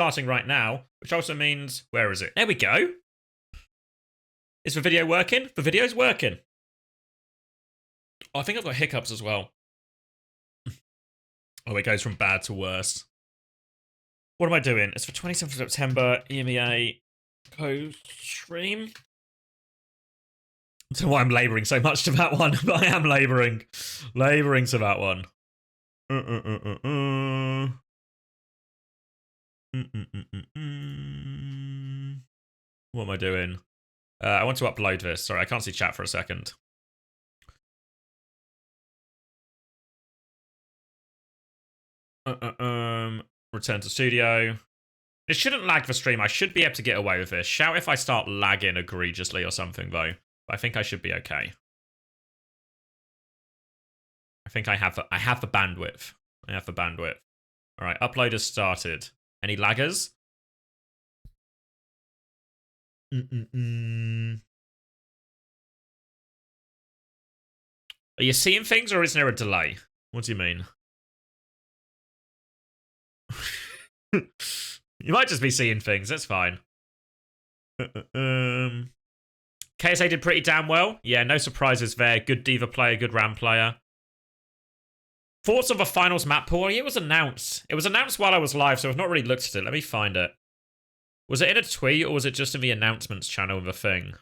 starting right now, which also means, where is it? There we go. Is the video working? The video's working. Oh, I think I've got hiccups as well. Oh, it goes from bad to worse. What am I doing? It's for 27th of September, EMEA CoStream. I don't know why I'm labouring so much to that one, but I am labouring. Labouring to that one. What am I doing? I want to upload this. Sorry, I can't see chat for a second. Return to studio. It shouldn't lag the stream. I should be able to get away with this. Shout if I start lagging egregiously or something, though. But I think I should be okay. I think I have the bandwidth. I have the bandwidth. All right, upload has started. Any laggers? Are you seeing things or is there a delay? What do you mean? You might just be seeing things. That's fine. KSA did pretty damn well. Yeah, no surprises there. Good Diva player, good Ram player. Thoughts of the finals map pool? It was announced. It was announced while I was live, so I've not really looked at it. Let me find it. Was it in a tweet or was it just in the announcements channel of the thing?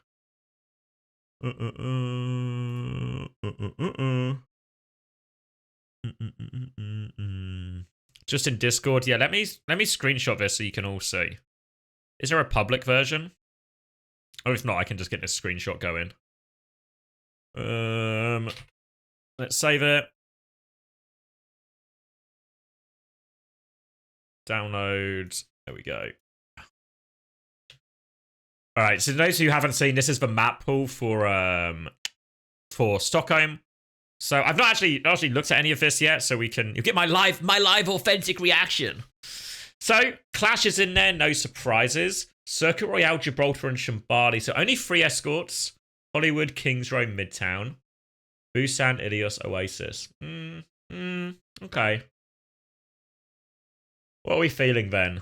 Just in Discord. Yeah, let me screenshot this so you can all see. Is there a public version? Or if not, I can just get this screenshot going. Let's save it. Download. There we go. All right. So those who haven't seen, this is the map pool for Stockholm. So I've not actually looked at any of this yet, so you get my live authentic reaction. So Clash is in there, no surprises. Circuit Royale, Gibraltar, and Shambali. So only 3 escorts. Hollywood, Kings Row, Midtown. Busan, Ilios, Oasis. Okay. What are we feeling then?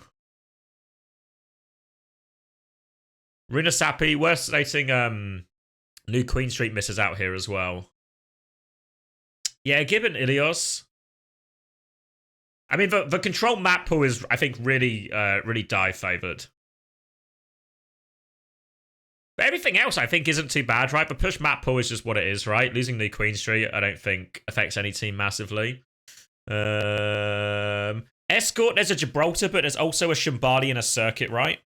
Runa Sapi, we're stating New Queen Street misses out here as well. Yeah, given Ilios. I mean, the control map pool is, I think, really dive favored. But everything else, I think, isn't too bad, right? The push map pool is just what it is, right? Losing New Queen Street, I don't think affects any team massively. Escort, there's a Gibraltar, but there's also a Shambali and a Circuit, right?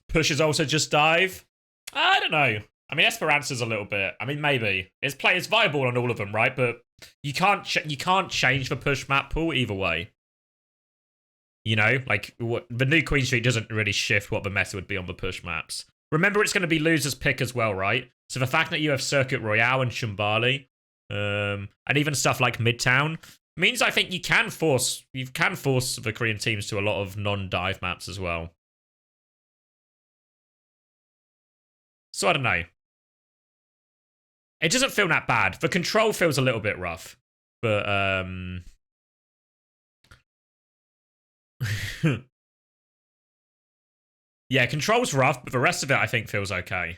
Push is also just dive. I don't know. I mean, Esperanza's a little bit. I mean, maybe it's viable on all of them, right? But you can't change the push map pool either way. You know, like the new Queen Street doesn't really shift what the meta would be on the push maps. Remember, it's going to be losers pick as well, right? So the fact that you have Circuit Royale and Shambali, and even stuff like Midtown means I think you can force the Korean teams to a lot of non-dive maps as well. So I don't know. It doesn't feel that bad. The control feels a little bit rough. But, yeah, control's rough, but the rest of it I think feels okay.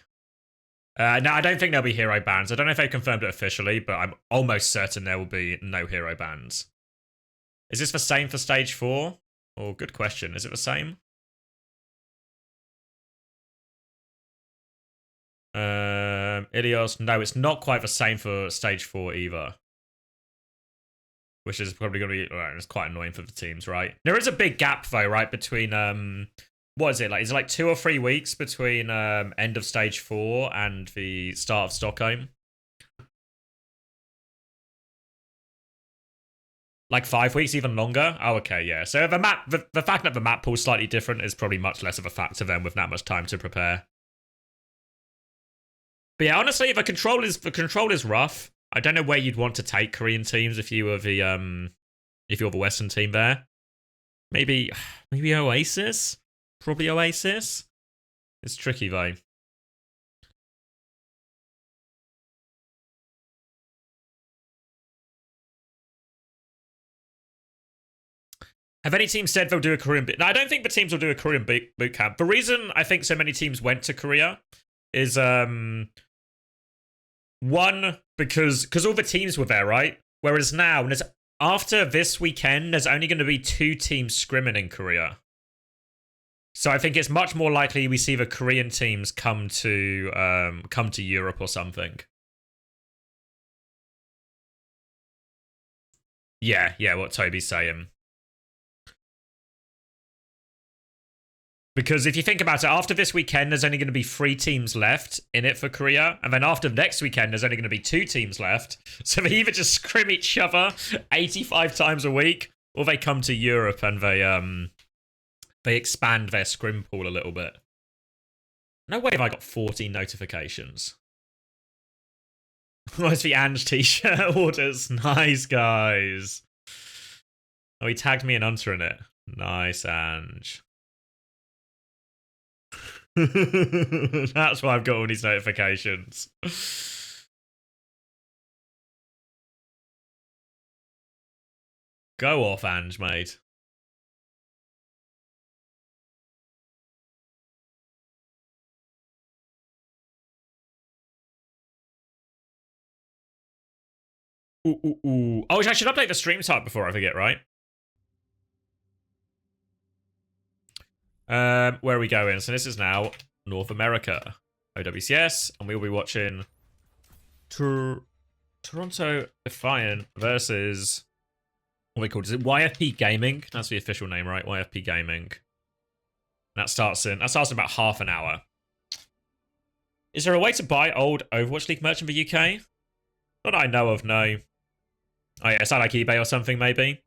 Now, I don't think there'll be hero bans. I don't know if they confirmed it officially, but I'm almost certain there will be no hero bans. Is this the same for Stage 4? Oh, good question. Is it the same? Ilios. No, it's not quite the same for Stage 4 either. Which is probably going to be... It's quite annoying for the teams, right? There is a big gap, though, right? Between... what is it? Like, is it like 2 or 3 weeks between end of Stage 4 and the start of Stockholm? Like 5 weeks, even longer? Oh, okay, yeah. So the fact that the map pool is slightly different is probably much less of a factor then with that much time to prepare. But yeah, honestly, the control is rough. I don't know where you'd want to take Korean teams if you were the Western team there. Maybe Oasis? Probably Oasis. It's tricky though. Have any teams said they'll do a Korean boot? No, I don't think the teams will do a Korean boot camp. The reason I think so many teams went to Korea is one, because all the teams were there, right? Whereas now, after this weekend, there's only going to be 2 teams scrimming in Korea. So I think it's much more likely we see the Korean teams come to Europe or something. Yeah, what Toby's saying. Because if you think about it, after this weekend, there's only going to be 3 teams left in it for Korea. And then after next weekend, there's only going to be 2 teams left. So they either just scrim each other 85 times a week, or they come to Europe and they expand their scrim pool a little bit. No way have I got 14 notifications. What's the Ange t-shirt orders? Nice, guys. Oh, he tagged me in answering it. Nice, Ange. That's why I've got all these notifications. Go off, Ange, mate. Ooh. Oh, I should update the stream type before I forget, right? Where are we going? So this is now North America, OWCS, and we'll be watching Toronto Defiant versus, what are we called? Is it YFP Gaming? That's the official name, right? YFP Gaming. That starts in about half an hour. Is there a way to buy old Overwatch League merch in the UK? Not that I know of, no. Oh yeah, is that like eBay or something, maybe?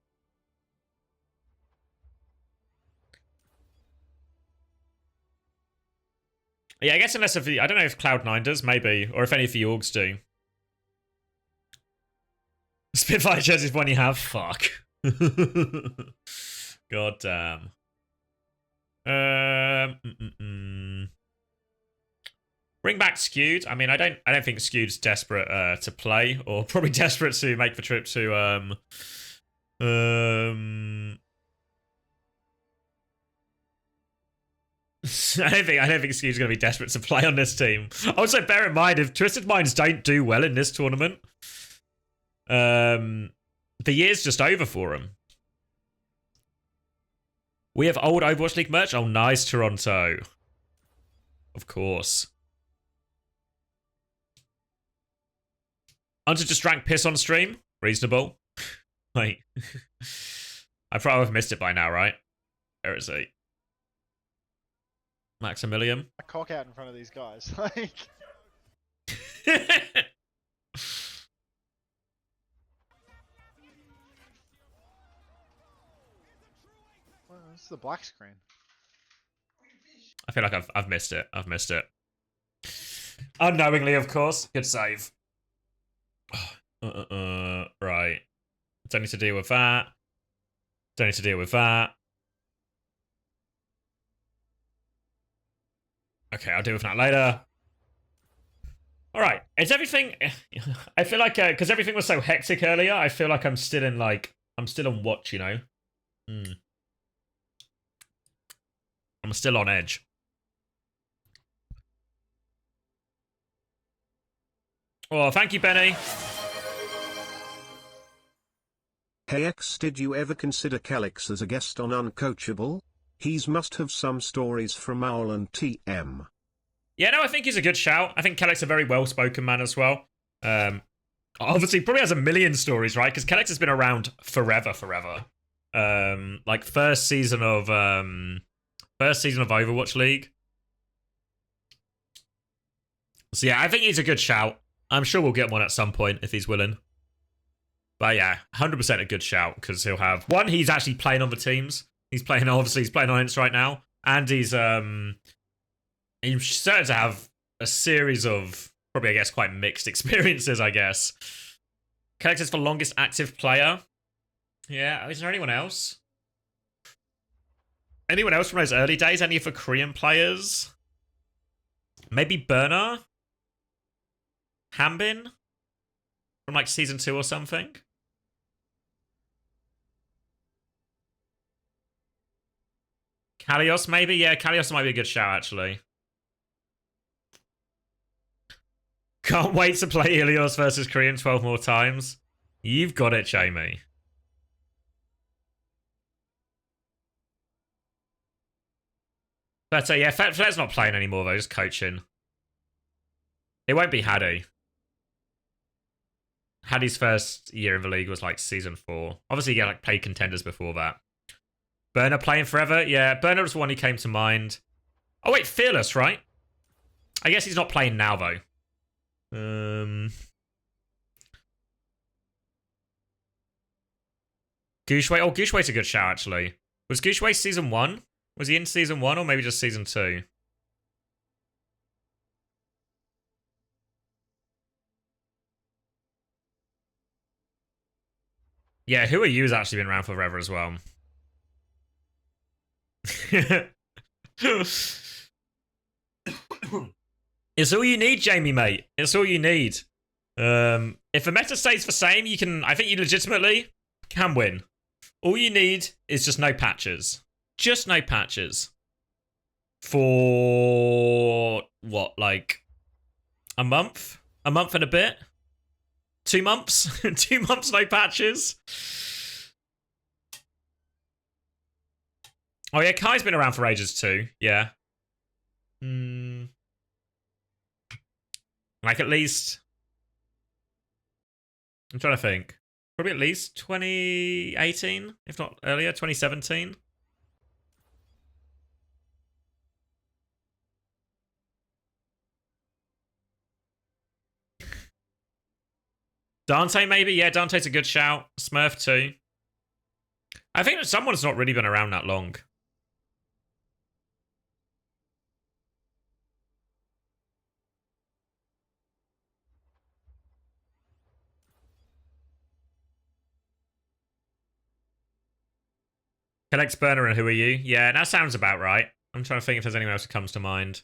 Yeah, I guess unless I don't know if Cloud9 does, maybe, or if any of the orgs do. Spitfire jerseys one you have? Fuck. God damn. Bring back Skewed. I mean, I don't think Skewed's desperate to play, or probably desperate to make the trip to I don't think Skewed's going to be desperate to play on this team. Also, bear in mind, if Twisted Minds don't do well in this tournament, the year's just over for him. We have old Overwatch League merch. Oh, nice, Toronto. Of course. Hunter just drank piss on stream. Reasonable. Wait. I probably have missed it by now, right? Where is he? Maximilian. A cock out in front of these guys. Like. Well, this is the black screen. I feel like I've missed it. I've missed it. Unknowingly, of course. Good save. Right. Don't need to deal with that. Don't need to deal with that. Okay, I'll deal with that later. Alright, it's everything... I feel like, because everything was so hectic earlier, I feel like I'm still in, like... I'm still on watch, you know? I'm still on edge. Oh, thank you, Benny. Hey X, did you ever consider Calix as a guest on Uncoachable? He's must have some stories from Owl and TM. Yeah, no, I think he's a good shout. I think Calix a very well-spoken man as well. Obviously, probably has a million stories, right? Because Calix has been around forever. Like first season of Overwatch League. So yeah, I think he's a good shout. I'm sure we'll get one at some point if he's willing. But yeah, 100% a good shout because he'll have one. He's actually playing on the teams. He's playing on Ints right now, and he's certain to have a series of probably, I guess, quite mixed experiences. I guess. Calix is the longest active player. Yeah, is there anyone else? Anyone else from those early days? Any of the Korean players? Maybe Burner? Hambin? From like season 2 or something? Kalios, maybe? Yeah, Kalios might be a good shout, actually. Can't wait to play Ilios versus Korean 12 more times. You've got it, Jamie. But yeah, Flair's not playing anymore, though, just coaching. It won't be Haddy. Haddy's first year in the league was like season 4. Obviously, he like played contenders before that. Burner playing forever? Yeah, Burner was the one who came to mind. Oh, wait, Fearless, right? I guess he's not playing now, though. Gooshway. Oh, Gooshway's a good shout, actually. Was Gooshway season 1? Was he in season 1 or maybe just season 2? Yeah, Who Are You's actually been around forever as well. It's all you need, Jamie, mate. It's all you need. If the meta stays the same, you can. I think you legitimately can win. All you need is just no patches. Just no patches. For what, like a month? A month and a bit? 2 months? 2 months, no patches? Oh yeah, Kai's been around for ages too. Yeah. Like at least... I'm trying to think. Probably at least 2018, if not earlier, 2017. Dante, maybe? Yeah, Dante's a good shout. Smurf, too. I think that someone's not really been around that long. Connects Burner and Who Are You? Yeah, that sounds about right. I'm trying to think if there's anyone else that comes to mind.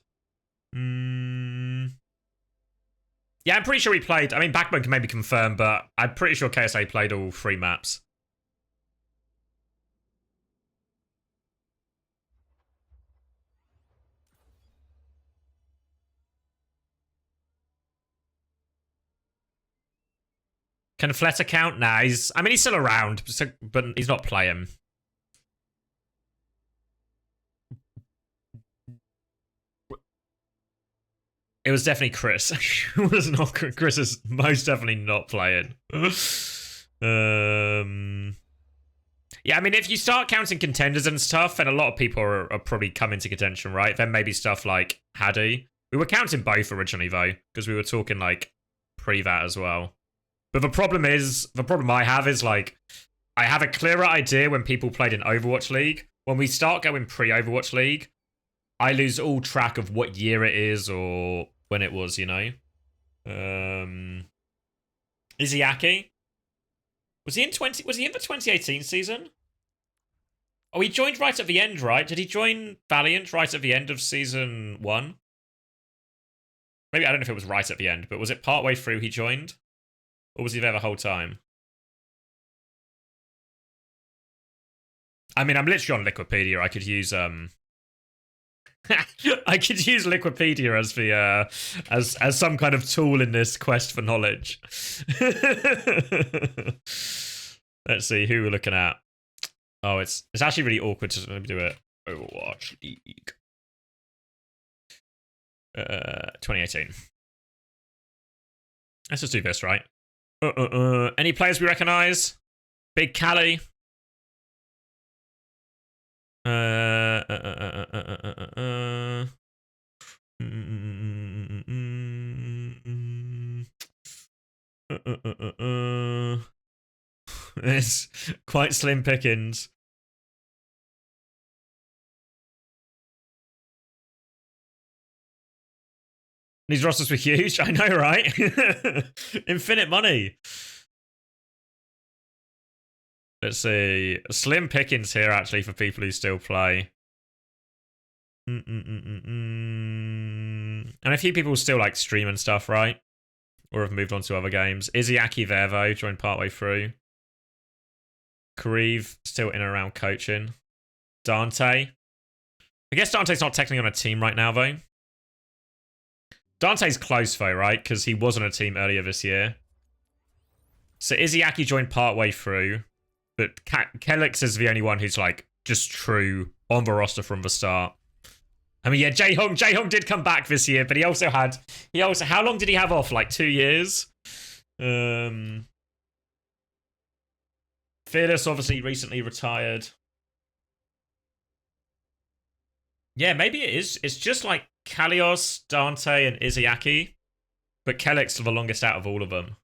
Yeah, I'm pretty sure he played. I mean, Backbone can maybe confirm, but I'm pretty sure KSA played all 3 maps. Can Fletter count? Nah, he's still around, but he's not playing. It was definitely Chris. It was not Chris is most definitely not playing. Yeah, I mean, if you start counting contenders and stuff, then a lot of people are probably coming to contention, right? Then maybe stuff like Haddy. We were counting both originally, though, because we were talking, like, pre-that as well. But the problem I have is, like, I have a clearer idea when people played in Overwatch League. When we start going pre-Overwatch League, I lose all track of what year it is or when it was, you know? Iziaki? Was he in the 2018 season? Oh, he joined right at the end, right? Did he join Valiant right at the end of season 1? Maybe, I don't know if it was right at the end, but was it partway through he joined? Or was he there the whole time? I mean, I'm literally on Liquipedia. I could use I could use Liquipedia as the as some kind of tool in this quest for knowledge. Let's see who we're looking at. Oh, it's actually really awkward to let me do it. Overwatch League 2018. Let's just do this, right? Any players we recognize? Big Cali. It's quite slim pickings. These rosters were huge. I know, right? Infinite money. Let's see. Slim pickings here, actually, for people who still play. And a few people still like stream and stuff, right? Or have moved on to other games. Iziaki there, though, joined partway through. Kareev still in and around coaching. Dante. I guess Dante's not technically on a team right now, though. Dante's close, though, right? Because he was on a team earlier this year. So Izzyaki joined partway through, but Kelix is the only one who's, like, just true on the roster from the start. I mean, yeah, Jae-Hong did come back this year, but he also, how long did he have off? Like 2 years? Fearless obviously recently retired. Yeah, maybe it is. It's just like Kalios, Dante, and Izzyaki, but Kelix the longest out of all of them.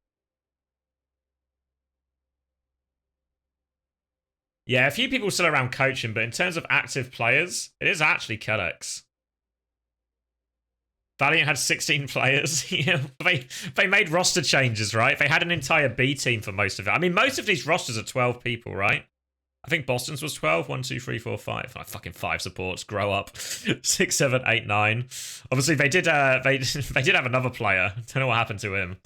Yeah, a few people still around coaching, but in terms of active players, it is actually Kelix. Valiant had 16 players. Yeah, they made roster changes, right? They had an entire B team for most of it. I mean, most of these rosters are 12 people, right? I think Boston's was 12. 1, 2, 3, 4, 5. Like fucking 5 supports. Grow up. 6, 7, 8, 9. Obviously, they did have another player. Don't know what happened to him.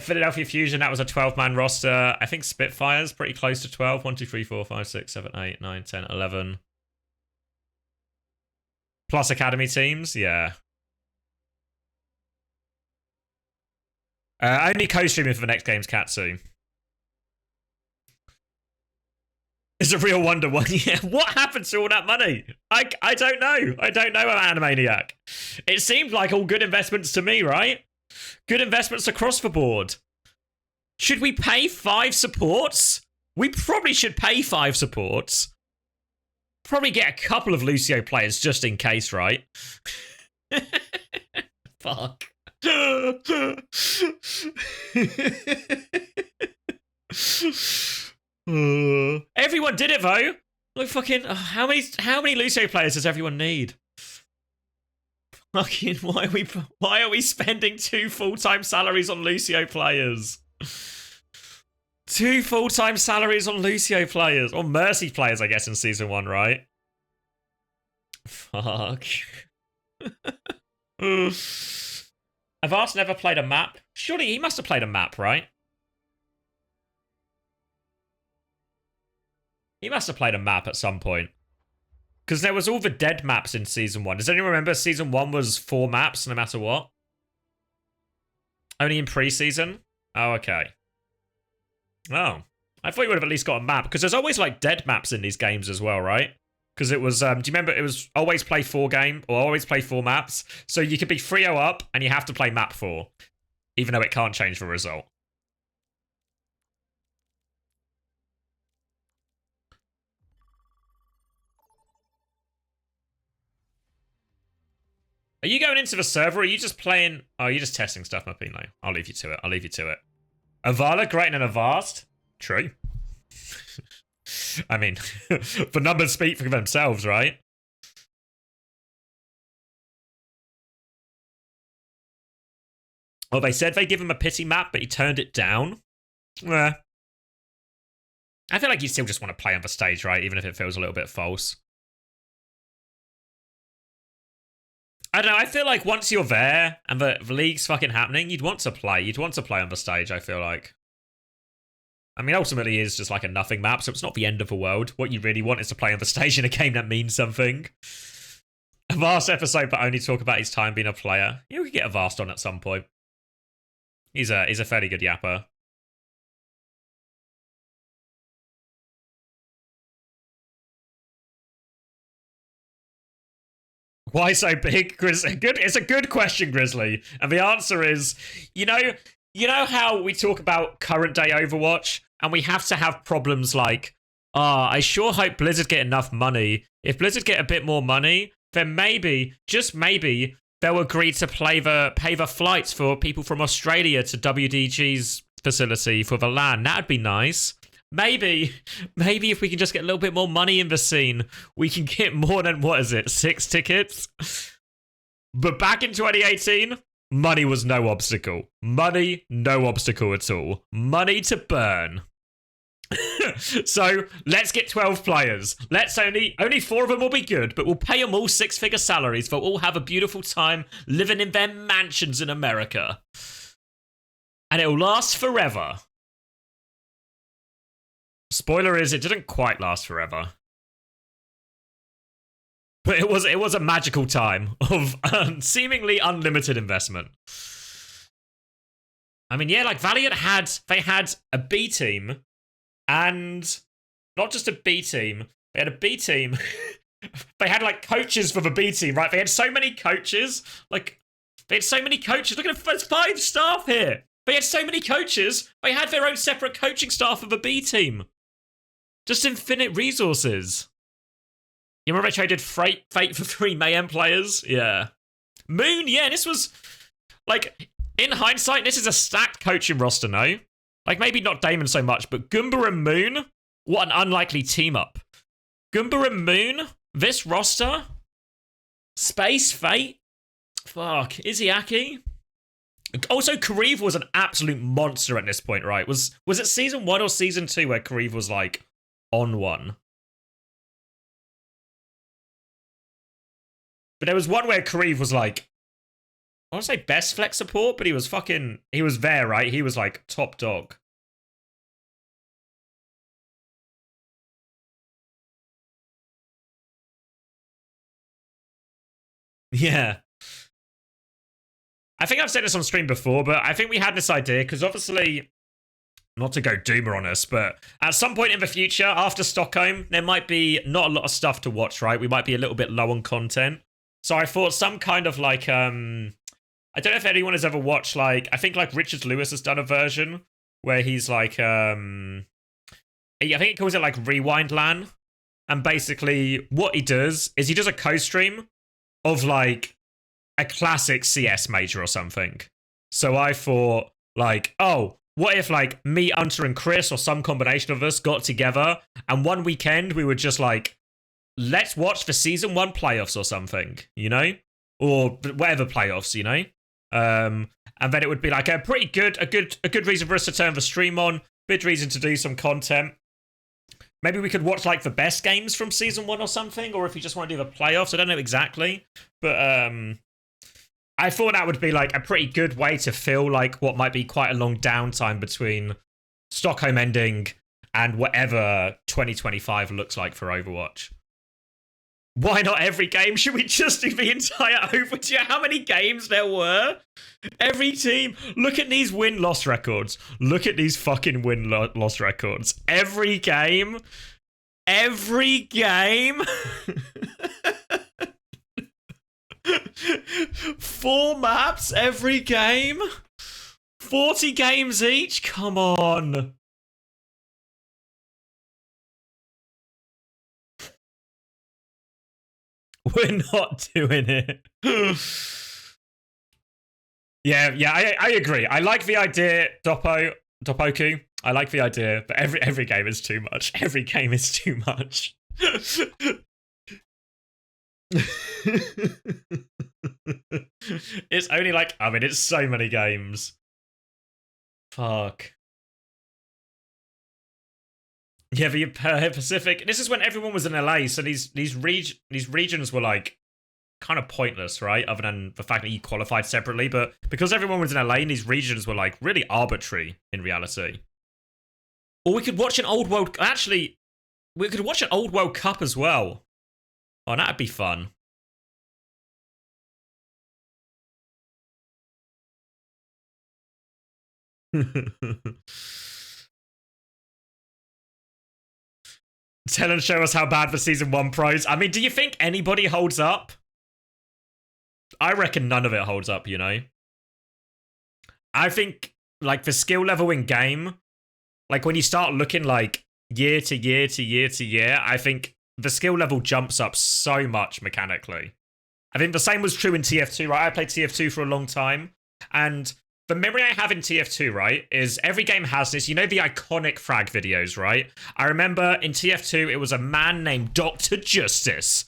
Philadelphia Fusion, that was a 12-man roster. I think Spitfire's pretty close to 12. 1, 2, 3, 4, 5, 6, 7, 8, 9, 10, 11. Plus academy teams, yeah. Only co-streaming for the next game's Katsu. It's a real wonder one. Yeah, what happened to all that money? I don't know. I don't know about Animaniac. It seemed like all good investments to me, right? Good investments across the board. Should we pay 5 supports? We probably should pay 5 supports. Probably get a couple of Lucio players just in case, right? Fuck. Everyone did it though. Look, fucking how many Lucio players does everyone need? Fucking why are we spending 2 full-time salaries on Lucio players? 2 full-time salaries on Lucio players or Mercy players, I guess, in season 1, right? Fuck. Avast never played a map. Surely he must have played a map, right? He must have played a map at some point. Because there was all the dead maps in Season 1. Does anyone remember Season 1 was 4 maps no matter what? Only in pre-season? Oh, okay. Oh. I thought you would have at least got a map. Because there's always, like, dead maps in these games as well, right? Because it was, do you remember it was always play 4 game or always play 4 maps? So you could be 3-0 up and you have to play map 4. Even though it can't change the result. Are you going into the server or are you just playing... Oh, you're just testing stuff, Mapino. I'll leave you to it. I'll leave you to it. Avala greater than Avast? True. I mean, the numbers speak for themselves, right? Oh, they said they give him a pity map, but he turned it down? I feel like you still just want to play on the stage, right? Even if it feels a little bit false. I don't know, I feel like once you're there and the league's fucking happening, you'd want to play. You'd want to play on the stage, I feel like. I mean, ultimately, it's just like a nothing map, so it's not the end of the world. What you really want is to play on the stage in a game that means something. A Vast episode, but only talk about his time being a player. Yeah, we could get a Vast on at some point. He's a fairly good yapper. Why so big, Grizzly? It's a good question, Grizzly. And the answer is, you know how we talk about current day Overwatch, and we have to have problems like, I sure hope Blizzard get enough money. If Blizzard get a bit more money, then maybe, just maybe, they'll agree to pay the flights for people from Australia to WDG's facility for the LAN. That'd be nice. Maybe if we can just get a little bit more money in the scene, we can get more than, 6 tickets? But back in 2018, money was no obstacle. Money, no obstacle at all. Money to burn. So, let's get 12 players. Let's only 4 of them will be good, but we'll pay them all 6-figure salaries. They'll all have a beautiful time living in their mansions in America. And it'll last forever. Spoiler is, it didn't quite last forever. But it was a magical time of seemingly unlimited investment. I mean, yeah, like Valiant had a B team, and not just a B team. They had a B team. They had like coaches for the B team, right? They had so many coaches. Like they had so many coaches. Look at there's 5 staff here. They had so many coaches. They had their own separate coaching staff of the B team. Just infinite resources. You remember I traded Fate for 3 Mayhem players? Yeah. Moon, yeah, this was like in hindsight, this is a stacked coaching roster, no? Like maybe not Damon so much, but Goomba and Moon, what an unlikely team up. Goomba and Moon, this roster, Space, Fate, fuck, Izzyaki. Also, Kareev was an absolute monster at this point, right? Was it season 1 or season 2 where Kareev was like on one? But there was one where Kareev was like, I want to say best flex support, but he was there, right? He was like top dog. Yeah. I think I've said this on stream before, but I think we had this idea because obviously, not to go doomer on us, but at some point in the future, after Stockholm, there might be not a lot of stuff to watch, right? We might be a little bit low on content. So I thought some kind of like, I don't know if anyone has ever watched like, I think like Richard Lewis has done a version where he's like, I think he calls it like Rewind LAN. And basically what he does is he does a CoStream of like a classic CS major or something. So I thought like, oh, what if like me, Hunter and Chris or some combination of us got together and one weekend we would just like, let's watch the season 1 playoffs or something, you know? Or whatever playoffs, you know? And then it would be like a good reason for us to turn the stream on, good reason to do some content. Maybe we could watch like the best games from season 1 or something, or if you just want to do the playoffs, I don't know exactly. But I thought that would be like a pretty good way to fill like what might be quite a long downtime between Stockholm ending and whatever 2025 looks like for Overwatch. Why not every game? Should we just do the entire Overwatch? Yeah, how many games there were? Every team. Look at these win-loss records. Look at these fucking win-loss records. Every game. Every game. 4 maps every game. 40 games each. Come on. We're not doing it. yeah, I agree. I like the idea, Dopoku. I like the idea, but every game is too much. Every game is too much. It's only like, I mean, it's so many games. Fuck. Yeah, the Pacific. This is when everyone was in LA, so these regions were like kind of pointless, right? Other than the fact that you qualified separately, but because everyone was in LA, and these regions were like really arbitrary in reality. Or we could watch an old world. Actually, we could watch an old World Cup as well. Oh, that'd be fun. Tell and show us how bad the season 1 pros. I mean, do you think anybody holds up? I reckon none of it holds up, you know? I think, like, the skill level in game, like, when you start looking, like, year to year to year to year, I think the skill level jumps up so much mechanically. I think the same was true in TF2, right? I played TF2 for a long time, and the memory I have in TF2, right, is every game has this, you know, the iconic frag videos, right? I remember in TF2, it was a man named Dr. Justice.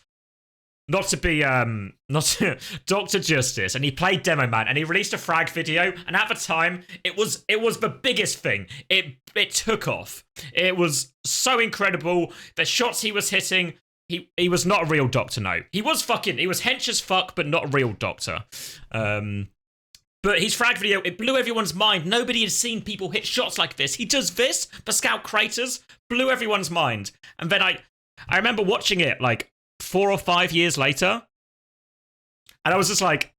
Not to be, Dr. Justice, and he played Demo Man, and he released a frag video, and at the time, it was the biggest thing. It took off. It was so incredible. The shots he was hitting, he was not a real doctor, no. He was hench as fuck, but not a real doctor. But his frag video, it blew everyone's mind. Nobody had seen people hit shots like this. He does this for Scout Craters, blew everyone's mind. And then I remember watching it like 4 or 5 years later. And I was just like,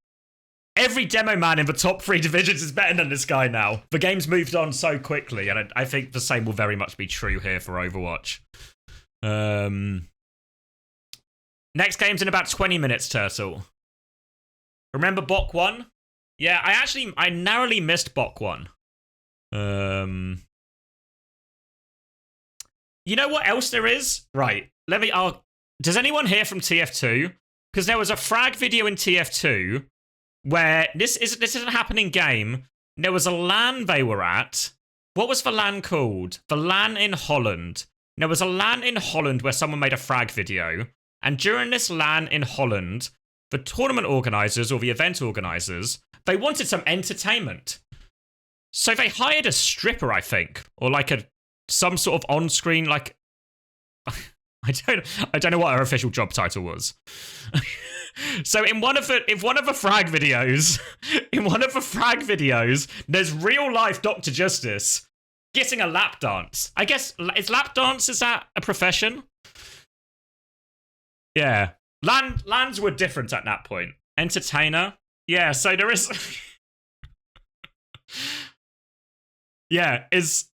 every demo man in the top 3 divisions is better than this guy now. The game's moved on so quickly, and I think the same will very much be true here for Overwatch. Next game's in about 20 minutes, Turtle. Remember Bok 1? Yeah, I narrowly missed Bok 1. You know what else there is? Right, does anyone hear from TF2? Because there was a frag video in TF2 where this isn't happening game. There was a LAN they were at. What was the LAN called? The LAN in Holland. There was a LAN in Holland where someone made a frag video. And during this LAN in Holland, the tournament organisers or the event organisers, they wanted some entertainment. So they hired a stripper, I think, or like some sort of on-screen, like, I don't know what her official job title was. So in one of the frag videos, there's real life Dr. Justice getting a lap dance. I guess is that a profession? Yeah. Lands were different at that point. Entertainer? Yeah, so there is yeah, is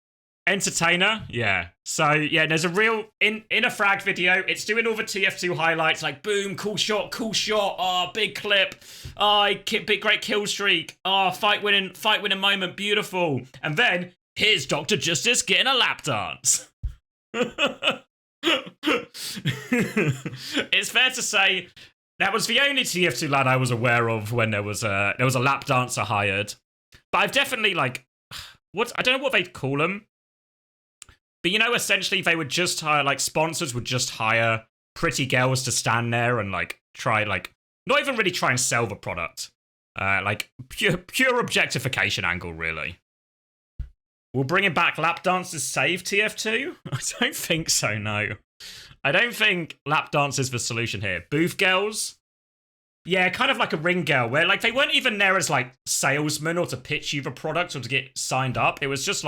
entertainer? Yeah. So yeah, there's a real in a frag video, it's doing all the TF2 highlights, like boom, cool shot, oh, big clip, oh, big great kill streak, oh, fight winning moment, beautiful. And then here's Dr. Justice getting a lap dance. It's fair to say that was the only TF2 LAN I was aware of when there was a lap dancer hired. But I've definitely I don't know what they'd call them. But you know, essentially they would just hire, sponsors would just hire pretty girls to stand there and try not even really try and sell the product. Pure objectification angle, really. Will bringing back lap dances save TF2? I don't think so, no. I don't think lap dance is the solution here. Booth girls? Yeah, kind of like a ring girl, where they weren't even there as salesmen or to pitch you the product or to get signed up. It was just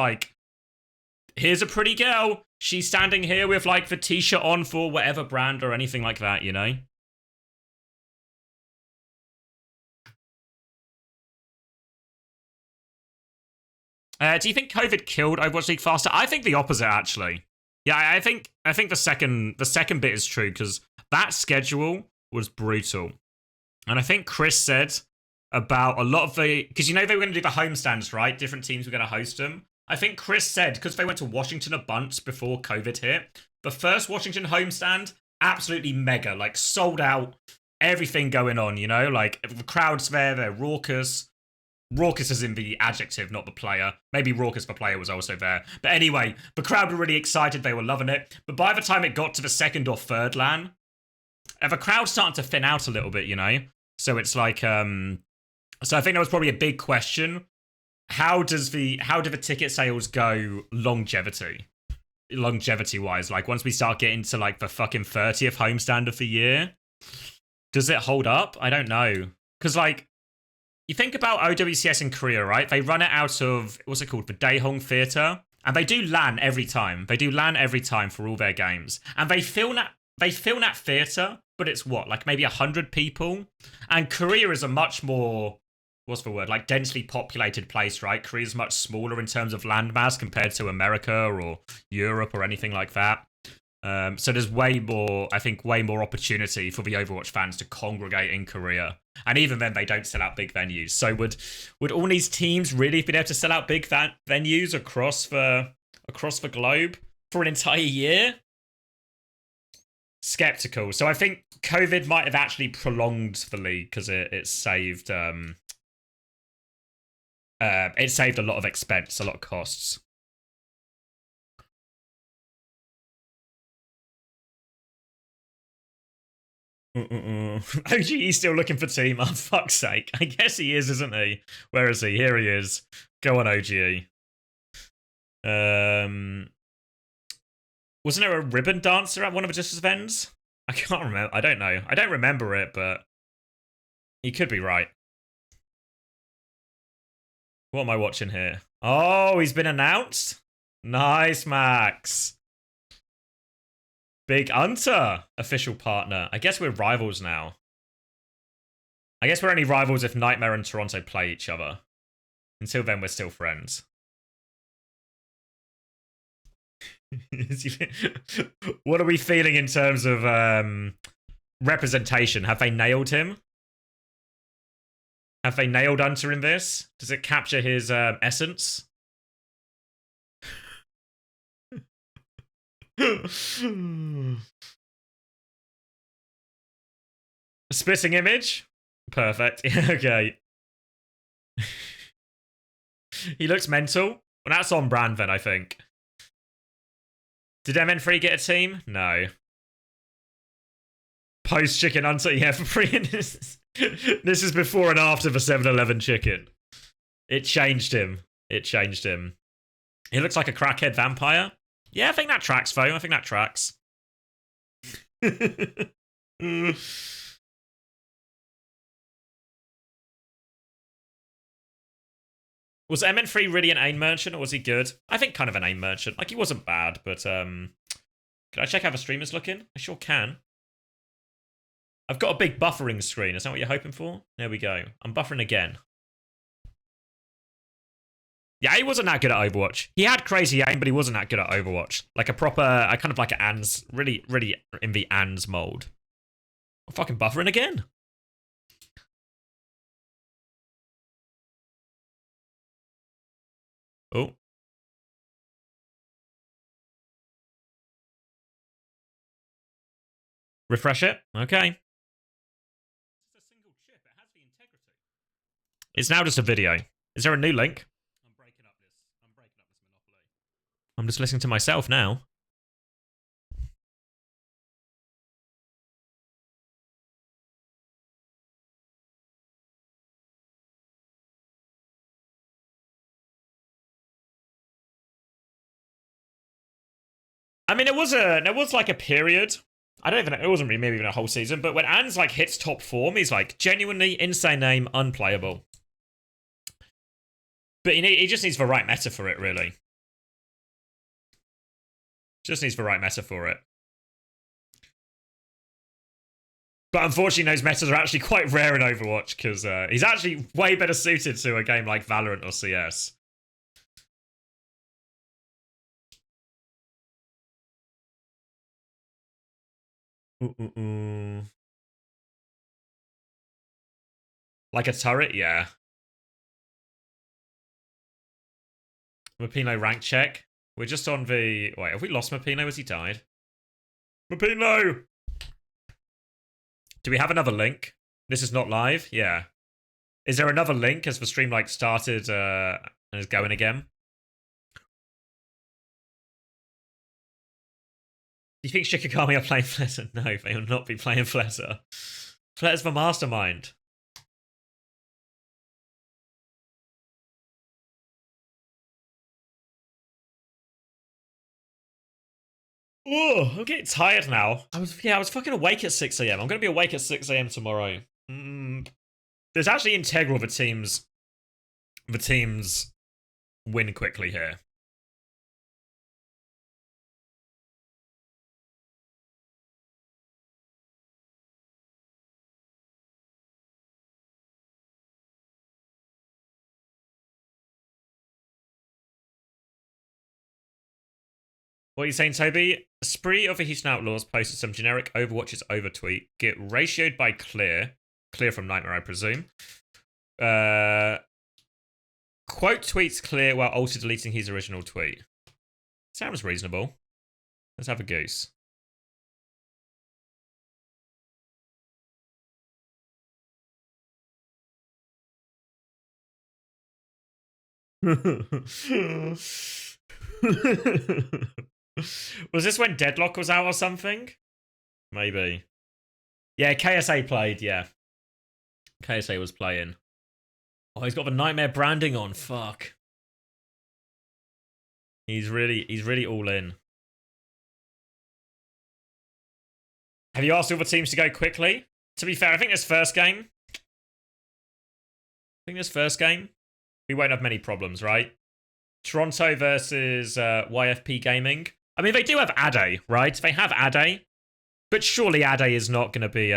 here's a pretty girl. She's standing here with the t-shirt on for whatever brand or anything like that, you know? Do you think COVID killed Overwatch League faster? I think the opposite, actually. Yeah, I think the second bit is true, because that schedule was brutal. And I think Chris said about a lot of because they were going to do the homestands, right? Different teams were going to host them. I think Chris said, because they went to Washington a bunch before COVID hit, the first Washington homestand, absolutely mega, sold out, everything going on, you know? The crowd's there, they're raucous. Raucous is in the adjective, not the player. Maybe raucous the player was also there. But anyway, the crowd were really excited. They were loving it. But by the time it got to the second or third LAN, the crowd's starting to thin out a little bit, you know? So it's so I think that was probably a big question. How do the ticket sales go longevity-wise? Once we start getting to the fucking 30th homestand of the year, does it hold up? I don't know. Because you think about OWCS in Korea, right? They run it out of, what's it called? The Daehong Theatre. And they do LAN every time. They do LAN every time for all their games. And they film that theatre, but it's what? Maybe 100 people? And Korea is a much more, what's the word? densely populated place, right? Korea's much smaller in terms of landmass compared to America or Europe or anything like that. So there's way more opportunity for the Overwatch fans to congregate in Korea. And even then, they don't sell out big venues. So would all these teams really be able to sell out big venues across the globe for an entire year? Skeptical. So I think COVID might have actually prolonged the league because it saved a lot of expense, a lot of costs. OGE's still looking for team. Oh, fuck's sake. I guess he is, isn't he? Where is he? Here he is. Go on, OGE. Wasn't there a ribbon dancer at one of the Justice events? I can't remember. I don't know. I don't remember it, but he could be right. What am I watching here? Oh, he's been announced? Nice, Max. Big Hunter, official partner. I guess we're rivals now. I guess we're only rivals if Nightmare and Toronto play each other. Until then, we're still friends. What are we feeling in terms of representation? Have they nailed him? Have they nailed Hunter in this? Does it capture his essence? Splitting image? Perfect. Okay. He looks mental. Well, that's on brand then, I think. Did MN3 get a team? No. Post chicken hunter, yeah, for free. This is before and after the 7-Eleven chicken. It changed him. It changed him. He looks like a crackhead vampire. Yeah, I think that tracks, though. I think that tracks. Was MN3 really an aim merchant, or was he good? I think kind of an aim merchant. Like, he wasn't bad, but can I check how the streamer's looking? I sure can. I've got a big buffering screen. Is that what you're hoping for? There we go. I'm buffering again. Yeah, he wasn't that good at Overwatch. He had crazy aim, but he wasn't that good at Overwatch. Like a proper, I kind of like an ANS, really in the ANS mold. I'm fucking buffering again. Oh. Refresh it. Okay. It's a single chip. It has the integrity. It's now just a video. Is there a new link? I'm breaking up this monopoly. I'm just listening to myself now. I mean, there was like a period. I don't even know, it wasn't really maybe even a whole season, but when Ans like hits top form, he's like genuinely insane aim, unplayable. But he just needs the right meta for it, really. Just needs the right meta for it. But unfortunately, those metas are actually quite rare in Overwatch, because he's actually way better suited to a game like Valorant or CS. Like a turret, yeah. Mapino rank check. We're just on the... Wait, have we lost Mapino? Has he died? Mapino! Do we have another link? This is not live? Yeah. Is there another link as the stream like started and is going again? Do you think Shikigami are playing Fletter? No, they will not be playing Fletter. Fletter's the mastermind. Oh, I'm getting tired now. I was fucking awake at 6 a.m. I'm gonna be awake at 6 a.m. tomorrow. There's actually integral the teams win quickly here. What are you saying, Toby? Spree of the Houston Outlaws posted some generic Overwatch is over tweet. Get ratioed by Clear. Clear from Nightmare, I presume. Quote tweets Clear while also deleting his original tweet. Sounds reasonable. Let's have a goose. Was this when Deadlock was out or something? Maybe. Yeah, KSA played, yeah. KSA was playing. Oh, he's got the Nightmare branding on. Fuck. He's really all in. Have you asked all the teams to go quickly? To be fair, I think this first game, we won't have many problems, right? Toronto versus YFP Gaming. I mean, they do have Ade, right? They have Ade, but surely Ade is not going to be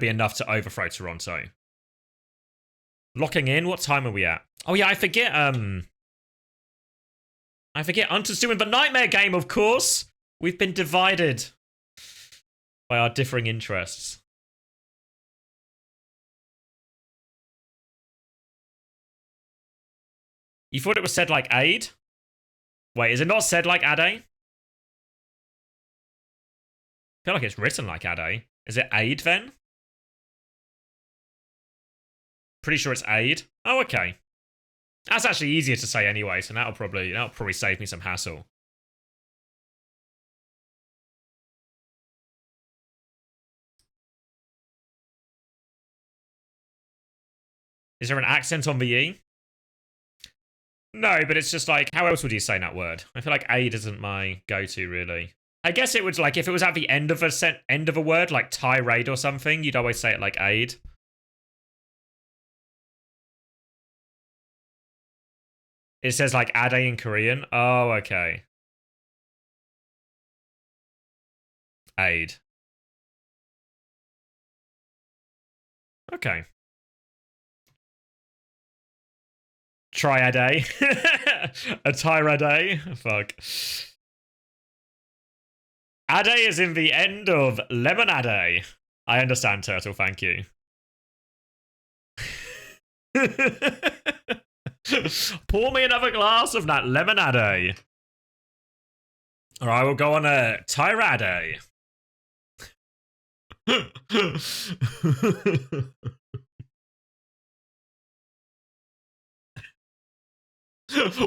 enough to overthrow Toronto. Locking in. What time are we at? Oh yeah, I forget. Hunter's doing the nightmare game. Of course, we've been divided by our differing interests. You thought it was said like aid? Wait, is it not said like Ade? I feel like it's written like Ade. Is it aid then? Pretty sure it's aid. Oh, okay. That's actually easier to say anyway, so that'll probably save me some hassle. Is there an accent on the E? No, but it's just like, how else would you say that word? I feel like aid isn't my go-to, really. I guess it would, like, if it was at the end of a word, like tirade or something, you'd always say it like aid. It says like Ade in Korean. Oh, okay. Aid. Okay. Triade. A tirade. Fuck. Ade is in the end of lemonade. I understand, Turtle. Thank you. Pour me another glass of that lemonade. Or I will go on a tirade.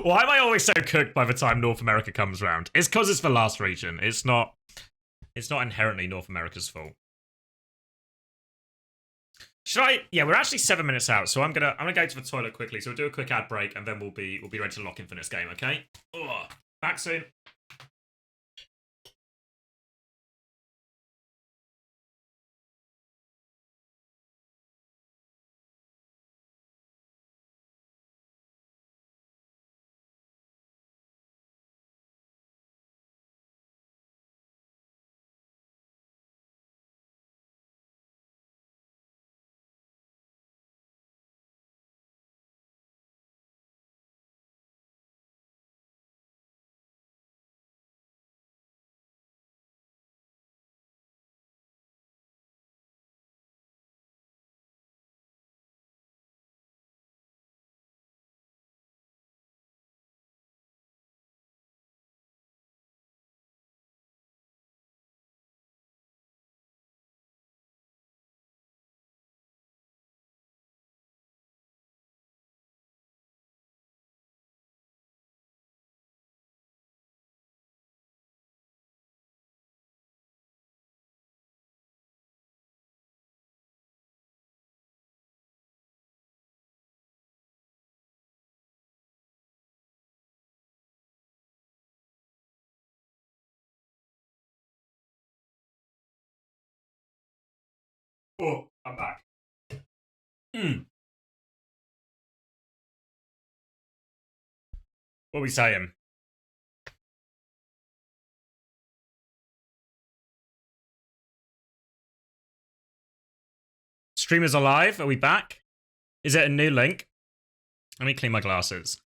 Why am I always so cooked by the time North America comes around? It's because it's the last region. It's not inherently North America's fault. Should I? Yeah, we're actually 7 minutes out, so I'm gonna go to the toilet quickly. So we'll do a quick ad break, and then we'll be ready to lock in for this game. Okay? Ugh. Back soon. Oh, I'm back. What are we saying? Streamers alive? Are we back? Is it a new link? Let me clean my glasses.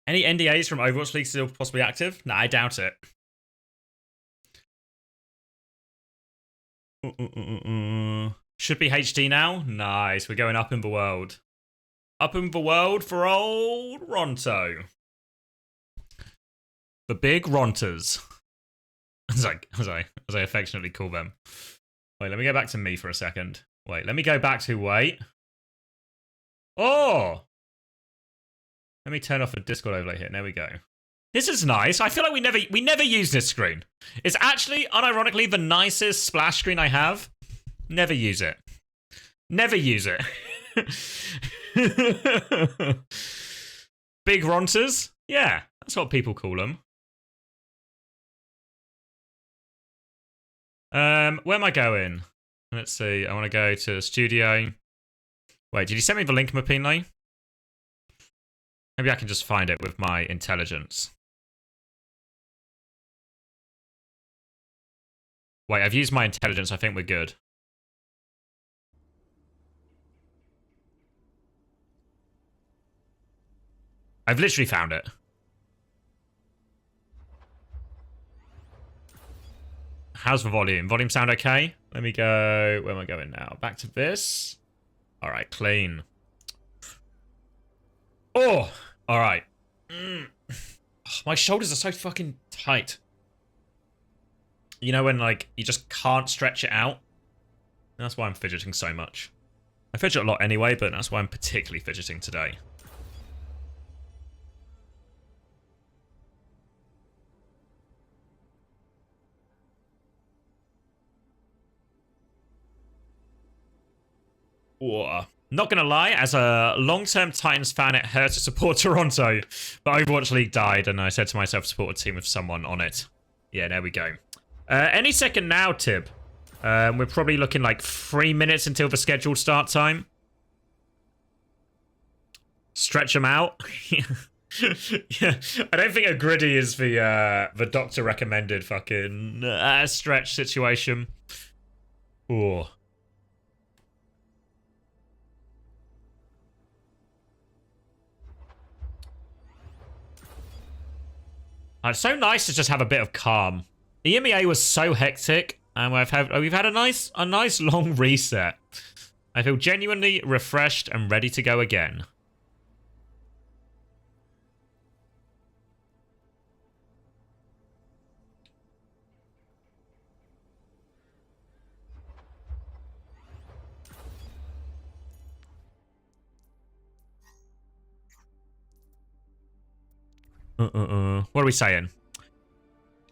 Any NDAs from Overwatch League still possibly active? Nah, I doubt it. Should be HD now? Nice, we're going up in the world. Up in the world for old Ronto. The big Ronters. As I affectionately call them. Wait, let me go back to me for a second. Wait, let me go back to, wait. Oh! Let me turn off the Discord overlay here. There we go. This is nice. I feel like we never use this screen. It's actually, unironically, the nicest splash screen I have. Never use it. Never use it. Big Ronters? Yeah, that's what people call them. Where am I going? Let's see. I want to go to the studio. Wait, did you send me the link, Mapinley? Maybe I can just find it with my intelligence. Wait, I've used my intelligence. I think we're good. I've literally found it. How's the volume? Volume sound okay? Let me go... Where am I going now? Back to this. All right, clean. Oh! All right. My shoulders are so fucking tight. You know when, like, you just can't stretch it out? That's why I'm fidgeting so much. I fidget a lot anyway, but that's why I'm particularly fidgeting today. Whoa. Not gonna lie, as a long-term Titans fan, it hurts to support Toronto. But Overwatch League died, and I said to myself, support a team with someone on it. Yeah, there we go. Any second now, Tib. We're probably looking like 3 minutes until the scheduled start time. Stretch them out. Yeah, I don't think a griddy is the doctor recommended fucking stretch situation. Ooh. It's so nice to just have a bit of calm. The EMEA was so hectic, and we've had a nice long reset. I feel genuinely refreshed and ready to go again. What are we saying?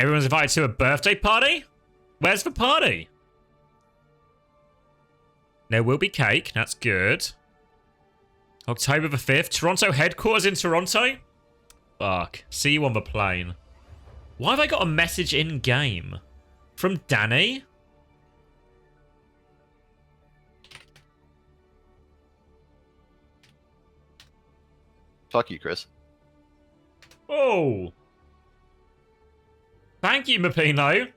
Everyone's invited to a birthday party? Where's the party? There will be cake. That's good. October the 5th. Toronto headquarters in Toronto? Fuck. See you on the plane. Why have I got a message in-game? From Danny? Fuck you, Chris. Oh. Thank you, Mapino.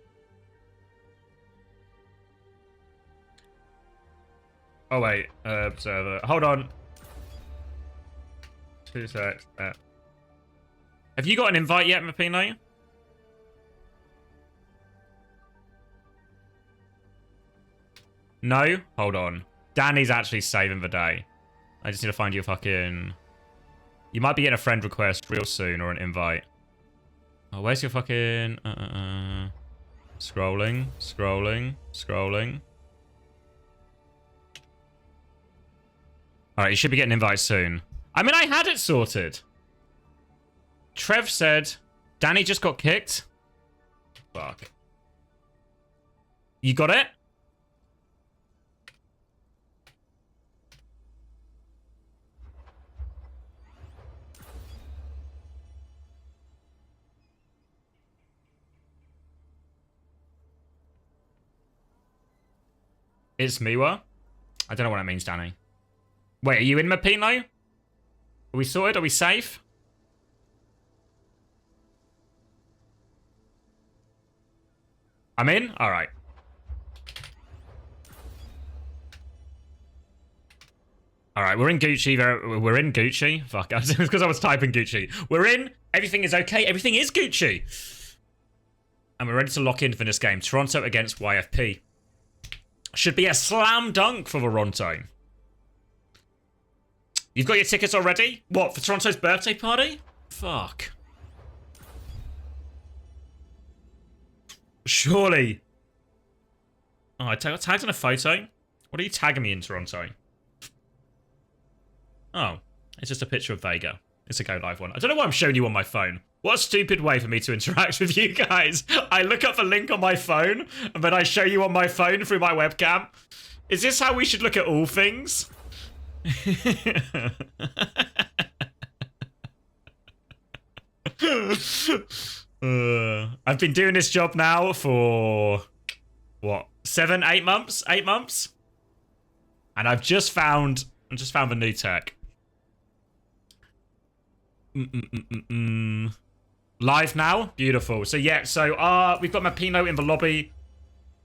Oh, wait. Observer. Hold on. 2 secs. Have you got an invite yet, Mapino? No? Hold on. Danny's actually saving the day. I just need to find your fucking... You might be getting a friend request real soon, or an invite. Oh, where's your fucking... Scrolling, scrolling, scrolling. Alright, you should be getting an invite soon. I mean, I had it sorted. Trev said, Danny just got kicked. Fuck. You got it? It's Miwa? I don't know what that means, Danny. Wait, are you in Mapino? Are we sorted? Are we safe? I'm in? Alright. Alright, we're in Gucci. We're in Gucci. Fuck, it's because I was typing Gucci. We're in. Everything is okay. Everything is Gucci. And we're ready to lock in for this game. Toronto against YFP. Should be a slam dunk for Toronto. You've got your tickets already? What, for Toronto's birthday party? Fuck. Surely. Oh, I tagged in a photo? What are you tagging me in, Toronto? Oh, it's just a picture of Vega. It's a Go Live one. I don't know why I'm showing you on my phone. What a stupid way for me to interact with you guys. I look up a link on my phone, and then I show you on my phone through my webcam. Is this how we should look at all things? I've been doing this job now for, what, 7, 8 months? 8 months? And I've just found the new tech. Live now? Beautiful. So yeah, so we've got Mapino in the lobby.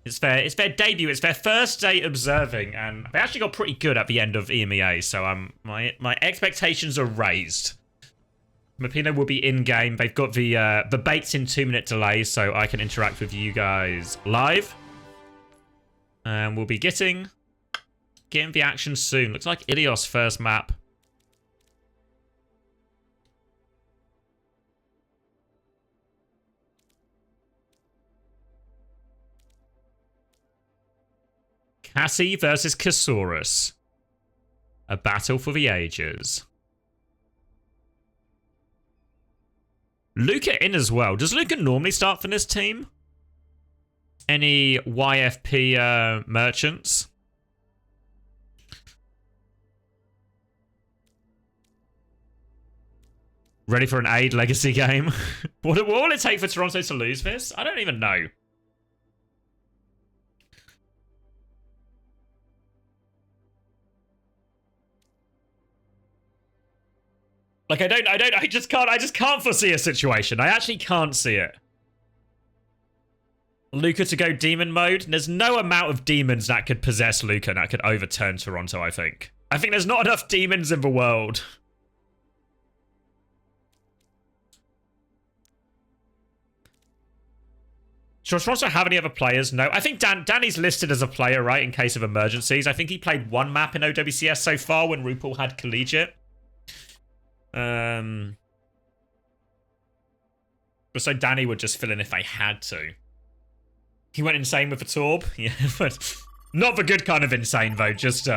It's their debut. It's their first day observing, and they actually got pretty good at the end of EMEA. So my expectations are raised. Mapino will be in game. They've got the baked in 2-minute delay, so I can interact with you guys live. And we'll be getting the action soon. Looks like Ilios first map. Cassie versus Kasaurus. A battle for the ages. Luca in as well. Does Luca normally start for this team? Any YFP merchants? Ready for an aid legacy game? What will it take for Toronto to lose this? I don't even know. Like, I just can't foresee a situation. I actually can't see it. Luca to go demon mode. There's no amount of demons that could possess Luca that could overturn Toronto, I think. I think there's not enough demons in the world. Does Toronto have any other players? No. I think Danny's listed as a player, right, in case of emergencies. I think he played one map in OWCS so far when RuPaul had Collegiate. But so Danny would just fill in if they had to. He went insane with the Torb. Yeah, but not the good kind of insane, though. Just,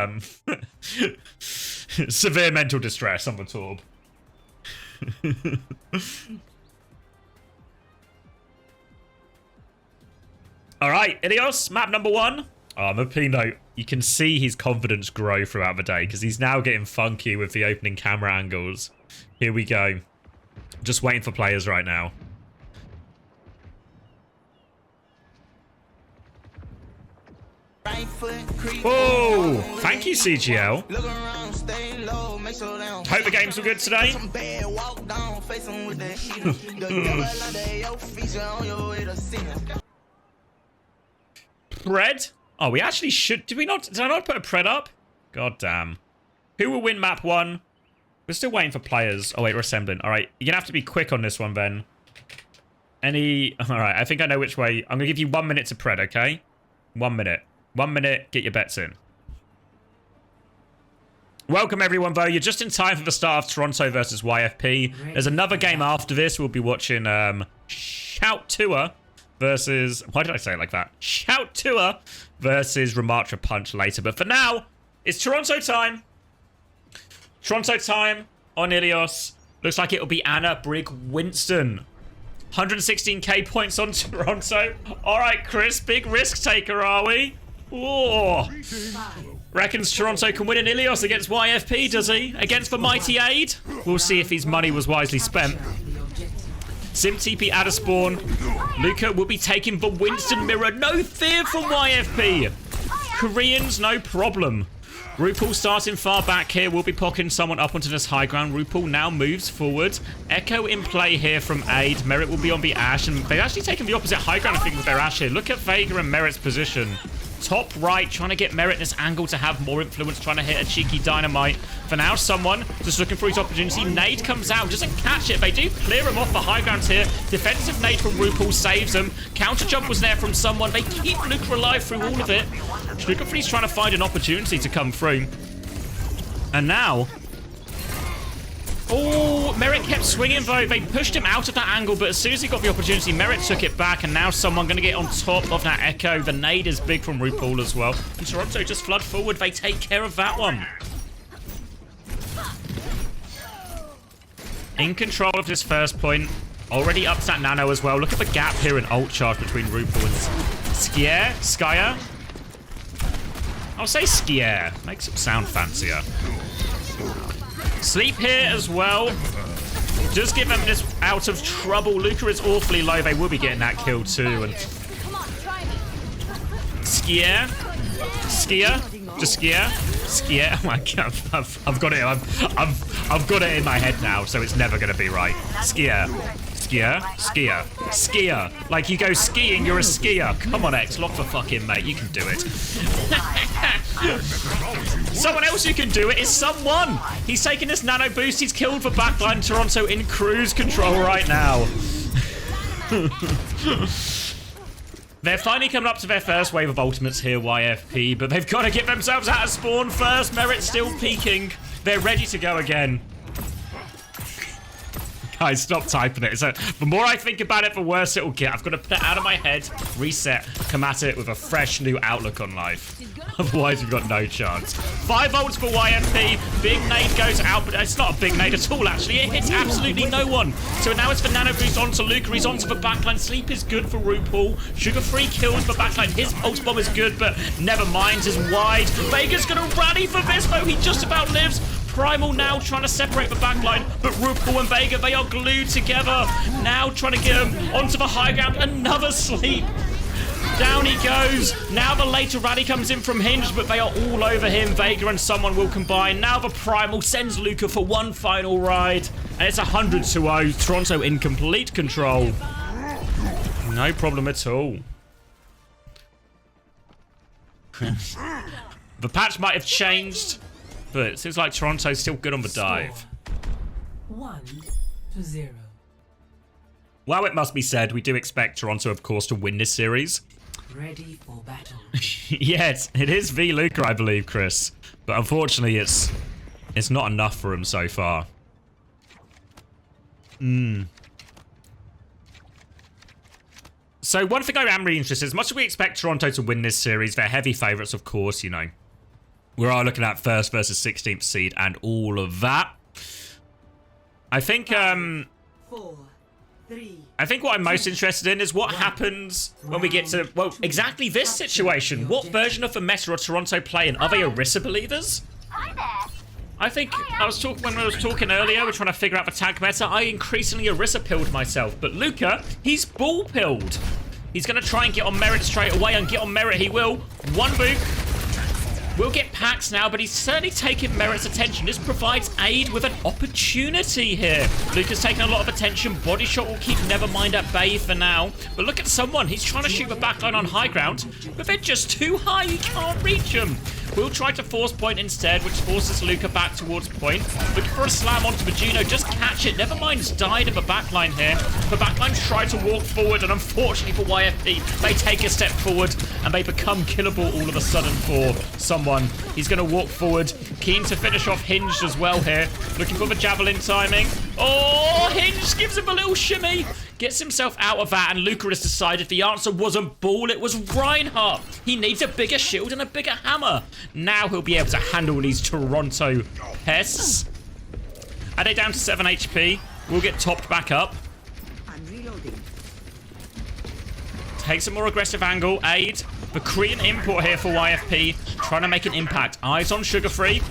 severe mental distress on the Torb. Alright, Ilios, map number 1. Oh, Mapino, you can see his confidence grow throughout the day because he's now getting funky with the opening camera angles. Here we go. Just waiting for players right now. Oh, thank you, CGL. Hope the games were good today. Pred? Oh, we actually should. Did I not put a Pred up? God damn. Who will win map 1? We're still waiting for players. Oh, wait, we're assembling. All right, you're going to have to be quick on this one, Ben. All right, I think I know which way. I'm going to give you 1 minute to Pred, okay? 1 minute. 1 minute, get your bets in. Welcome, everyone, though. You're just in time for the start of Toronto versus YFP. There's another game after this. We'll be watching Shout Tour versus... Why did I say it like that? Shout Tour versus Ramattra Punch later. But for now, it's Toronto time. Toronto time on Ilios. Looks like it'll be Anna, Brig, Winston. 116k points on Toronto. All right, Chris, big risk taker, are we? Oh. Reckons Toronto can win in Ilios against YFP, does he? Against the mighty aid? We'll see if his money was wisely spent. Sim TP out of spawn. Luca will be taking the Winston mirror. No fear from YFP. Koreans, no problem. RuPaul starting far back here. We'll be pocking someone up onto this high ground. RuPaul now moves forward. Echo in play here from Aid. Merit will be on the Ash. And they've actually taken the opposite high ground, I think, with their Ash here. Look at Vega and Merit's position. Top right, trying to get Merit in this angle to have more influence, trying to hit a cheeky dynamite. For now, someone just looking for his opportunity. Nade comes out, doesn't catch it. They do clear him off the high ground here. Defensive nade from RuPaul saves him. Counter jump was there from someone. They keep Luca alive through all of it. Luca Free's trying to find an opportunity to come through. And now... Oh, Merit kept swinging, though. They pushed him out of that angle, but as soon as he got the opportunity, Merit took it back, and now someone going to get on top of that Echo. The nade is big from RuPaul as well. And Toronto just flood forward. They take care of that one. In control of this first point. Already up to that Nano as well. Look at the gap here in ult charge between RuPaul and Skyer. I'll say Skier. Makes it sound fancier. Sleep here as well. Just give them this out of trouble. Luca is awfully low. They will be getting that kill too. And Skier. Oh my god, I've got it. I've got it in my head now, so it's never gonna be right. Skier. skier. Skier. Skier. Like you go skiing, you're a skier. Come on, X, lock for fucking mate. You can do it. Someone else who can do it is someone. He's taking this nano boost. He's killed for backline Toronto in cruise control right now. They're finally coming up to their first wave of ultimates here, YFP, but they've got to get themselves out of spawn first. Merit's still peeking. They're ready to go again. Guys, stop typing it. So, the more I think about it, the worse it'll get. I've got to put it out of my head, reset, come at it with a fresh new outlook on life. Otherwise, we've got no chance. 5 ults for YFP. Big nade goes out, but it's not a big nade at all, actually. It hits absolutely no one. So now it's for Nano Boost onto Luca. He's onto the backline. Sleep is good for RuPaul. Sugar-free kills for backline. His pulse bomb is good, but never mind, is wide. Vega's going to rally for this, though. He just about lives. Primal now trying to separate the backline, but RuPaul and Vega, they are glued together. Now trying to get him onto the high ground. Another sleep. Down he goes. Now the later rally comes in from Hinge, but they are all over him. Vega and someone will combine. Now the Primal sends Luca for one final ride. And it's 100-0. Toronto in complete control. No problem at all. The patch might have changed, but it seems like Toronto's still good on the dive. 1-0. Well, it must be said, we do expect Toronto, of course, to win this series. Ready for battle. Yes, it is v Luca, I believe, Chris. But unfortunately, it's not enough for him so far. So one thing I am really interested in, as much as we expect Toronto to win this series, they're heavy favourites, of course, you know. We are looking at first versus 16th seed and all of that. I think, 4, 3. I think what I'm most interested in is what happens when we get to, well, exactly this situation. What version of the meta are Toronto playing? Are they Orisa believers? Hi there. I think I was talking when I was talking earlier, we're trying to figure out the tag meta. I increasingly Orisa pilled myself, but Luca, he's bull pilled. He's gonna try and get on Merit straight away, and get on Merit he will. One boot. We'll get Pax now, but he's certainly taking Merit's attention. This provides aid with an opportunity here. Luca's taking a lot of attention. Body shot will keep Nevermind at bay for now. But look at someone. He's trying to shoot the backline on high ground, but they're just too high. He can't reach them. We'll try to force point instead, which forces Luca back towards point. Looking for a slam onto the Juno. Just catch it. Nevermind's died in the backline here. The backline tried to walk forward, and unfortunately for YFP, they take a step forward, and they become killable all of a sudden for someone. He's going to walk forward. Keen to finish off Hinged as well here. Looking for the javelin timing. Oh, Hinged gives him a little shimmy. Gets himself out of that, and Luca has decided the answer wasn't ball, it was Reinhardt. He needs a bigger shield and a bigger hammer. Now he'll be able to handle these Toronto pests. Are they down to 7 HP? We'll get topped back up. I'm reloading. Take some more aggressive angle. Aid. The Korean import here for YFP. Trying to make an impact. Eyes on Sugar-Free.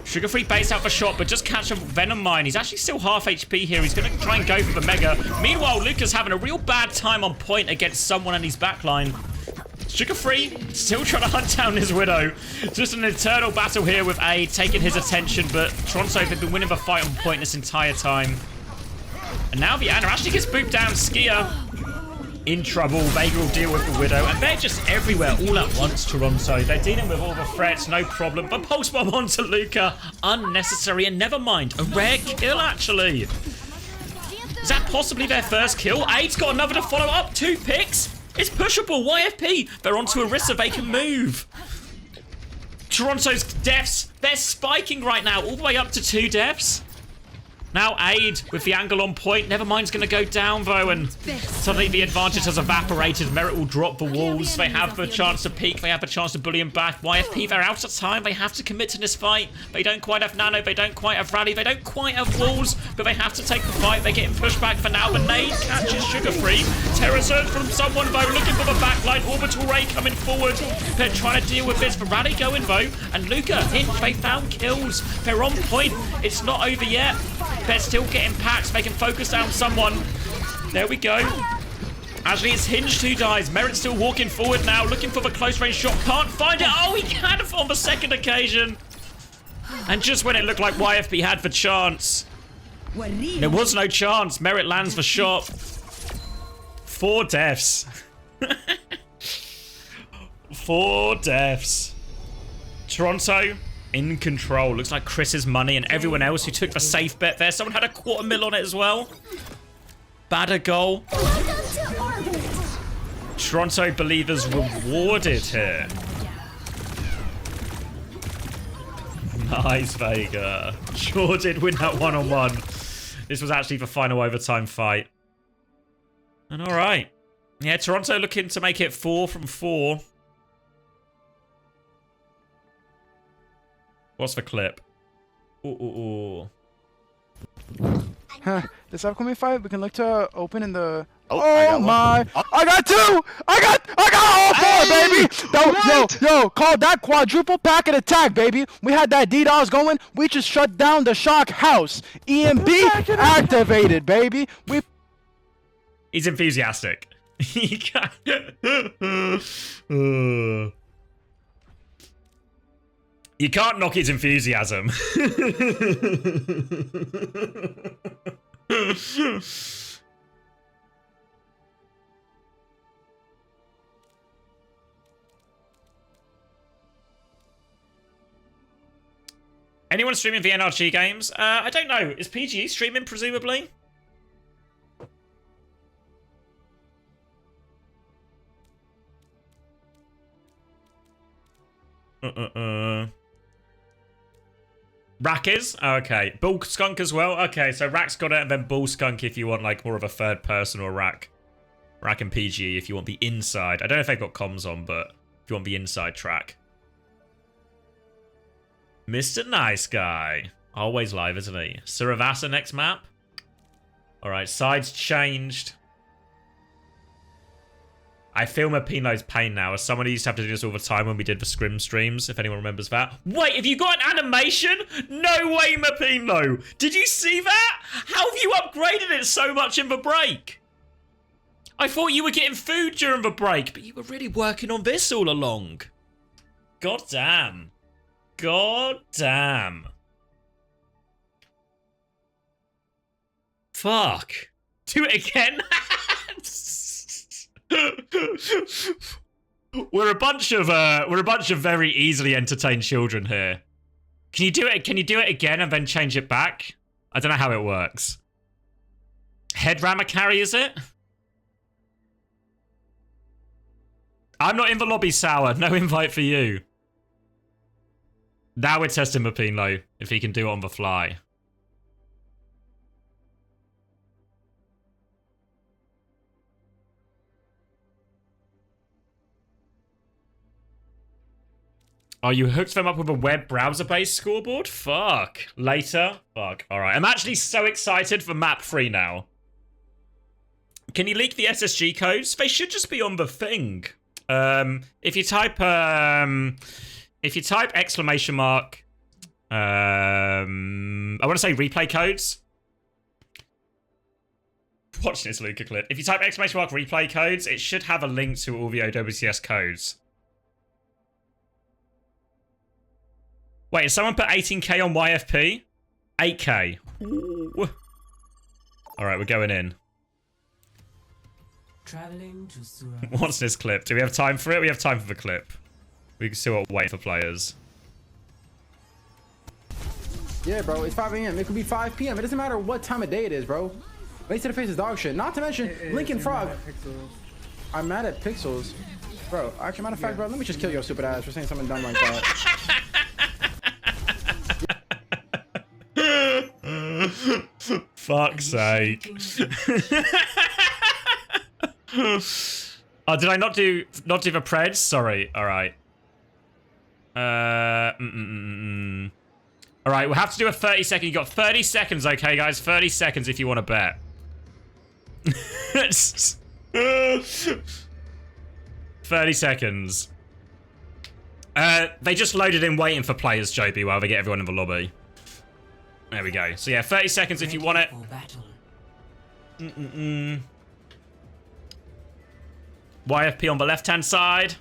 Sugar-Free base out the shot, but just catch a Venom Mine. He's actually still half HP here. He's going to try and go for the Mega. Meanwhile, Luca's having a real bad time on point against someone in his backline. Sugar-Free still trying to hunt down his Widow. Just an eternal battle here with Aid taking his attention, but Toronto have been winning the fight on point this entire time. And now the Ana actually gets booped down. Skier in trouble. Vega will deal with the Widow, and they're just everywhere all at once, Toronto. They're dealing with all the threats, no problem. But Pulse Bomb onto Luca, unnecessary, and never mind, a rare kill, actually. Is that possibly their first kill? Aid's got another to follow up. 2 picks. It's pushable. YFP, they're onto Orisa. They can move. Toronto's deaths, they're spiking right now, all the way up to 2 deaths. Now Aid with the angle on point. Nevermind's going to go down, though, and suddenly the advantage has evaporated. Merit will drop the walls. They have the chance to peek. They have the chance to bully him back. YFP, they're out of time. They have to commit to this fight. They don't quite have Nano. They don't quite have Rally. They don't quite have walls, but they have to take the fight. They're getting pushed back for now. The nade catches Sugar-Free. Terror Surge from someone, though, looking for the backline. Orbital Ray coming forward. They're trying to deal with this. The Rally going, though, and Luca, Hinge, they found kills. They're on point. It's not over yet. They're still getting packs. They can focus down someone. There we go. Actually, it's Hinged who dies. Merit's still walking forward now, looking for the close range shot. Can't find it. Oh, he can on the second occasion. And just when it looked like YFP had the chance, There was no chance. Merit lands for shot. 4 deaths. 4 deaths. Toronto in control. Looks like Chris's money and everyone else who took the safe bet there. Someone had a $250,000 on it as well. Badder goal. Toronto believers rewarded here. Nice, Vega. Sure did win that one-on-one. This was actually the final overtime fight. And all right. Yeah, Toronto looking to make it 4 from 4. What's the clip? Ooh. This upcoming fight, we can look to open in the. Oh, I got my! one. I got 2! I got all 4, baby! Yo, call that quadruple packet attack, baby! We had that DDoS going. We just shut down the shock house. EMB activated, baby. He's enthusiastic. He can't. You can't knock his enthusiasm. Anyone streaming the NRG games? I don't know. Is PGE streaming, presumably? Rack is? Okay. Bull Skunk as well? Okay, so Rack's got it, and then Bull Skunk if you want like more of a third person, or Rack. Rack and PGE if you want the inside. I don't know if they've got comms on, but if you want the inside track. Mr. Nice Guy. Always live, isn't he? Suravasa next map. Alright, sides changed. I feel Mapino's pain now, as someone who used to have to do this all the time when we did the scrim streams, if anyone remembers that. Wait, have you got an animation? No way, Mapino! Did you see that? How have you upgraded it so much in the break? I thought you were getting food during the break, but you were really working on this all along. God damn. God damn. Fuck. Do it again? We're a bunch of very easily entertained children here. Can you do it? Can you do it again and then change it back? I don't know how it works. Head rammer carry, is it? I'm not in the lobby, Sour. No invite for you. Now we're testing Mapino if he can do it on the fly. Oh, you hooked them up with a web browser-based scoreboard? Fuck. Later? Fuck. Alright. I'm actually so excited for map 3 now. Can you leak the SSG codes? They should just be on the thing. If you type exclamation mark, I want to say replay codes. Watch this Luca clip. If you type exclamation mark replay codes, it should have a link to all the OWCS codes. Wait, has someone put 18k on YFP? 8k. Alright, we're going in. Traveling to What's this clip? Do we have time for it? We have time for the clip. We can still wait for players. Yeah, bro, it's 5 a.m. It could be 5 p.m. It doesn't matter what time of day it is, bro. Face to the face is dog shit. Not to mention, Lincoln Frog. I'm mad at Pixels. Bro, actually, matter of fact, bro, let me just kill your stupid ass for saying something dumb like that. Fuck's sake. Oh, did I not do the preds? Sorry. Alright. Alright, we'll have to do a 30-second. You got 30 seconds, okay, guys? 30 seconds if you want to bet. 30 seconds. They just loaded in waiting for players, Joby, while they get everyone in the lobby. There we go. So yeah, 30 seconds if you want it. YFP on the left-hand side.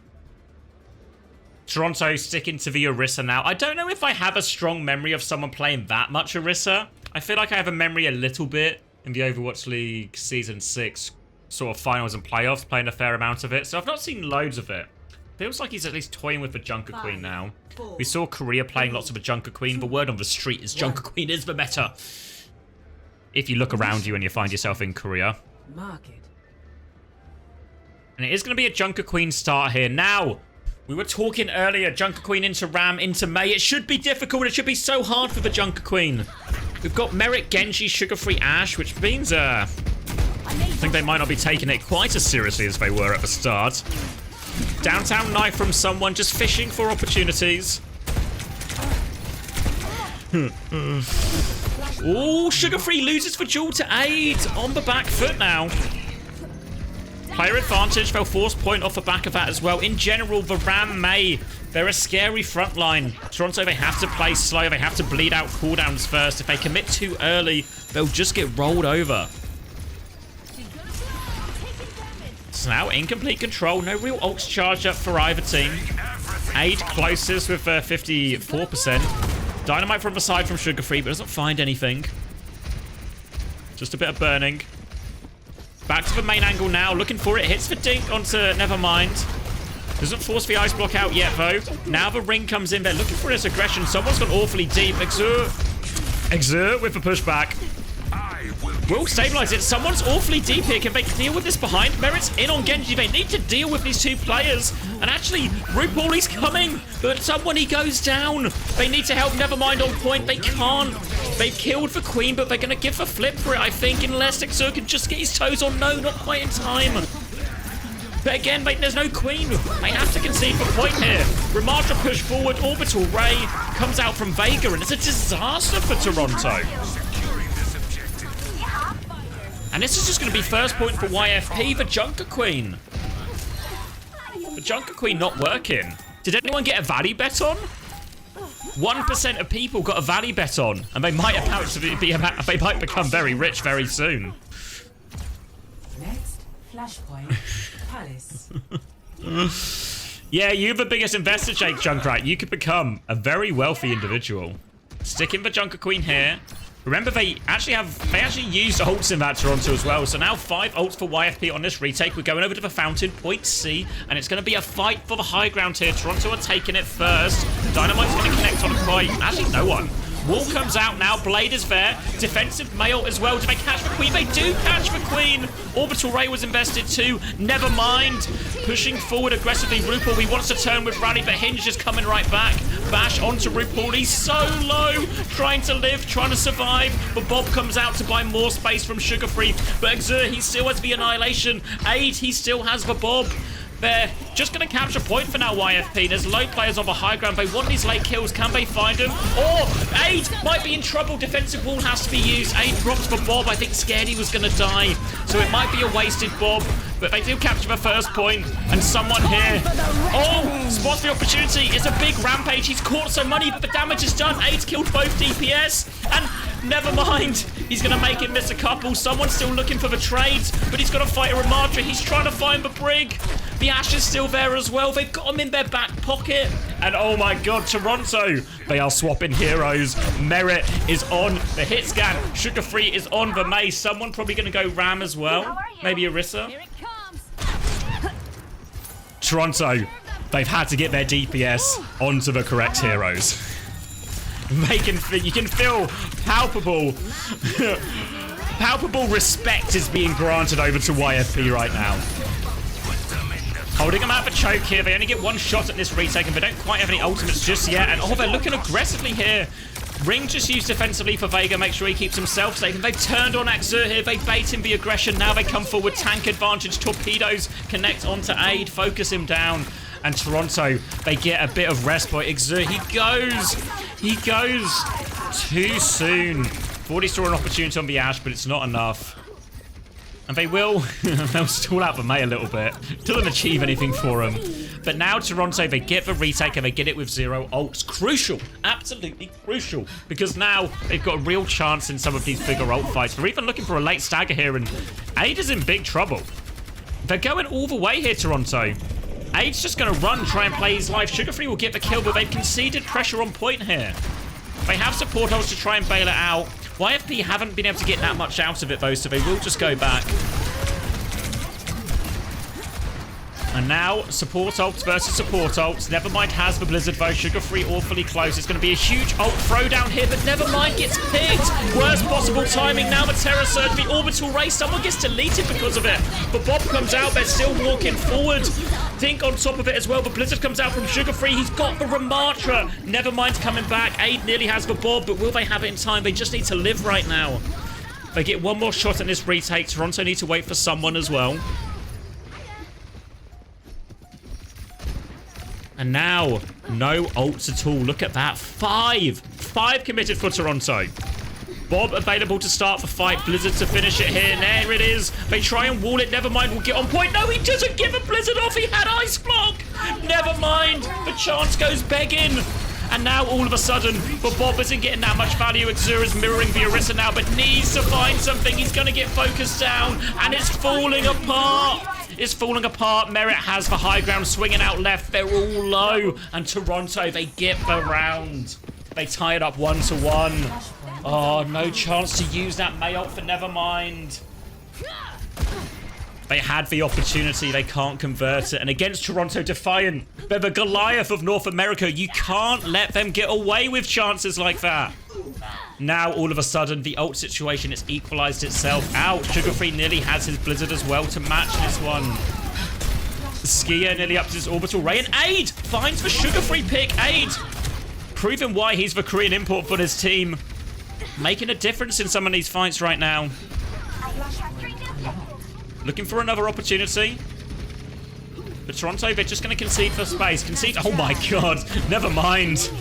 Toronto sticking to the Orisa now. I don't know if I have a strong memory of someone playing that much Orisa. I feel like I have a memory a little bit in the Overwatch League Season 6 sort of finals and playoffs, playing a fair amount of it. So I've not seen loads of it. Feels like he's at least toying with the Junker Queen now. We saw Korea playing lots of a Junker Queen. The word on the street is Junker Queen is the meta. If you look around you and you find yourself in Korea. Market. And it is going to be a Junker Queen start here. Now, we were talking earlier, Junker Queen into Ram, into Mei. It should be difficult. It should be so hard for the Junker Queen. We've got Merrick, Genji, Sugar-Free Ash, which means I think they might not be taking it quite as seriously as they were at the start. Downtown knife from someone, just fishing for opportunities. Oh, Sugar-Free loses for Jewel to aid on the back foot now. Player advantage, they'll force point off the back of that as well. In general, the Ram Mei, they're a scary front line. Toronto, they have to play slow. They have to bleed out cooldowns first. If they commit too early, they'll just get rolled over. So now incomplete control. No real ults charged up for either team. Aid closest with 54%. Dynamite from the side from Sugar-Free, but doesn't find anything. Just a bit of burning. Back to the main angle now, looking for it. Hits the dink onto Nevermind. Doesn't force the ice block out yet, though. Now the ring comes in. They're looking for this aggression. Someone's gone awfully deep. Exert with the pushback. Will stabilize it. Someone's awfully deep here. Can they deal with this behind? Merit's in on Genji. They need to deal with these two players. And actually, RuPaul, he's coming. But someone, he goes down. They need to help Nevermind on point. They can't. They've killed the Queen, but they're going to give a flip for it, I think, unless Exer can just get his toes on. No, not quite in time. But again, there's no Queen. They have to concede for point here. Ramattra push forward. Orbital Ray comes out from Vega, and it's a disaster for Toronto. And this is just going to be first point for YFP, the Junker Queen. The Junker Queen not working. Did anyone get a value bet on? 1% of people got a value bet on, and they might they might become very rich very soon. Next, Flashpoint, Palace. Yeah, you're the biggest investor, Jake Junkrat. You could become a very wealthy individual. Sticking the Junker Queen here. Remember, they actually used ults in that Toronto as well. So now 5 ults for YFP on this retake. We're going over to the fountain, point C, and it's going to be a fight for the high ground here. Toronto are taking it first. Dynamite's going to connect on a point. Actually, no one. Wall comes out now. Blade is there. Defensive mail as well. Do they catch the Queen? They do catch the Queen. Orbital Ray was invested too. Never mind. Pushing forward aggressively. RuPaul, he wants to turn with Rally, but Hinge is coming right back. Bash onto RuPaul. He's so low. Trying to live, trying to survive. But Bob comes out to buy more space from Sugar-Free. But Exer, he still has the Annihilation. Aid, he still has the Bob. They're just going to capture point for now, YFP. There's low players on the high ground. They want these late kills. Can they find them? Or Aid might be in trouble. Defensive wall has to be used. Aid drops for Bob. I think scared he was going to die. So it might be a wasted Bob. But they do capture the first point. And someone here. Oh, spots the opportunity. It's a big rampage. He's caught some money, but the damage is done. Aid's killed both DPS. And never mind. He's going to make him miss a couple. Someone's still looking for the trades, but he's got to fight a Ramattra. He's trying to find the Brig. The Ash is still there as well. They've got him in their back pocket. And oh my god, Toronto. They are swapping heroes. Merit is on the hit scan. Sugar-Free is on the Mei. Someone probably going to go Ram as well. Maybe Orisa. Here it comes. Toronto, they've had to get their DPS onto the correct heroes. You can feel palpable respect is being granted over to YFP right now. Holding them out for choke here. They only get one shot at this retake, and they don't quite have any ultimates just yet. And oh, they're looking aggressively here. Ring just used defensively for Vega, make sure he keeps himself safe. And they've turned on Exer here. They bait him the aggression. Now they come forward. Tank advantage. Torpedoes connect onto Aid. Focus him down. And Toronto, they get a bit of respite. Exer, he goes too soon. 40 saw an opportunity on the Ash, but it's not enough. And they'll stall out the Mei a little bit. Doesn't achieve anything for them. But now Toronto, they get the retake and they get it with 0 ults. Crucial. Absolutely crucial. Because now they've got a real chance in some of these bigger ult fights. They're even looking for a late stagger here, and Aid is in big trouble. They're going all the way here, Toronto. Aid's just going to run, try and play his life. Sugar-Free will get the kill, but they've conceded pressure on point here. They have support holes to try and bail it out. YFP haven't been able to get that much out of it, though, so they will just go back. And now, support ults versus support ults. Nevermind has the Blizzard, though. Sugar Free awfully close. It's going to be a huge ult throwdown here, but Nevermind gets picked. Worst possible timing. Now the Terror Surge, the Orbital Ray. Someone gets deleted because of it. But Bob comes out. They're still walking forward. Dink on top of it as well. The Blizzard comes out from Sugar Free. He's got the Ramattra. Nevermind's coming back. Aid nearly has the Bob, but will they have it in time? They just need to live right now. They get one more shot at this retake. Toronto need to wait for someone as well. And now, no ults at all. Look at that. Five committed for Toronto. Bob available to start the fight. Blizzard to finish it here. There it is. They try and wall it. Nevermind will get on point. No, he doesn't give a Blizzard off. He had Ice Block. Nevermind. The chance goes begging. And now, all of a sudden, but Bob isn't getting that much value. Xura's mirroring the Orisa now, but needs to find something. He's going to get focused down, and it's falling apart. It's falling apart. Merit has the high ground, swinging out left. They're all low, and Toronto, they get the round. They tie it up 1-1. Oh, no chance to use that May ult for Nevermind. They had the opportunity, they can't convert it. And against Toronto, Defiant, they're the Goliath of North America. You can't let them get away with chances like that. Now, all of a sudden, the ult situation has equalized itself out. Sugar Free nearly has his Blizzard as well to match this one. Skier nearly up to his Orbital Ray. And Aid finds the Sugar Free pick. Aid proving why he's the Korean import for his team. Making a difference in some of these fights right now. Looking for another opportunity. But Toronto, they're just going to concede for space. Concede. Oh my god. Never mind.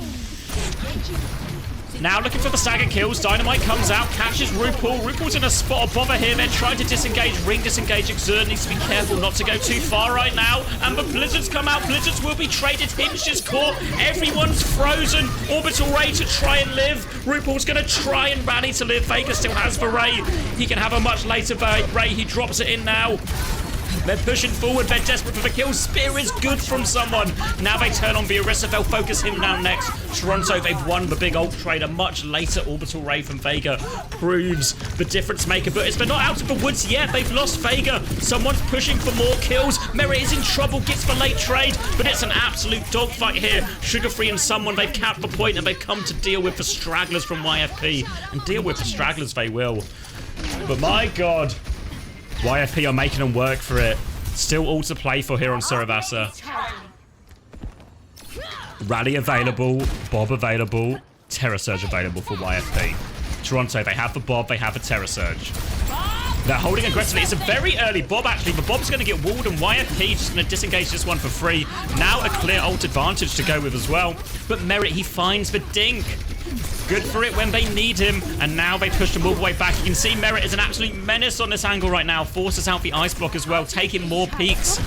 Now looking for the stagger kills. Dynamite comes out, catches RuPaul. RuPaul's in a spot of bother here. They're trying to disengage. Ring disengage. Xur needs to be careful not to go too far right now. And the Blizzards come out. Blizzards will be traded. Hinge is caught. Everyone's frozen. Orbital Ray to try and live. RuPaul's going to try and rally to live. Faker still has the Ray. He can have a much later Ray. He drops it in now. They're pushing forward. They're desperate for the kill. Spear is good from someone. Now they turn on the Orisa. They'll focus him down next. Toronto, they've won the big ult trade. A much later Orbital Ray from Vega proves the difference maker. But they're not out of the woods yet. They've lost Vega. Someone's pushing for more kills. Merit is in trouble. Gets the late trade. But it's an absolute dogfight here. Sugar Free and someone, they've capped the point and they've come to deal with the stragglers from YFP. And deal with the stragglers they will. But my god. YFP are making them work for it. Still all to play for here on Saravasa. Rally available. Bob available. Terror Surge available for YFP. Toronto, they have the Bob. They have the Terror Surge. They're holding aggressively. It's a very early Bob, actually. The Bob's going to get walled, and YFP just going to disengage this one for free. Now a clear ult advantage to go with as well. But Merit, he finds the dink. Good for it when they need him. And now they push him all the way back. You can see Merit is an absolute menace on this angle right now. Forces out the ice block as well, taking more peaks.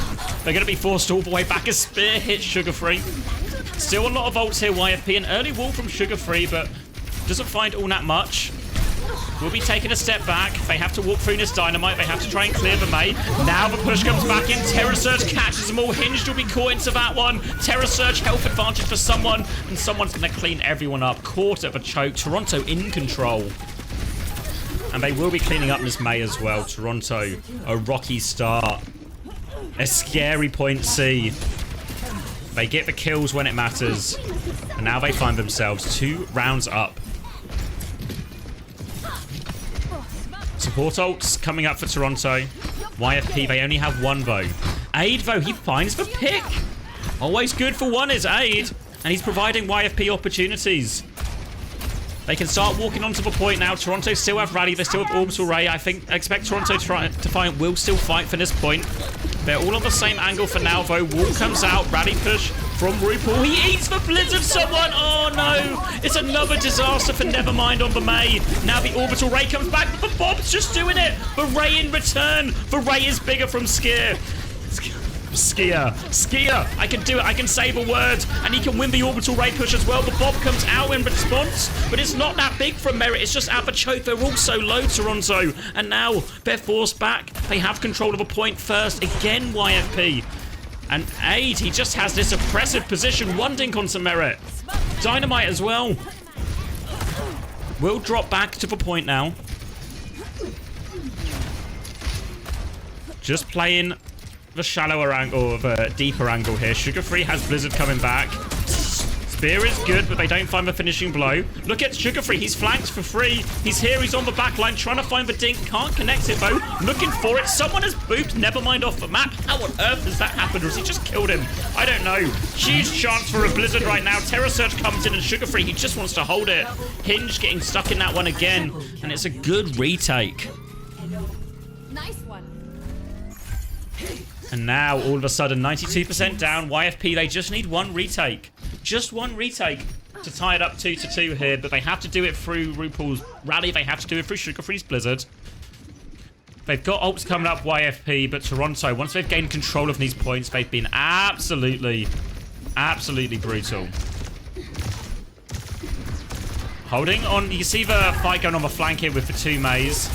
They're going to be forced all the way back. A spear hits Sugar Free. Still a lot of ults here, YFP. An early wall from Sugar Free, but doesn't find all that much. Will be taking a step back. They have to walk through this Dynamite. They have to try and clear the May. Now the push comes back in. Terror Surge catches them all. Hinged will be caught into that one. Terror Surge health advantage for someone. And someone's going to clean everyone up. Caught at the choke. Toronto in control. And they will be cleaning up this May as well. Toronto, a rocky start. A scary point C. They get the kills when it matters. And now they find themselves 2 rounds up. Support ults coming up for Toronto. YFP, they only have one though. Aid though, he finds the pick. Always good for one is Aid. And he's providing YFP opportunities. They can start walking onto the point now. Toronto still have Rally. They still have Orbital Ray. I expect Toronto Defiant will still fight for this point. They're all on the same angle for now though. Wall comes out. Rally push from RuPaul. He eats the Blizzard someone. Oh no. It's another disaster for Nevermind on the May. Now the Orbital Ray comes back. But Bob's just doing it. The Ray in return. The Ray is bigger from Skier. Skier, I can do it. I can save a word, and he can win the Orbital Ray push as well. The Bob comes out in response, but it's not that big from Merit. It's just at the choke. They're all so low, Toronto, and now they're forced back. They have control of a point first. Again, YFP. And Aid, he just has this oppressive position. One dink onto Merit. Dynamite as well. We'll drop back to the point now. Just playing the shallower angle, or the deeper angle here. Sugar Free has Blizzard coming back. Spear is good, but they don't find the finishing blow. Look at Sugar Free. He's flanked for free. He's here. He's on the back line, trying to find the dink. Can't connect it, though. Looking for it. Someone has booped Nevermind off the map. How on earth has that happened? Or has he just killed him? I don't know. Huge chance for a Blizzard right now. Terror Surge comes in, and Sugar Free, he just wants to hold it. Hinge getting stuck in that one again. And it's a good retake. Nice one. And now, all of a sudden, 92% down. YFP, they just need one retake. Just one retake to tie it up 2-2 here. But they have to do it through RuPaul's Rally. They have to do it through Sugar Free's Blizzard. They've got ults coming up, YFP. But Toronto, once they've gained control of these points, they've been absolutely brutal. Holding on. You see the fight going on the flank here with the two Mays.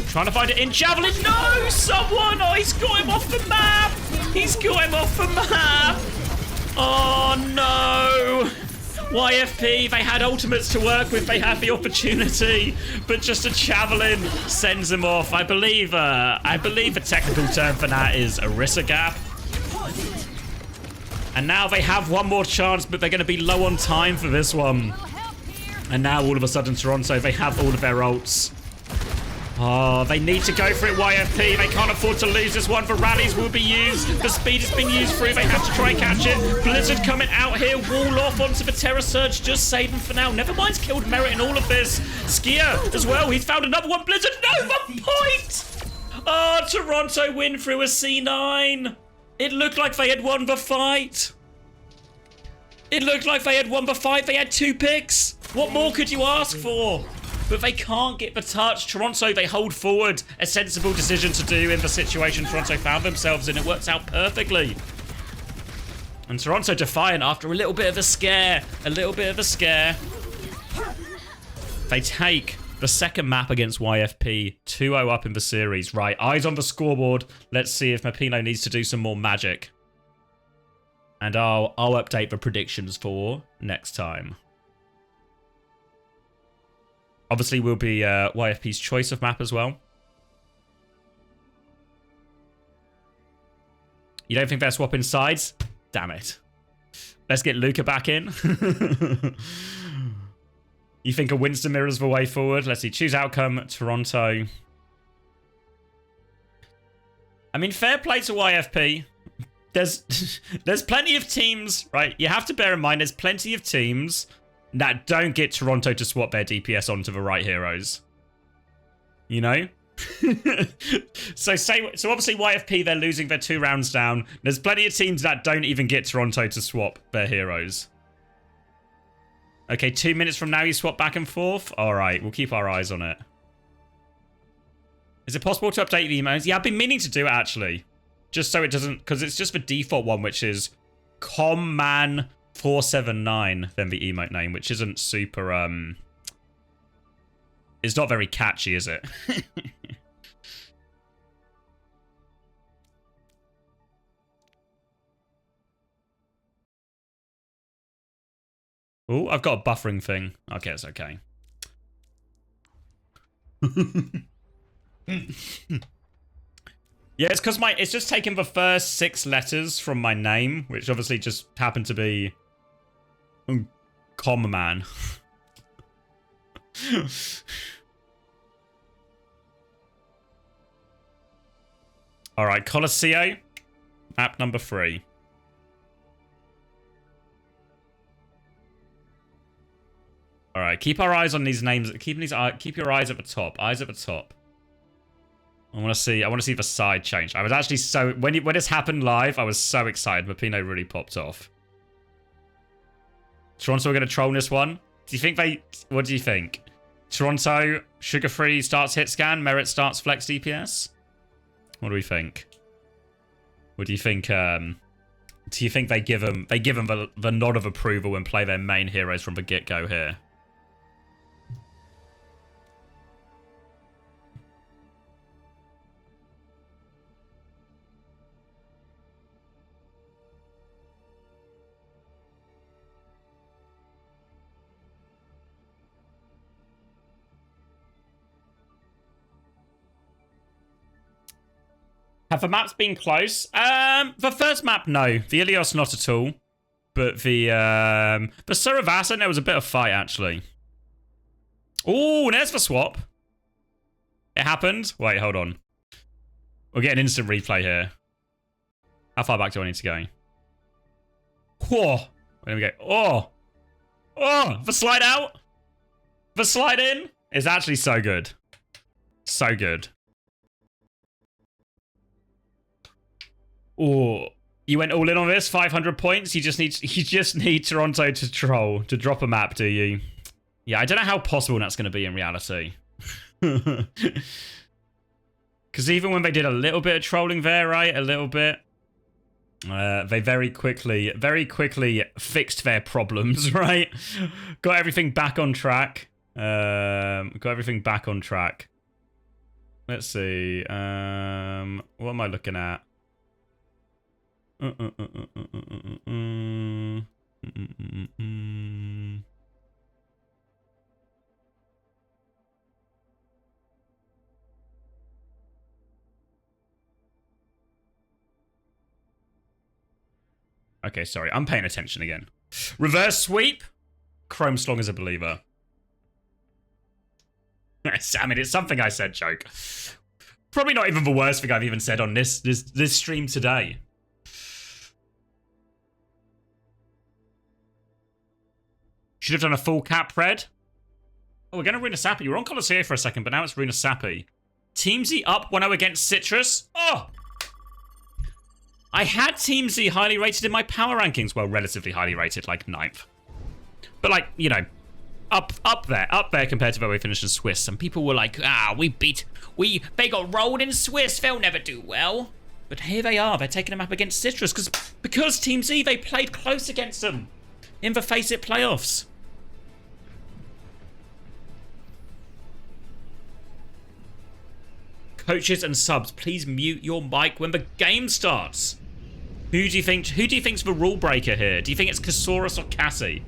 Trying to find it in Javelin. No! Someone! Oh, he's got him off the map! He's got him off the map! Oh, no! YFP, they had ultimates to work with. They had the opportunity. But just a Javelin sends him off. I believe the technical term for that is Orisa Gap. And now they have one more chance, but they're going to be low on time for this one. And now, all of a sudden, Toronto, they have all of their ults. Oh, they need to go for it, YFP. They can't afford to lose this one. The rallies will be used. The speed has been used through. They have to try and catch it. Blizzard coming out here. Wall off onto the Terror Surge. Just save him for now. Nevermind's killed Merit in all of this. Skier as well. He's found another one. Blizzard, no, the point! Oh, Toronto win through a C9. It looked like they had won the fight. It looked like they had won the fight. They had 2 picks. What more could you ask for? But they can't get the touch. Toronto, they hold forward. A sensible decision to do in the situation Toronto found themselves in. It works out perfectly. And Toronto Defiant, after a little bit of a scare, they take the second map against YFP, 2-0 up in the series. Right, eyes on the scoreboard. Let's see if Mapino needs to do some more magic. And I'll update the predictions for next time. Obviously, will be YFP's choice of map as well. You don't think they're swapping sides? Damn it. Let's get Luca back in. You think a Winston mirrors the way forward? Let's see. Choose outcome. Toronto. I mean, fair play to YFP. There's plenty of teams, right? You have to bear in mind there's plenty of teams that don't get Toronto to swap their DPS onto the right heroes. You know? So obviously YFP, they're losing their 2 rounds down. There's plenty of teams that don't even get Toronto to swap their heroes. Okay, 2 minutes from now you swap back and forth? Alright, we'll keep our eyes on it. Is it possible to update the emotes? Yeah, I've been meaning to do it actually. Just so it doesn't, because it's just the default one, which is CommanderX, then the emote name, which isn't super, it's not very catchy, is it? Oh, I've got a buffering thing. Okay, it's okay. Yeah, it's because it's just taken the first 6 letters from my name, which obviously just happened to be Common. Alright, Colosseo, map number 3. Alright, keep our eyes on these names. Keep your eyes at the top. Eyes at the top. I want to see the side change. I was actually so when this happened live, I was so excited. Mapino really popped off. Toronto are going to troll this one. Do you think what do you think? Toronto, Sugar Free starts hit scan, Merit starts flex DPS? What do we think? What do you think? Do you think they give them the nod of approval and play their main heroes from the get-go here? Have the maps been close? The first map, no. The Ilios, not at all. But the Saravasa, there was a bit of fight, actually. Oh, there's the swap. It happened. Wait, hold on. We'll get an instant replay here. How far back do I need to go? Whoa. There we go. Oh. Oh, the slide out. The slide in is actually so good. So good. Oh, you went all in on this? 500 points? You just need Toronto to troll, to drop a map, do you? Yeah, I don't know how possible that's going to be in reality. Because even when they did a little bit of trolling there, right? A little bit. They very quickly fixed their problems, right? Got everything back on track. Let's see. What am I looking at? Okay, sorry. I'm paying attention again. Reverse sweep. Chrome Slong is a believer. I mean, it's something I said, joke. Probably not even the worst thing I've even said on this stream today. Should have done a full cap red. Oh, we're going to Runa Sappy. You were on Colosseum for a second, but now it's Runa Sappy. Team Z up 1-0 against Citrus. Oh! I had Team Z highly rated in my power rankings. Well, relatively highly rated, like 9th. But like, you know, up there compared to where we finished in Swiss. Some people were like, they got rolled in Swiss. They'll never do well. But here they are. They're taking a map against Citrus because Team Z, they played close against them in the Face It playoffs. Coaches and subs, please mute your mic when the game starts. Who do you think's the rule breaker here? Do you think it's Kasaurus or Cassie?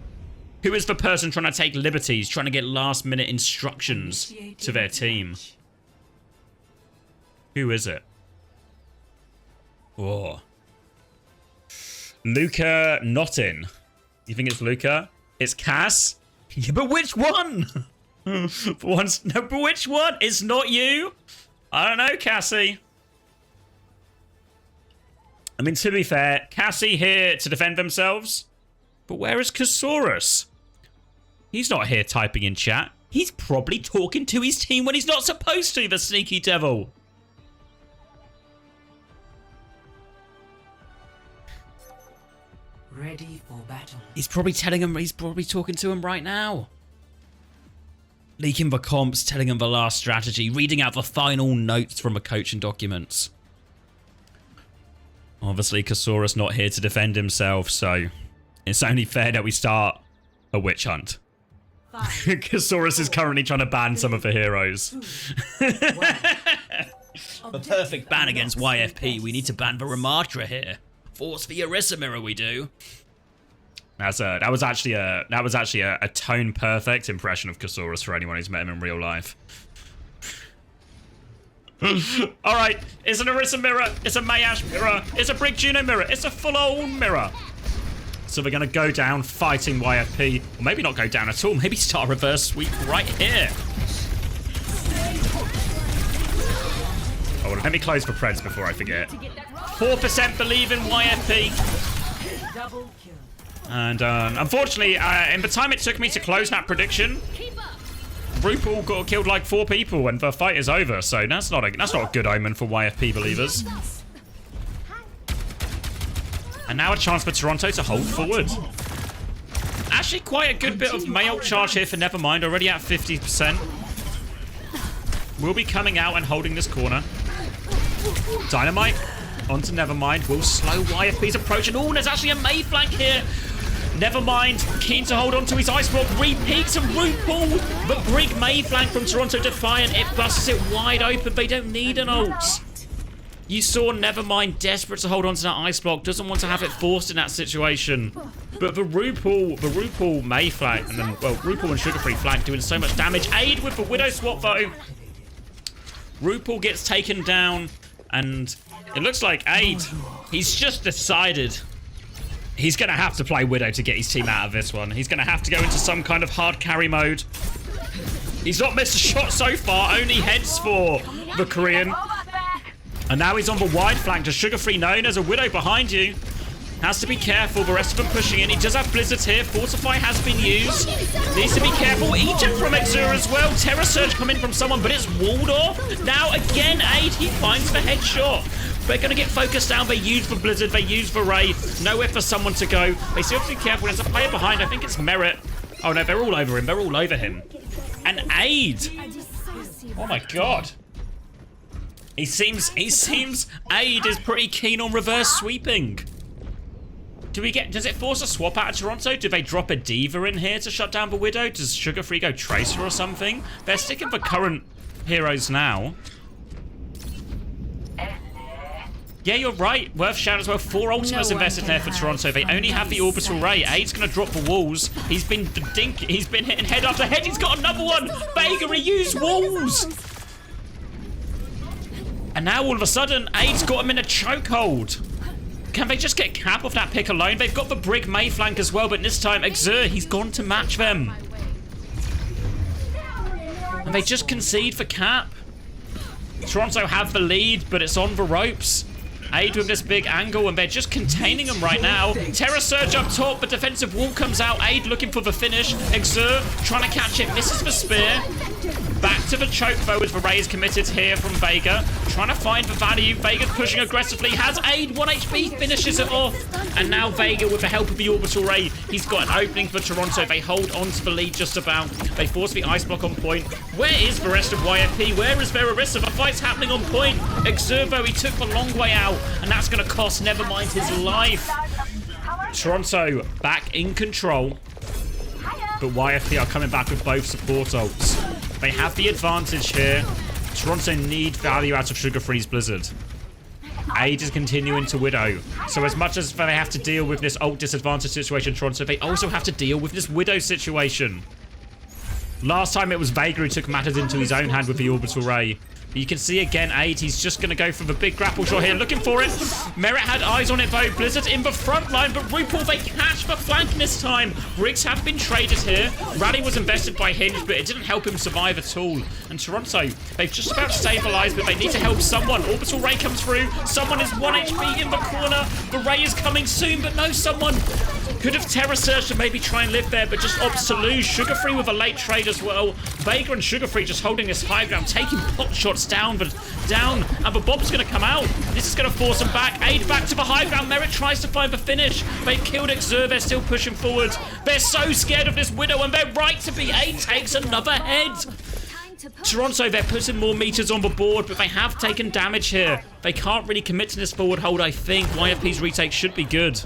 Who is the person trying to take liberties, trying to get last minute instructions to their team? Who is it? Oh. Luca not in. You think it's Luca? It's Cass? Yeah, but which one? No, but which one? It's not you? I don't know, Cassie. I mean, to be fair, Cassie here to defend themselves. But where is Kasaurus? He's not here typing in chat. He's probably talking to his team when he's not supposed to, the sneaky devil. Ready for battle. He's probably telling him, he's probably talking to him right now. Leaking the comps, telling him the last strategy, reading out the final notes from the coaching documents. Obviously, Kasaurus not here to defend himself, so it's only fair that we start a witch hunt. Kasaurus is currently trying to ban some of the heroes. A perfect ban against YFP. We need to ban the Ramattra here. Force the Orisa mirror, we do. That was actually a tone perfect impression of Kasaurus for anyone who's met him in real life. All right, it's an Orisa mirror, it's a Mayash mirror, it's a Brig Juno mirror, it's a full-on mirror. So we're gonna go down fighting YFP, or maybe not go down at all. Maybe start a reverse sweep right here. Oh, let me close for Preds before I forget. 4% believe in YFP. And unfortunately, in the time it took me to close that prediction, RuPaul got killed like 4 people and the fight is over. So that's not a good omen for YFP believers. And now a chance for Toronto to hold forward. Actually, quite a good bit of mail charge here for Nevermind, already at 50%. We'll be coming out and holding this corner. Dynamite onto Nevermind will slow YFP's approach. And oh, there's actually a May flank here. Nevermind, keen to hold on to his ice block. Repeats and RuPaul. The Brig May flank from Toronto Defiant. It busts it wide open. They don't need an ult. You saw Nevermind desperate to hold on to that ice block. Doesn't want to have it forced in that situation. But the RuPaul May flank, and then, well, RuPaul and Sugarfree flank doing so much damage. Aid with the Widow swap though. RuPaul gets taken down, and It looks like Aid, he's just decided he's going to have to play Widow to get his team out of this one. He's going to have to go into some kind of hard carry mode. He's not missed a shot so far, only heads for the Korean. And now he's on the wide flank. Does Sugar Free know there's a Widow behind you? Has to be careful. The rest of them pushing in. He does have Blizzards here. Fortify has been used. Needs to be careful. Egypt from Exur as well. Terror Surge coming from someone, but it's walled off. Now again, Aid. He finds the headshot. They're going to get focused down. They use the Blizzard. They use the Ray. Nowhere for someone to go. They still have to be careful. There's a player behind. I think it's Merit. Oh no, they're all over him. They're all over him. And Aid. Oh my god. He seems Aid is pretty keen on reverse sweeping. Does it force a swap out of Toronto? Do they drop a Diva in here to shut down the Widow? Does Sugar Free go Tracer or something? They're sticking for current heroes now. Yeah, you're right. Worth shouting as well. 4 ultimates invested there for Toronto. They only have the Orbital Ray. Aid's going to drop the walls. He's been hitting head after head. He's got another one. Vega, he used walls. And now all of a sudden, Aid's got him in a chokehold. Can they just get Cap off that pick alone? They've got the Brig May flank as well, but this time Exur, he's gone to match them. And they just concede for Cap. Toronto have the lead, but it's on the ropes. Aid with this big angle, and they're just containing him right now. Terror Surge up top, but defensive wall comes out. Aid looking for the finish. Exur trying to catch it. Misses the spear. Back to the choke though as the Ray is committed here from Vega. Trying to find the value. Vega's pushing aggressively. Has Aid 1 HP. Finishes it off. And now Vega with the help of the Orbital Ray. He's got an opening for Toronto. They hold on to the lead just about. They force the ice block on point. Where is the rest of YFP? Where is Verarissa? The fight's happening on point. Exur though, he took the long way out. And that's going to cost Nevermind his life. Toronto back in control. But YFP are coming back with both support ults. They have the advantage here. Toronto need value out of Sugar Free's Blizzard. Aid is continuing to Widow. So as much as they have to deal with this ult disadvantage situation, Toronto, they also have to deal with this Widow situation. Last time it was Vega who took matters into his own hand with the Orbital Ray. But you can see again, Aid, he's just going to go for the big grapple shot here, looking for it. Merit had eyes on it though. Blizzard in the front line, but RuPaul, they catch the flank this time. Rigs have been traded here. Rally was invested by Hinge, but it didn't help him survive at all. And Toronto, they've just about stabilized, but they need to help someone. Orbital Ray comes through. Someone is 1 HP in the corner. The Ray is coming soon, but no, someone could have Terror Surged to maybe try and live there, but just opts to lose. Sugar Free with a late trade as well. Vega and Sugar Free just holding this high ground, taking pot shots down, but down, and the Bob's going to come out. This is going to force them back. Aid back to the high ground. Merit tries to find the finish. They've killed Exur. They're still pushing forward. They're so scared of this Widow, and they're right to be. Aid takes another head. Toronto, they're putting more meters on the board, but they have taken damage here. They can't really commit to this forward hold, I think. YFP's retake should be good.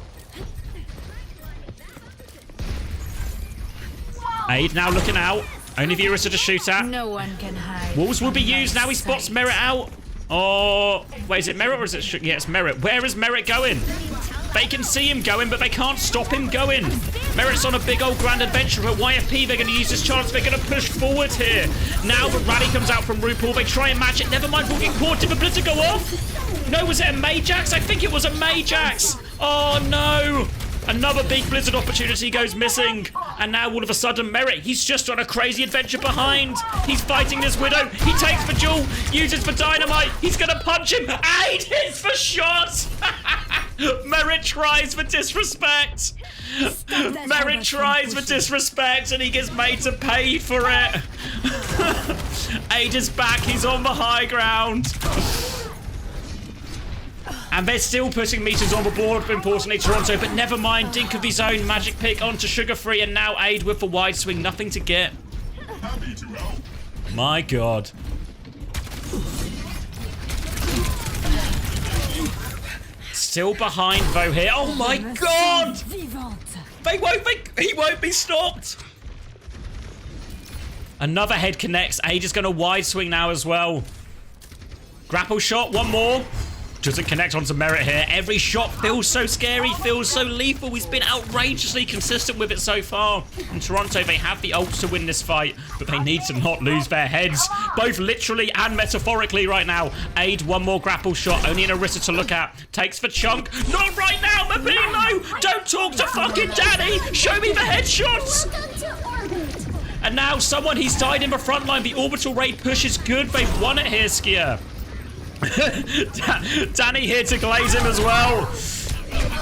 Aid now looking out. Only Verarissa to shoot at. No one can hide. Walls will be used. Now he spots Merit out. Oh, wait, is it Merit or is it... Yeah, it's Merit. Where is Merit going? They can see him going, but they can't stop him going. Merit's on a big old grand adventure, but YFP, they're going to use this chance. They're going to push forward here. Now the rally comes out from RuPaul. They try and match it. Nevermind, will get caught. Did the Blizzard go off? No, was it a Majax? I think it was a Majax. Oh, no. Another big Blizzard opportunity goes missing. And now all of a sudden, Merit, he's just on a crazy adventure behind. He's fighting this Widow. He takes the jewel, uses the dynamite. He's going to punch him. Aid hits the shot. Merit tries for disrespect. Merit tries for disrespect, and he gets made to pay for it. Aid is back. He's on the high ground. And they're still putting meters on the board, importantly, Toronto, but never mind. Dink of his own magic pick onto Sugar Free, and now Aid with the wide swing. Nothing to get. My God. Still behind, though, here. Oh, my God! He won't be stopped. Another head connects. Aid is going to wide swing now as well. Grapple shot, one more. Doesn't connect onto Merit here. Every shot feels so scary, feels so lethal. He's been outrageously consistent with it so far. In Toronto, they have the ults to win this fight, but they need to not lose their heads, both literally and metaphorically right now. Aid, one more grapple shot, only an Orisa to look at. Takes for Chunk. Not right now, Mabino! Don't talk to fucking Danny! Show me the headshots! And now someone, he's died in the front line. The orbital raid push is good. They've won it here, Skier. Danny here to glaze him as well.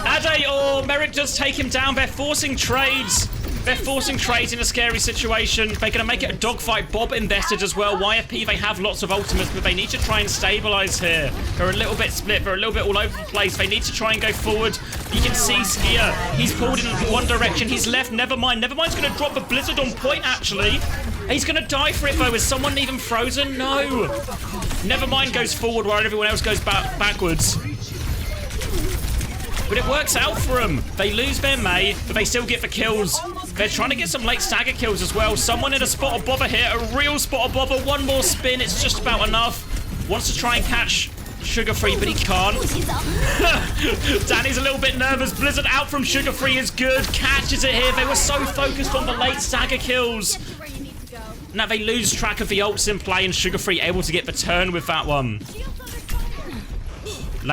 Ade or Merrick does take him down. They're forcing trades. They're forcing trades in a scary situation. They're going to make it a dogfight. Bob invested as well. YFP, they have lots of ultimates, but they need to try and stabilize here. They're a little bit split. They're a little bit all over the place. They need to try and go forward. You can see Skier. He's pulled in one direction. He's left. Nevermind. Nevermind's going to drop a blizzard on point, actually. He's going to die for it, though. Is someone even frozen? No. Nevermind goes forward while everyone else goes backwards. But it works out for them. They lose their May, but they still get the kills. They're trying to get some late stagger kills as well. Someone in a spot of bother here. A real spot of bother. One more spin. It's just about enough. Wants to try and catch Sugar Free, but he can't. Danny's a little bit nervous. Blizzard out from Sugar Free is good. Catches it here. They were so focused on the late stagger kills. Now they lose track of the ults in play, and Sugar Free able to get the turn with that one.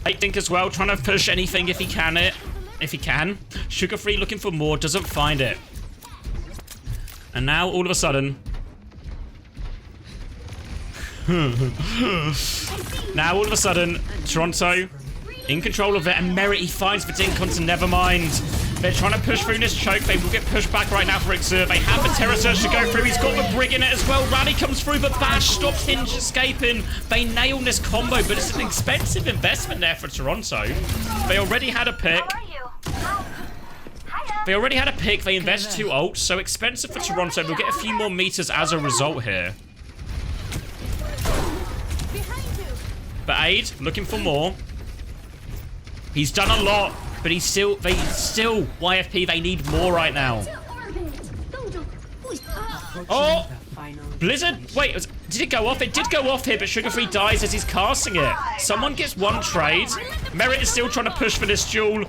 Late Dink as well, trying to push anything if he can. Sugar Free looking for more, doesn't find it. And now all of a sudden, Toronto in control of it, and Merit, he finds the Dink onto Nevermind. They're trying to push through this choke. They will get pushed back right now for Exer. They have the Terror Surge to go through. He's got the Brig in it as well. Rally comes through, but Bash stops Hinge escaping. They nail this combo, but it's an expensive investment there for Toronto. They already had a pick. They invest 2 ults, so expensive for Toronto. They'll get a few more meters as a result here. But Aid, looking for more. He's done a lot. But they still, YFP, they need more right now. Oh! Blizzard, wait, did it go off? It did go off here, but Sugar Free dies as he's casting it. Someone gets one trade. Merit is still trying to push for this duel.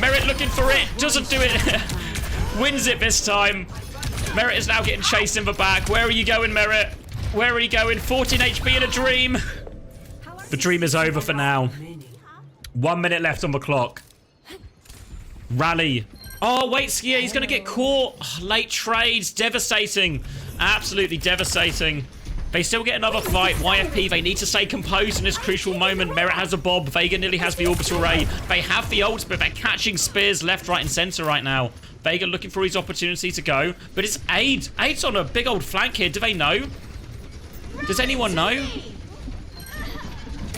Merit looking for it, doesn't do it. Wins it this time. Merit is now getting chased in the back. Where are you going, Merit? Where are you going? 14 HP in a dream. The dream is over for now. 1 minute left on the clock. Rally. Oh, wait, Skier, he's going to get caught. Oh, late trades. Devastating. Absolutely devastating. They still get another fight. YFP, they need to stay composed in this crucial moment. Merit has a Bob. Vega nearly has the Orbital Ray. They have the ult, but they're catching spears left, right, and center right now. Vega looking for his opportunity to go. But it's Aid. Aid's on a big old flank here. Do they know? Does anyone know?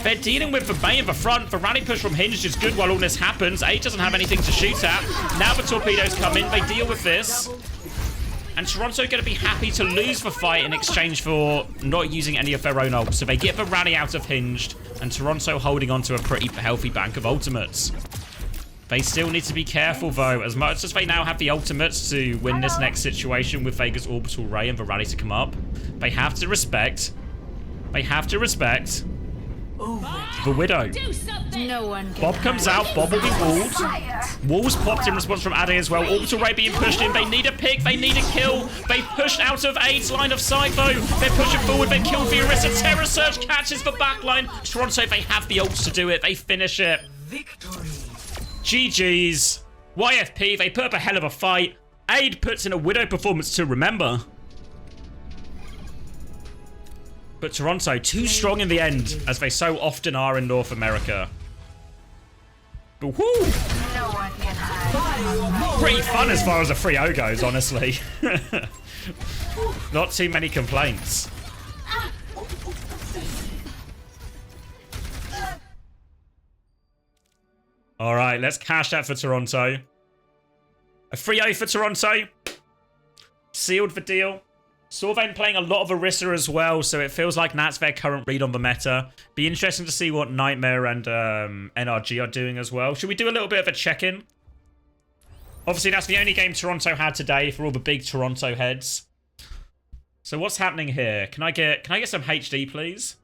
They're dealing with the May in the front. The rally push from Hinge is good while all this happens. Aid doesn't have anything to shoot at. Now the torpedoes come in. They deal with this. And Toronto going to be happy to lose the fight in exchange for not using any of their own ults. So they get the rally out of Hinged. And Toronto holding on to a pretty healthy bank of ultimates. They still need to be careful, though. As much as they now have the ultimates to win this next situation with Vega's Orbital Ray and the rally to come up, they have to respect the Widow. No one can Bob comes out. Bob will be walled. Walls popped in response from Ade as well. Orbital Ray being pushed in. They need a pick. They need a kill. They pushed out of Aid's line of sight, though. They're pushing forward. They kill Fiorissa. Terror Surge catches the backline. Toronto, they have the ults to do it. They finish it. Victory. GG's. YFP, they put up a hell of a fight. Aid puts in a Widow performance to remember. But Toronto, too strong in the end, as they so often are in North America. But whoo! Pretty fun as far as a 3-0 goes, honestly. Not too many complaints. All right, let's cash that for Toronto. A 3-0 for Toronto. Sealed the deal. Sylvain playing a lot of Orisa as well, so it feels like that's their current read on the meta. Be interesting to see what Nightmare and NRG are doing as well. Should we do a little bit of a check-in? Obviously, that's the only game Toronto had today for all the big Toronto heads. So what's happening here? Can I get some HD, please?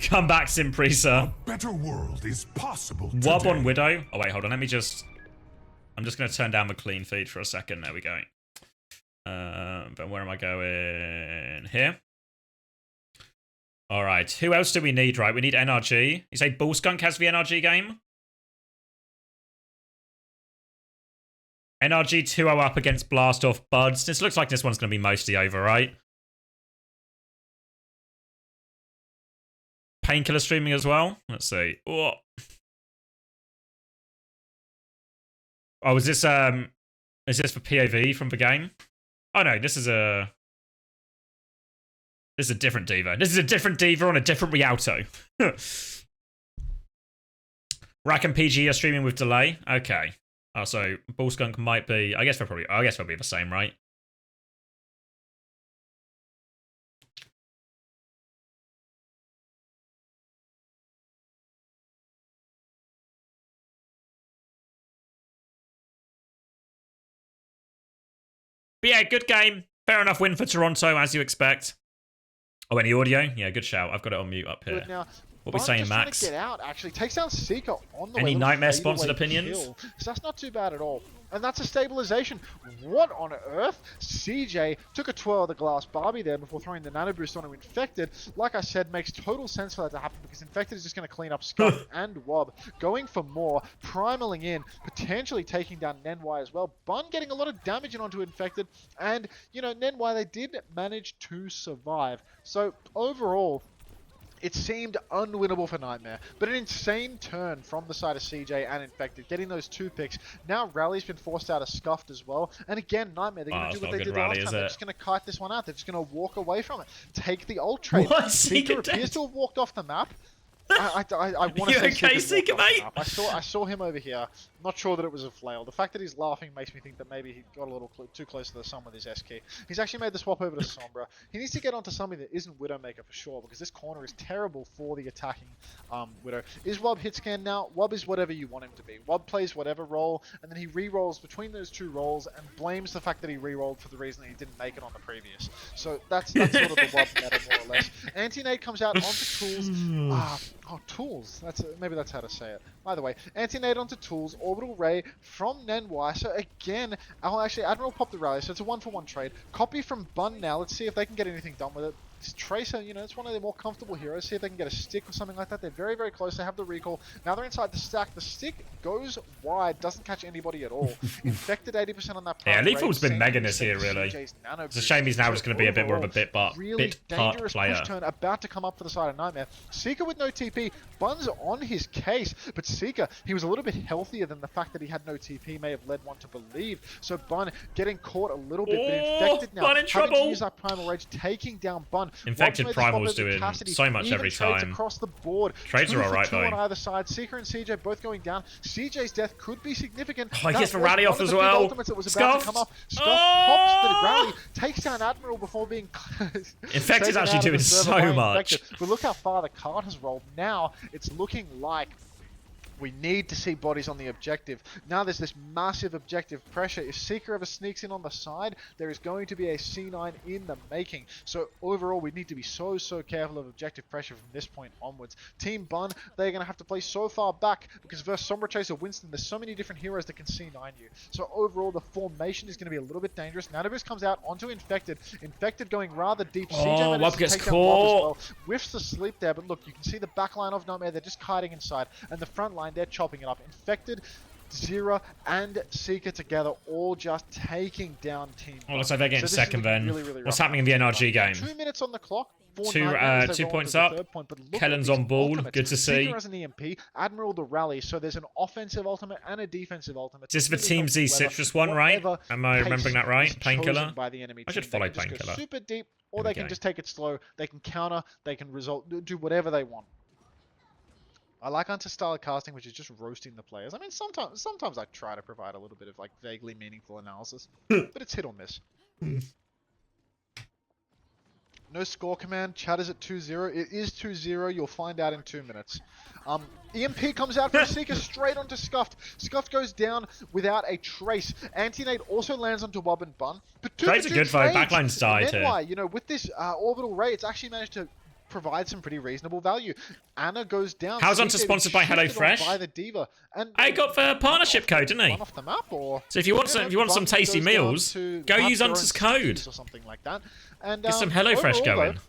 Come back, Simpresa. Better world is possible. Wob today. on Widow. Oh, wait, hold on. I'm just going to turn down the clean feed for a second. There we go. But where am I going? Here. All right. Who else do we need, right? We need NRG. You say Bull Skunk has the NRG game? NRG 2-0 up against Blast Off Buds. This looks like this one's going to be mostly over, right? Painkiller streaming as well. Let's see. Oh, is this for POV from the game? Oh no, this is a different diva. This is a different diva on a different Rialto. Rack and PG are streaming with delay. Okay. Oh, so Bullskunk might be. I guess they'll be the same, right? But yeah, good game. Fair enough win for Toronto, as you expect. Oh, any audio? Yeah, good shout. I've got it on mute up here. Good now. What are we saying, Max? Get out, actually. Takes down Seeker on the way. Any Little Nightmare-sponsored fadeaway opinions? kill. So that's not too bad at all. And that's a stabilization. What on earth? CJ took a twirl of the glass Barbie there before throwing the nano boost onto Infected. Like I said, makes total sense for that to happen because Infected is just going to clean up Scuff and Wob. Going for more, primaling in, potentially taking down Nenwai as well. Bun getting a lot of damage in onto Infected. And, you know, Nenwai, they did manage to survive. So overall, it seemed unwinnable for Nightmare, but an insane turn from the side of CJ and Infected, getting those 2 picks. Now Rally's been forced out of Scuffed as well, and again, Nightmare, they're going to do what they did last time. They're just going to kite this one out. They're just going to walk away from it. Take the ult trade. Seeker appears to have walked off the map. I want to say okay, Seeker, mate? I saw him over here. Not sure that it was a flail. The fact that he's laughing makes me think that maybe he got a little too close to the sun with his S key. He's actually made the swap over to Sombra. He needs to get onto something that isn't Widowmaker for sure, because this corner is terrible for the attacking Widow. Is Wob hit scan now? Wob is whatever you want him to be. Wob plays whatever role, and then he re-rolls between those 2 roles and blames the fact that he re-rolled for the reason that he didn't make it on the previous. So that's sort of the Wob meta, more or less. Anti-Nade comes out onto Tools. Tools. Maybe that's how to say it. By the way, Anti-Nade onto Tools, Orbital Ray from Nenwai. So again, Admiral popped the rally, so it's a 1-for-1 trade. Copy from Bun now. Let's see if they can get anything done with it. Tracer, you know, it's one of their more comfortable heroes. See if they can get a stick or something like that. They're very, very close. They have the recall. Now they're inside the stack. The stick goes wide, doesn't catch anybody at all. Infected 80% on that. Yeah, Lethal's been megging this here, really. It's a shame he's now just going to be a bit more of a bit part player. Push turn about to come up for the side of Nightmare. Seeker with no TP. Bun's on his case, but Seeker, he was a little bit healthier than the fact that he had no TP may have led one to believe. So Bun getting caught a little bit, but Infected now. Bun in trouble. To use that Primal Rage, taking down Bun. Infected Primal's doing so much every time. Across the board. Trades are alright though. On either side. Seeker and CJ both going down. CJ's death could be significant. Oh, he gets the rally off as well. Scuff pops the rally, takes down Admiral before being Infected's actually doing so much. But look how far the card has rolled. Now it's looking like we need to see bodies on the objective. Now there's this massive objective pressure. If Seeker ever sneaks in on the side, there is going to be a C9 in the making. So overall, we need to be so careful of objective pressure from this point onwards. Team Bun, they're going to have to play so far back because versus Sombra Chaser Winston, there's so many different heroes that can C9 you. So overall, the formation is going to be a little bit dangerous. Nanobus comes out onto Infected. Infected going rather deep. CJ Wob gets caught. Well. Whiffs the sleep there, but look, you can see the back line of Nightmare. They're just hiding inside. And the front line, they're chopping it up. Infected, Zera, and Seeker together, all just taking down Team. Oh, looks like they're getting second then. Really What's happening in the NRG game? 2 minutes on the clock. 2 points up. Kellen's on ball. Good to see. Seeker has an EMP. Admiral the rally. So there's an offensive ultimate and a defensive ultimate. Is this the Team Z Citrus one, right? Am I remembering that right? Painkiller? I should follow Painkiller. Super deep, or they can just take it slow. They can counter. They can do whatever they want. I like Hunter-style casting, which is just roasting the players. I mean, sometimes I try to provide a little bit of like vaguely meaningful analysis, but it's hit or miss. No score command. Chat is at 2-0. It is 2-0. You'll find out in 2 minutes. EMP comes out from Seeker straight onto Scuffed. Scuffed goes down without a trace. Anti-Nade also lands onto Wob and Bun. But trades are good for backline side here. You know, with this orbital ray, it's actually managed to provide some pretty reasonable value. Anna goes down. How's CJ Hunter sponsored by shifted on HelloFresh? By the D.Va. And I got the partnership code, didn't he? Run off the map, or So if you want some tasty meals, go use Hunter's code. or something like that. And Get some HelloFresh overall, going. though,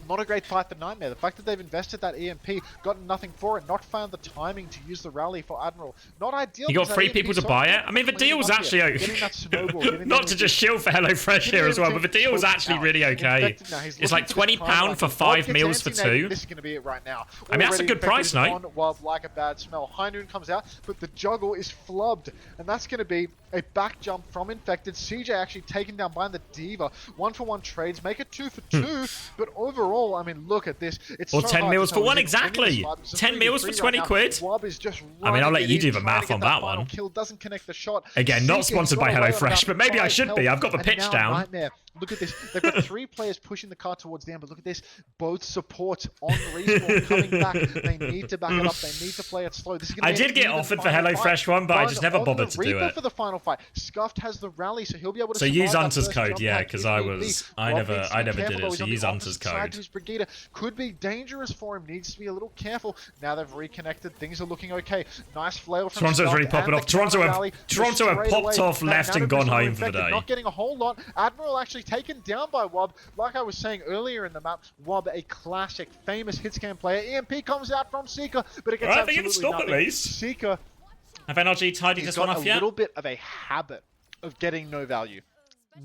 not a great fight for Nightmare. The fact that they've invested that EMP, gotten nothing for it, not found the timing to use the rally for Admiral. Not ideal. You got because 3 that people EMP to so buy it. quick, I mean, the cleaning deal's up actually here, getting that snowball, getting not that to EMP. just shield for HelloFresh here as well, but the deal's actually really okay. It's like £20 for 5 meals for 2. This is going to be it right now. I mean, that's a good price, no? Like a bad smell. High Noon comes out, but the juggle is flubbed, and that's going to be a back jump from Infected. CJ actually taken down by the D.Va. 1-for-1 trades, make it 2 for 2. But overall, I mean, look at this. It's Or so 10 hard meals to for tell. 1, He's exactly. 10 meals for 20 quid. Wob is just I mean, I'll let you do the trying to math get on that final one. Kill doesn't connect the shot. Again, not CJ's sponsored got by away on HelloFresh, about but maybe I 5 should be. health, I've got the and pitch now down. Nightmare. Look at this. They've got 3 players pushing the car towards the end, but look at this. Both support on respawn coming back. They need to back it up. They need to play it slow. This is I did get offered for HelloFresh one, but I just never bothered to do it. For the final fight. Scuffed has the rally, so he'll be able to So use survive that Hunter's first code, jump yeah, back because if I need was... be. I Rob never needs to be did careful, it, though. He's so on the use Hunter's opposite side code. to his Brigitte. Could be dangerous for him. Needs to be a little careful. Now they've reconnected. Things are looking okay. Nice flail from Toronto's Scuffed really popping and off. the counter rally Toronto have straight popped away. off Now left and gone Nanobiz home for the infected, day. Not getting a whole lot. Admiral actually taken down by Wob. Like I was saying earlier in the map, Wob, a classic, famous hitscan player. EMP comes out from Seeker, but it gets Alright, I think it can absolutely stop at nothing. least. Seeker Have NRG tidied has this one got off a yet? little bit of a habit of getting no value.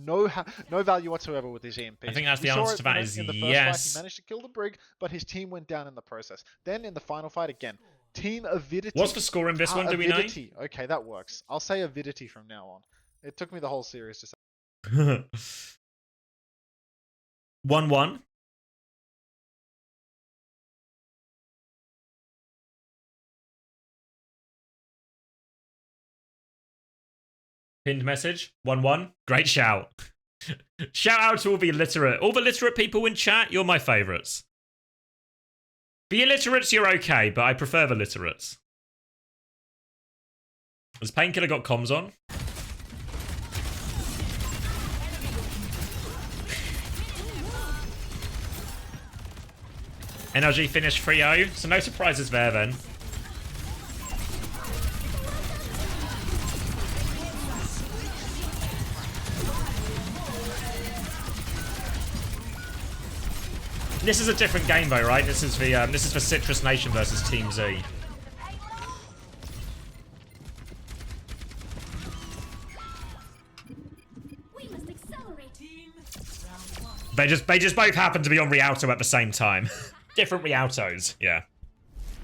No value whatsoever with his EMP. I think that's the answer to that is in the first yes. fight, he managed to kill the Brig, but his team went down in the process. Then in the final fight again, Team Avidity. What's the score in this one, do we know? Avidity. Okay, that works. I'll say Avidity from now on. It took me the whole series to say. 1-1. Pinned message. 1-1. Great shout. Shout out to all the illiterate people in chat. You're my favourites. The illiterates, you're okay, but I prefer the literates. Has Painkiller got comms on? NRG finished 3-0, so no surprises there then. This is a different game though, right? This is for Citrus Nation versus Team Z. We must accelerate. They just both happen to be on Rialto at the same time. Different Rialtos, yeah.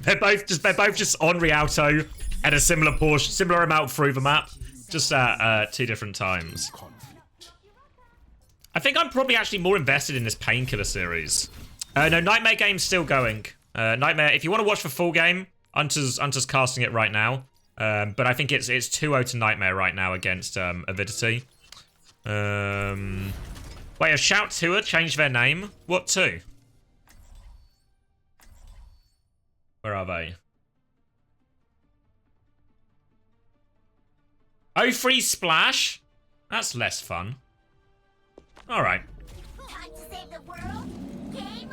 They're both just on Rialto at a similar amount through the map, just at 2 different times. I think I'm probably actually more invested in this Painkiller series. No, Nightmare game's still going. Nightmare, if you want to watch the full game, Hunter's casting it right now. But I think it's 2-0 to Nightmare right now against Avidity. Wait, a Shout Tour changed their name? What to? Where are they? Oh, free splash? That's less fun. Alright. Time to save the world. Game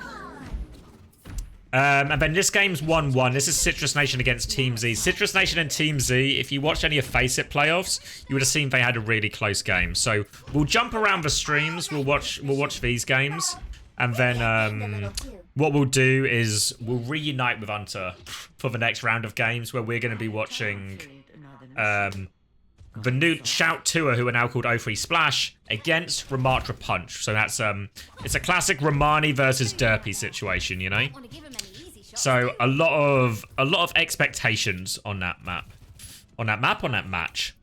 on. And then this game's 1-1. This is Citrus Nation against Team Z. Citrus Nation and Team Z, if you watch any of Face It playoffs, you would have seen they had a really close game. So we'll jump around the streams. We'll watch these games. And then what we'll do is we'll reunite with Hunter for the next round of games where we're going to be watching the new Shout Tour, who are now called O3 Splash, against Ramattra Punch. So that's it's a classic Romani versus Derpy situation, you know. Want to give him any easy shots. So a lot of expectations on that map, on that match.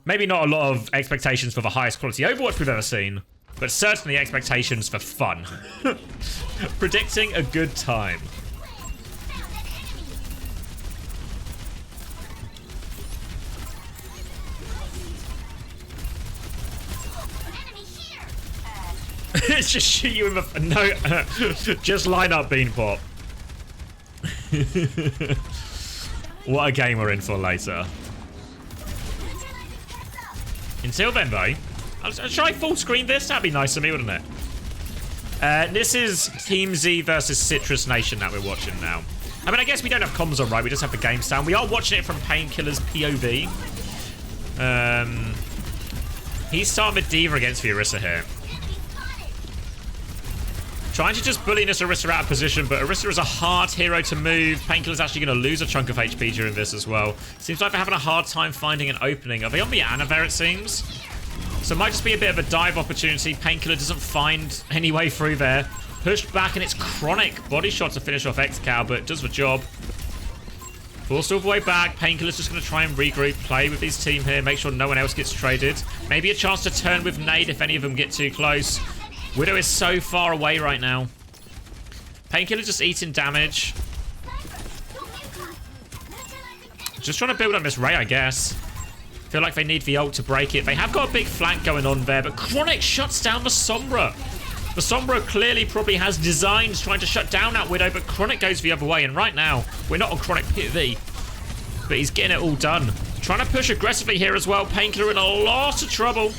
Maybe not a lot of expectations for the highest quality Overwatch we've ever seen, but certainly expectations for fun. Predicting a good time. Just shoot you in the... No, just line up, Beanpot. What a game we're in for later. Until then, though, I'll try full screen this. That'd be nice of me, wouldn't it? This is Team Z versus Citrus Nation that we're watching now. I mean, I guess we don't have comms on, right? We just have the game stand. We are watching it from Painkiller's POV. He's starting with D.Va against Fiorissa here. Trying to just bully this Orisa out of position, but Orisa is a hard hero to move. Painkiller's actually going to lose a chunk of HP during this as well. Seems like they're having a hard time finding an opening. Are they on the Anavar, it seems? So it might just be a bit of a dive opportunity. Painkiller doesn't find any way through there. Pushed back, and it's Chronic. Body shot to finish off X-Cow, but does the job. Forced all the way back. Painkiller's just going to try and regroup, play with his team here, make sure no one else gets traded. Maybe a chance to turn with nade if any of them get too close. Widow is so far away right now. Painkiller just eating damage. Just trying to build on this Ray, I guess. Feel like they need the ult to break it. They have got a big flank going on there, but Chronic shuts down the Sombra. The Sombra clearly probably has designs trying to shut down that Widow, but Chronic goes the other way. And right now, we're not on Chronic PV, but he's getting it all done. Trying to push aggressively here as well. Painkiller in a lot of trouble.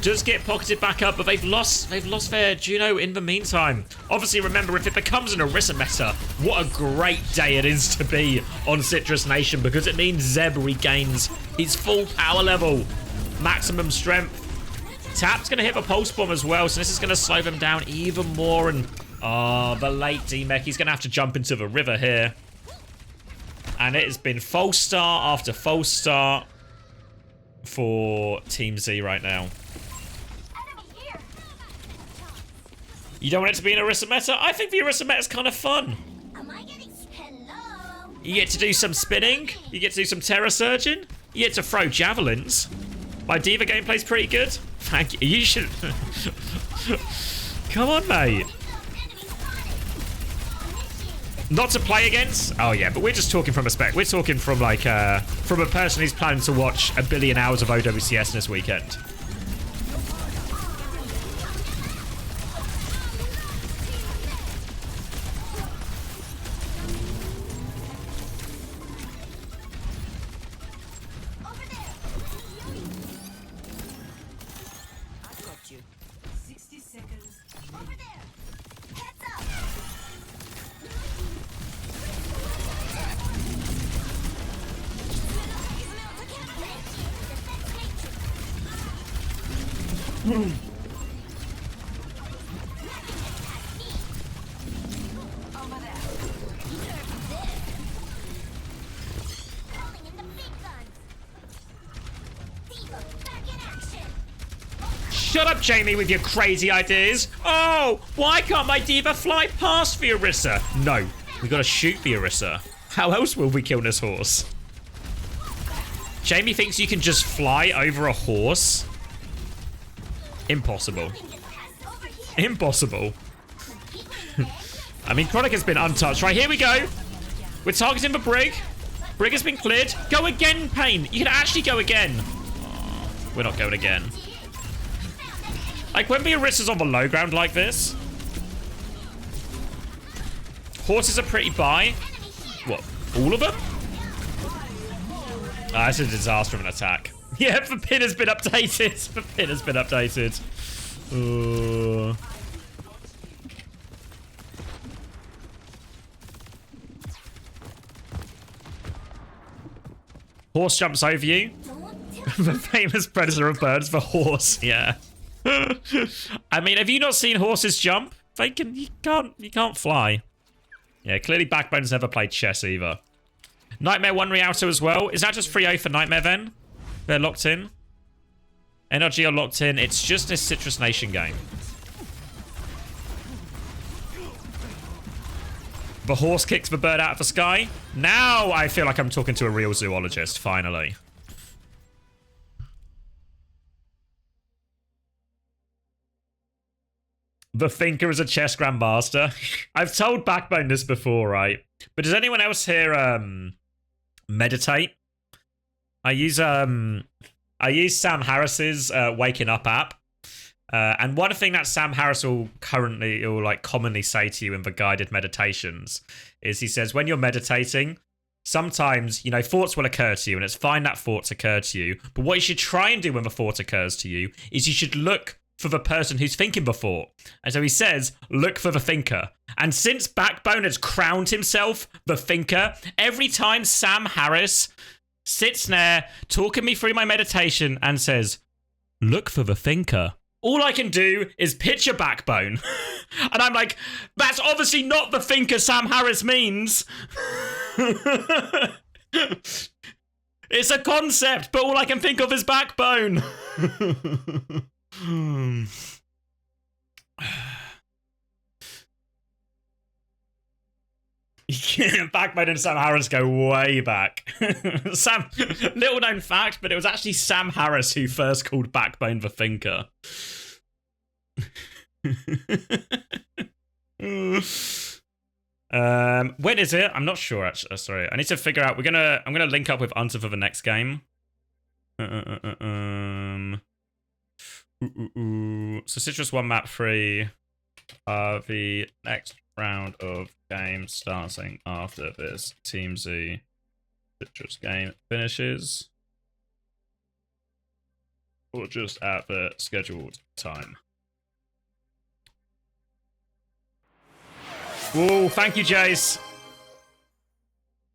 Does get pocketed back up, but they've lost their Juno in the meantime. Obviously, remember, if it becomes an Orisa meta, what a great day it is to be on Citrus Nation, because it means Zeb regains his full power level, maximum strength. Tap's going to hit the pulse bomb as well, so this is going to slow them down even more. And the late D-Mech, he's going to have to jump into the river here. And it has been false start after false start for Team Z right now. You don't want it to be an Orisa meta? I think the Orisa meta is kind of fun. You get to do some spinning. You get to do some Terra Surging. You get to throw javelins. My D.Va gameplay's pretty good. Thank you. You should... Come on, mate. Not to play against? Oh, yeah, but we're just talking from a spec. We're talking from, like, from a person who's planning to watch 1 billion hours of OWCS this weekend. Shut up, Jamie, with your crazy ideas. Oh, why can't my D.Va fly past the Orisa? No, we gotta shoot the Orisa. How else will we kill this horse? Jamie thinks you can just fly over a horse. Impossible. Impossible. I mean, Chronic has been untouched. Right, here we go. We're targeting the Brig. Brig has been cleared. Go again, Pain. You can actually go again. Oh, we're not going again. Like, when the Orisa's on the low ground like this, horses are pretty buy. What, all of them? Ah, that's a disaster of an attack. Yeah, the pin has been updated. The pin has been updated. Ooh. Horse jumps over you. The famous predator of birds, the horse. Yeah. I mean, have you not seen horses jump? They can. You can't fly. Yeah, clearly Backbone's never played chess either. Nightmare 1 Rialto as well. Is that just 3-0 for Nightmare then? They're locked in. NRG are locked in. It's just a Citrus Nation game. The horse kicks the bird out of the sky. Now I feel like I'm talking to a real zoologist, finally. The Thinker is a chess grandmaster. I've told Backbone this before, right? But does anyone else here meditate? I use Sam Harris's Waking Up app. And one thing that Sam Harris will commonly say to you in the guided meditations is he says, when you're meditating, sometimes, you know, thoughts will occur to you, and it's fine that thoughts occur to you. But what you should try and do when the thought occurs to you is you should look for the person who's thinking before. And so he says, look for the thinker. And since Backbone has crowned himself the thinker, every time Sam Harris sits there talking me through my meditation and says, look for the thinker, all I can do is picture Backbone. And I'm like, that's obviously not the thinker Sam Harris means. It's a concept, but all I can think of is Backbone. Backbone and Sam Harris go way back. Little known fact, but it was actually Sam Harris who first called Backbone the thinker. When is it? I'm not sure. Actually, sorry. I need to figure out. I'm gonna link up with Unta for the next game. So Citrus 1 map 3. The next round of games starting after this Team Z Citrus game finishes, or just at the scheduled time. Whoa, thank you, Jace.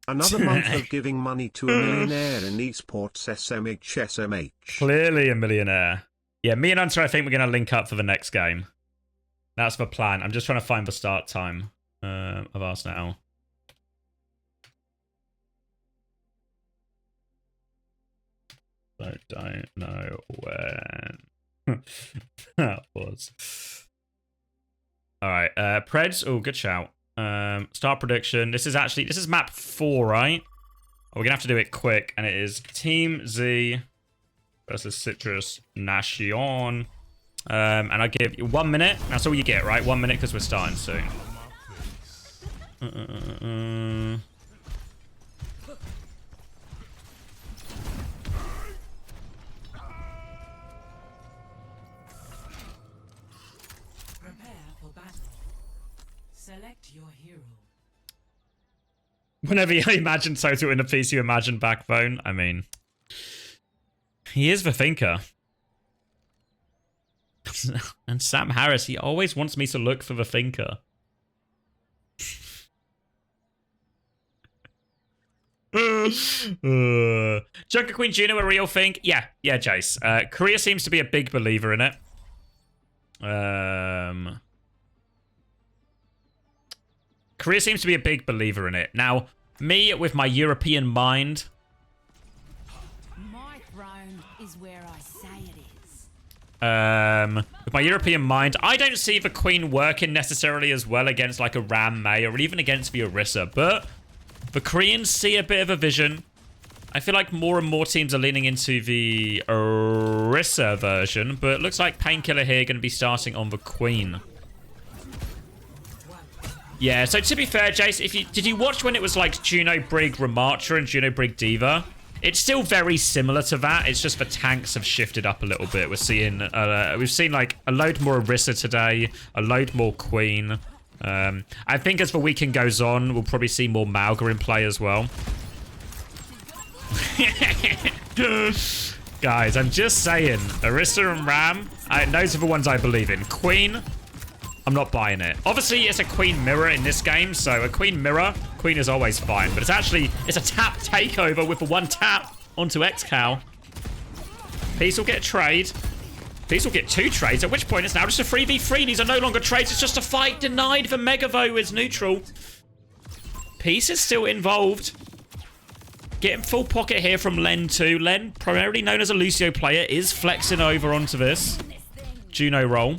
Another month of giving money to a millionaire in esports. SMH. Clearly a millionaire. Yeah, me and Hunter, I think we're going to link up for the next game. That's the plan. I'm just trying to find the start time of ours now. I don't know when that was. Alright, Preds. Oh, good shout. Start prediction. This is map 4, right? We're gonna have to do it quick, and it is Team Z versus Citrus Nation. And I give you 1 minute. That's all you get, right? 1 minute because we're starting soon. Select your hero. Whenever you imagine Toto in a piece, you imagine Backbone. I mean, he is the thinker. And Sam Harris, he always wants me to look for the thinker. Junker Queen Juno a real thing? Yeah, Jace. Korea seems to be a big believer in it. Korea seems to be a big believer in it. Now, me with my European mind. My throne is where I say it is. With my European mind, I don't see the Queen working necessarily as well against like a Ram May or even against the Orisa, but the Koreans see a bit of a vision. I feel like more and more teams are leaning into the Orisa version, but it looks like Painkiller here going to be starting on the Queen. Yeah, so to be fair, Jace, did you watch when it was like Juno Brig Ramattra and Juno Brig Diva? It's still very similar to that. It's just the tanks have shifted up a little bit. We've seen like a load more Orisa today, a load more Queen. I think as the weekend goes on, we'll probably see more Malga in play as well. Guys, I'm just saying, Orisa and Ram, those are the ones I believe in. Queen, I'm not buying it. Obviously, it's a Queen mirror in this game, so a Queen mirror, Queen is always fine. But it's a tap takeover with the one tap onto X-Cow. Peace will get a trade. Peace will get 2 trades, at which point it's now just a 3v3. These are no longer trades, it's just a fight denied. The Megavo is neutral. Peace is still involved. Getting full pocket here from Len too. Len, primarily known as a Lucio player, is flexing over onto this Juno role.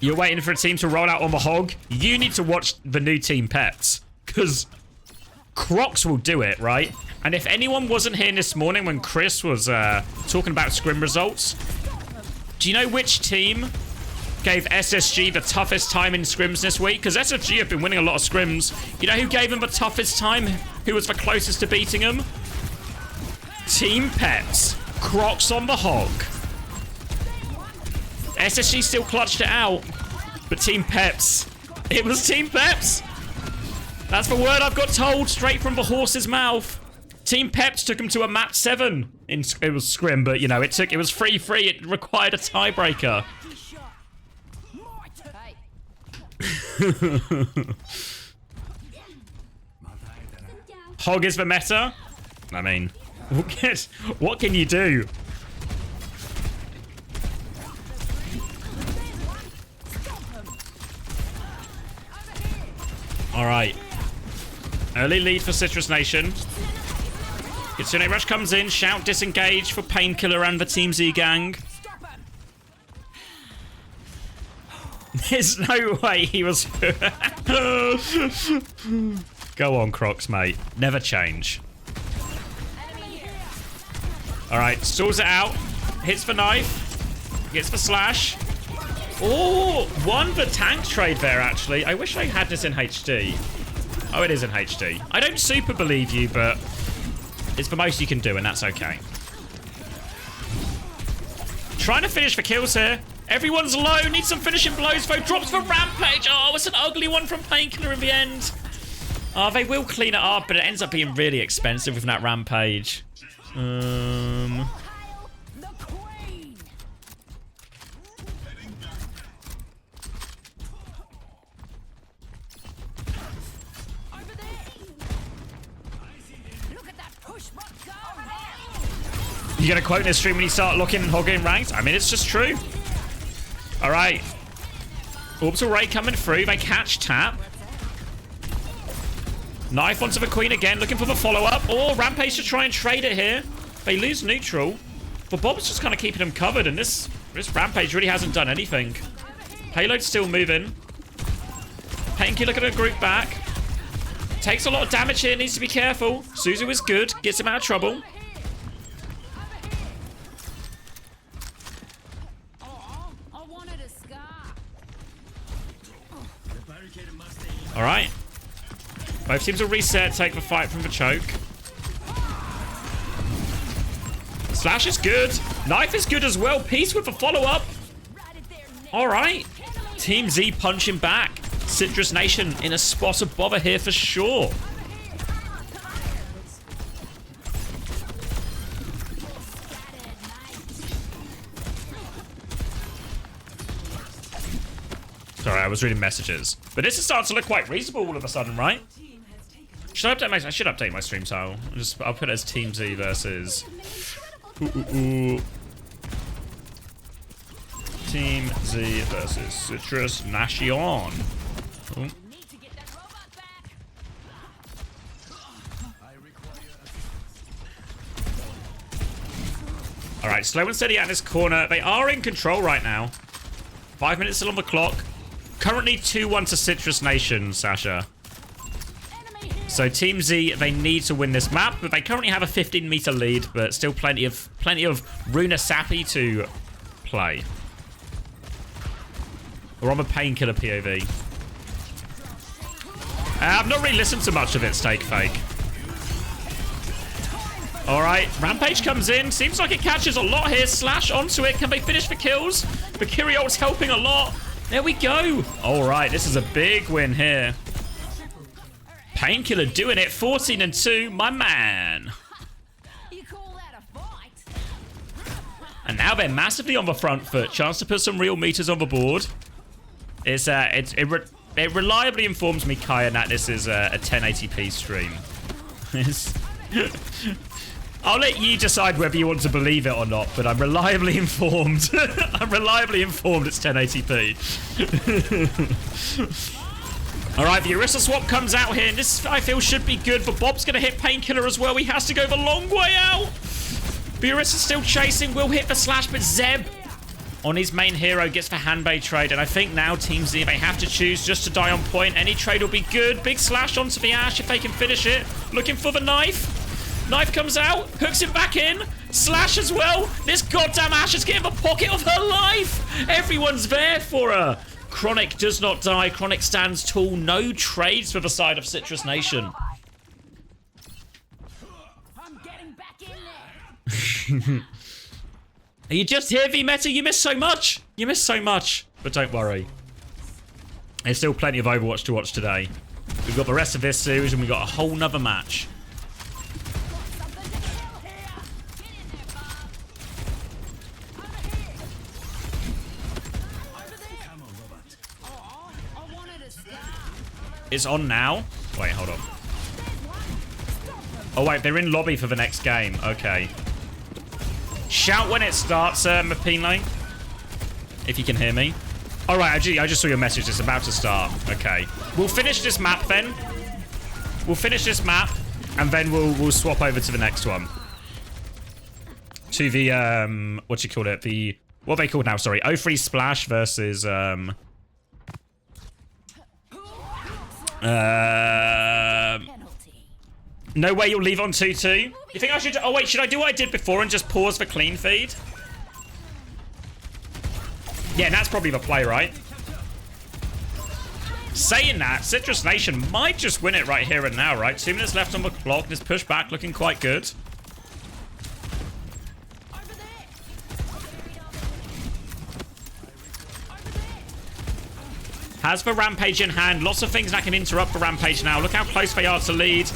You're waiting for a team to roll out on the hog. You need to watch the new team pets, because Crocs will do it, right? And if anyone wasn't here this morning when Chris was talking about scrim results, do you know which team gave SSG the toughest time in scrims this week? Because SSG have been winning a lot of scrims. You know who gave them the toughest time? Who was the closest to beating them? Team Pets. Crocs on the hog. SSG still clutched it out, but Team Peps. It was Team Peps. That's the word I've got told straight from the horse's mouth. Team Peps took him to a map 7. It was scrim, but you know, it was 3-3. It required a tiebreaker. Hog is the meta. I mean, what can you do? All right. Early lead for Citrus Nation. Kitsune Rush comes in. Shout disengage for Painkiller and the Team Z gang. There's no way he was... Go on, Crocs, mate. Never change. Alright, stalls it out. Hits the knife. Gets the slash. Oh, won the tank trade there, actually. I wish I had this in HD. Oh, it is in HD. I don't super believe you, but it's the most you can do, and that's okay. Trying to finish for kills here. Everyone's low. Needs some finishing blows, though. Drops for Rampage. Oh, it's an ugly one from Painkiller in the end. Oh, they will clean it up, but it ends up being really expensive with that Rampage. You gonna quote in this stream when you start looking and hogging ranked? I mean, it's just true. All right. Orbital Ray coming through. They catch tap. Knife onto the Queen again, looking for the follow-up. Oh, Rampage to try and trade it here. They lose neutral. But Bob's just kind of keeping them covered, and this Rampage really hasn't done anything. Payload's still moving. Painkiller gonna group back. Takes a lot of damage here, needs to be careful. Suzu is good, gets him out of trouble. All right. Both teams will reset, take the fight from the choke. Slash is good. Knife is good as well. Peace with the follow-up. All right. Team Z punching back. Citrus Nation in a spot of bother here for sure. Sorry, I was reading messages. But this is starting to look quite reasonable all of a sudden, right? Should I update my stream tile. I'll put it as Team Z versus... Team Z versus Citrus Nation. Ooh. Alright, slow and steady out in this corner. They are in control right now. 5 minutes still on the clock. Currently 2-1 to Citrus Nation, Sasha. So Team Z, they need to win this map, but they currently have a 15-meter lead, but still plenty of Runa Sappy to play. We're on the Painkiller POV. I've not really listened to much of it, Steak Fake. All right, Rampage comes in. Seems like it catches a lot here. Slash onto it. Can they finish the kills? The Kyriol's helping a lot. There we go. All right, this is a big win here. Painkiller doing it. 14-2, my man. And now they're massively on the front foot. Chance to put some real meters on the board. It reliably informs me, Kaya, that this is a 1080p stream. I'll let you decide whether you want to believe it or not, but I'm reliably informed. I'm reliably informed it's 1080p. All right, the Orisa swap comes out here, and this, I feel, should be good, but Bob's going to hit Painkiller as well. He has to go the long way out. The Orisa's still chasing, will hit the slash, but Zeb on his main hero gets the handbay trade, and I think now Team Z, they have to choose just to die on point. Any trade will be good. Big slash onto the Ash if they can finish it. Looking for the knife. Knife comes out, hooks him back in. Slash as well. This goddamn Ash is getting the pocket of her life. Everyone's there for her. Chronic does not die. Chronic stands tall. No trades for the side of Citrus Nation. I'm getting back in there. Are you just here, V-Meta? You missed so much. You missed so much. But don't worry. There's still plenty of Overwatch to watch today. We've got the rest of this series, and we've got a whole nother match. It's on now. Wait, hold on. Oh, wait, they're in lobby for the next game. Okay. Shout when it starts, Mapinlay. If you can hear me. All right, I just saw your message. It's about to start. Okay. We'll finish this map then. We'll finish this map, and then we'll swap over to the next one. To the, what do you call it? The, what are they called now? Sorry. O3 Splash versus, no way you'll leave on 2-2? You think I should... Oh, wait. Should I do what I did before and just pause for clean feed? Yeah, and that's probably the play, right? Saying that, Citrus Nation might just win it right here and now, right? 2 minutes left on the clock. This pushback looking quite good. Has the Rampage in hand. Lots of things that can interrupt the Rampage now. Look how close they are to lead.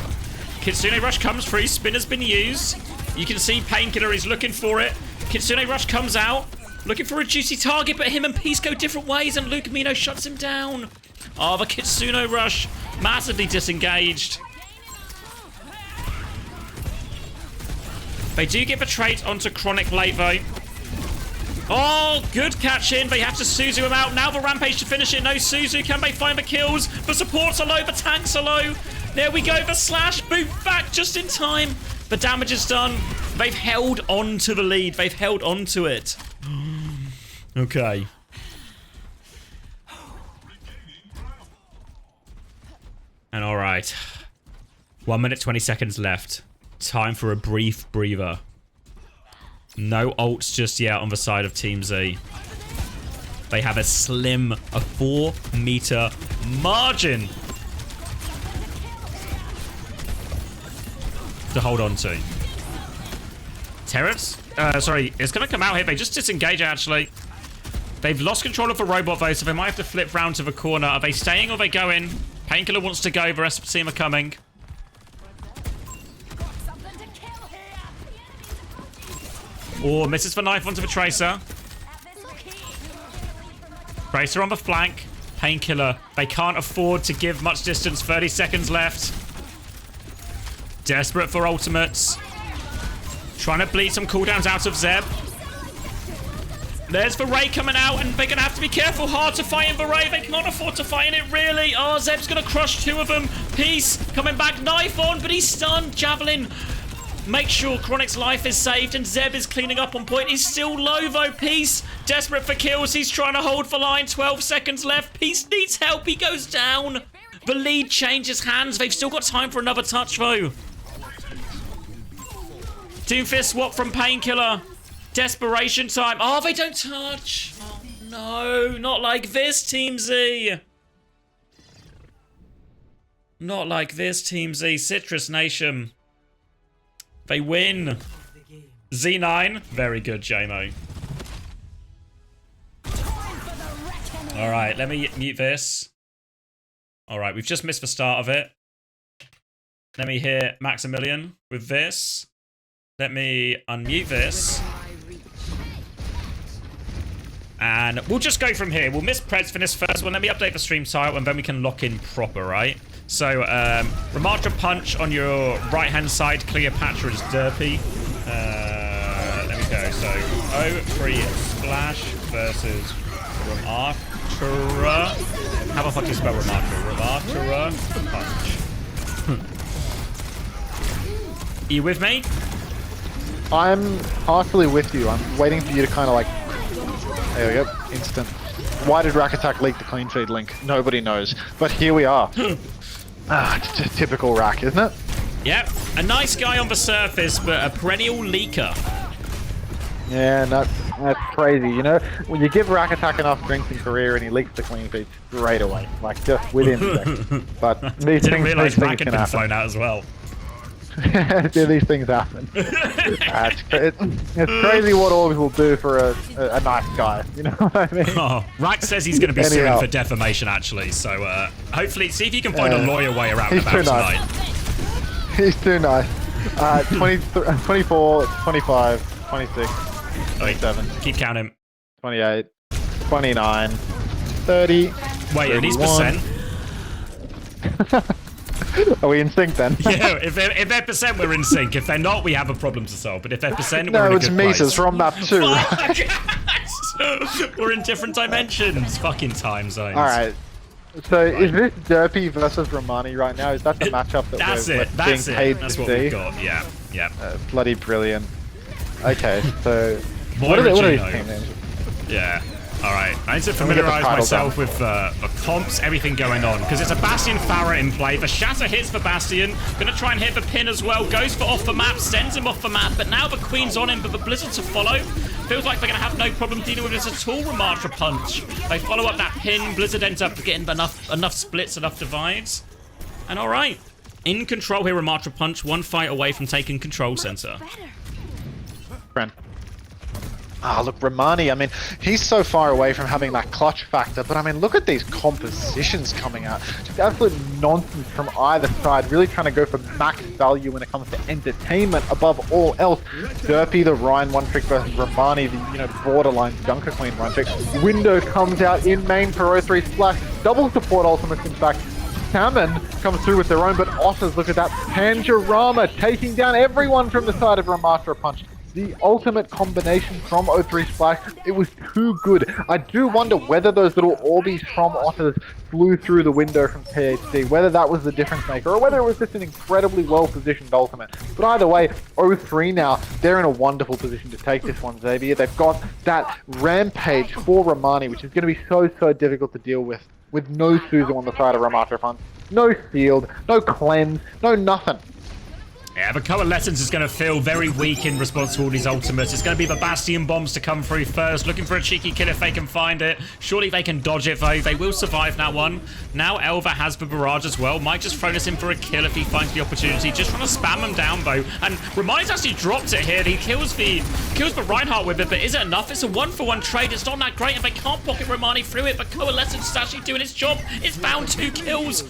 Kitsune Rush comes through. Spin has been used. You can see Painkiller is looking for it. Kitsune Rush comes out. Looking for a juicy target, but him and Peace go different ways, and Lucamino shuts him down. Oh, the Kitsune Rush. Massively disengaged. They do get the trade onto Chronic late, though. Oh, good catch in. They have to Suzu him out. Now the Rampage to finish it. No Suzu. Can they find the kills? The supports are low. The tanks are low. There we go. The slash boot back just in time. The damage is done. They've held on to the lead. They've held on to it. Okay. And all right. 1 minute, 20 seconds left. Time for a brief breather. No ults just yet on the side of Team Z. They have a slim, a 4-meter margin to hold on to. Terrence? Sorry, it's going to come out here. They just disengage, actually. They've lost control of the robot, though, so they might have to flip round to the corner. Are they staying or are they going? Painkiller wants to go. The rest of the team are coming. Oh, misses the knife onto the Tracer. Tracer on the flank. Painkiller. They can't afford to give much distance. 30 seconds left. Desperate for ultimates. Trying to bleed some cooldowns out of Zeb. There's the Ray coming out, and they're going to have to be careful. Hard to fight in the Ray. They can't afford to fight in it, really. Oh, Zeb's going to crush 2 of them. Peace coming back. Knife on, but he's stunned. Javelin. Make sure Chronic's life is saved, and Zeb is cleaning up on point. He's still low, though. Peace, desperate for kills. He's trying to hold the line. 12 seconds left. Peace needs help. He goes down. The lead changes hands. They've still got time for another touch, though. Doomfist swap from Painkiller. Desperation time. Oh, they don't touch. Oh, no. Not like this, Team Z. Not like this, Team Z. Citrus Nation. They win. Z9. Very good, JMO. All right, let me mute this. All right, we've just missed the start of it. Let me hear Maximilian with this. Let me unmute this. And we'll just go from here. We'll miss Preds for this first one. Let me update the stream title, and then we can lock in proper, right? So, Ramattra punch on your right-hand side. Cleopatra is derpy. Let me go. So, O3 Splash versus Ramattra. How the fuck do you spell Ramattra? Ramattra punch. Are you with me? I'm partially with you. I'm waiting for you to kind of like... There we go. Instant. Why did Rack Attack leak the clean feed link? Nobody knows. But here we are. It's just typical Rack, isn't it? Yep. A nice guy on the surface, but a perennial leaker. Yeah, that's crazy. You know, when you give Rack Attack enough strength in career and he leaks the clean feed straight away. Like, just within seconds. But these Didn't realise things Rack had can been happen. flown out as well. These things happen. It's crazy what Orbs will do for a nice guy. You know what I mean? Oh, Rax says he's going to be suing Anyhow. for defamation, actually. So hopefully, see if you can find a lawyer way around He's about too tonight. nice. He's too nice. 24, 25, 26, 27, Keep counting. 28, 29, 30. Wait, are these 31. percent? Are we in sync then? Yeah, if they're percent, we're in sync. If they're not, we have a problem to solve. But if they're percent, we're No, in a it's good meters. place. We're on map 2. We're in different dimensions. Fucking time zones. Alright. So is this Derpy versus Romani right now? Is that the matchup that That's we're it. That's being it. paid That's to what see? we've got. Yeah. Yeah. Bloody brilliant. Okay, so Moira what are these Gino. team names? Yeah. All right. I need to me get the familiarize title myself down. with the comps, everything going on, because it's a Bastion Farah in play. The Shatter hits for Bastion. Gonna try and hit the pin as well. Goes for off the map, sends him off the map, but now the Queen's on him, but the Blizzard to follow. Feels like they're gonna have no problem dealing with this at all. Ramattra punch. They follow up that pin. Blizzard ends up getting enough splits, enough divides. And all right. In control here, Ramattra punch. One fight away from taking control center. Friend. Ah, look, Romani, I mean, he's so far away from having that clutch factor, but I mean, look at these compositions coming out. Just absolute nonsense from either side, really trying to go for max value when it comes to entertainment above all else. Derpy, the Ryan one-trick versus Romani, the, borderline Junker Queen one-trick. Window comes out in main for 03 Splash, double support ultimates, in fact. Salmon comes through with their own, but Otters, look at that. Panjarama taking down everyone from the side of Ramattra punch. The ultimate combination from 03 Splash, it was too good. I do wonder whether those little Orbeez from Otters flew through the window from THC, whether that was the difference maker, or whether it was just an incredibly well-positioned ultimate. But either way, 03 now, they're in a wonderful position to take this one, Xavier. They've got that Rampage for Romani, which is going to be so difficult to deal with no Suzu on the side of Ramattra Punch. No shield, no cleanse, no nothing. Yeah, the Coalescence is going to feel very weak in response to all these ultimates. It's going to be the Bastion bombs to come through first, looking for a cheeky kill if they can find it. Surely they can dodge it, though. They will survive that one. Now Elva has the barrage as well. Might just throw this in for a kill if he finds the opportunity. Just trying to spam them down, though. And Romani's actually dropped it here. He kills the Reinhardt with it, but is it enough? It's a one-for-one trade. It's not that great, and they can't pocket Romani through it, but Coalescence is actually doing its job. It's found 2 kills.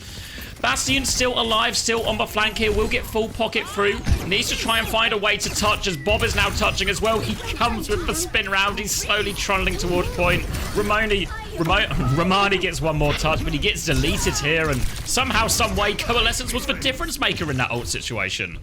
Bastion still alive, still on the flank here, will get full pocket through. Needs to try and find a way to touch, as Bob is now touching as well. He comes with the spin round, he's slowly trundling towards point. Romani gets one more touch, but he gets deleted here, and somehow, some way, Coalescence was the difference maker in that ult situation.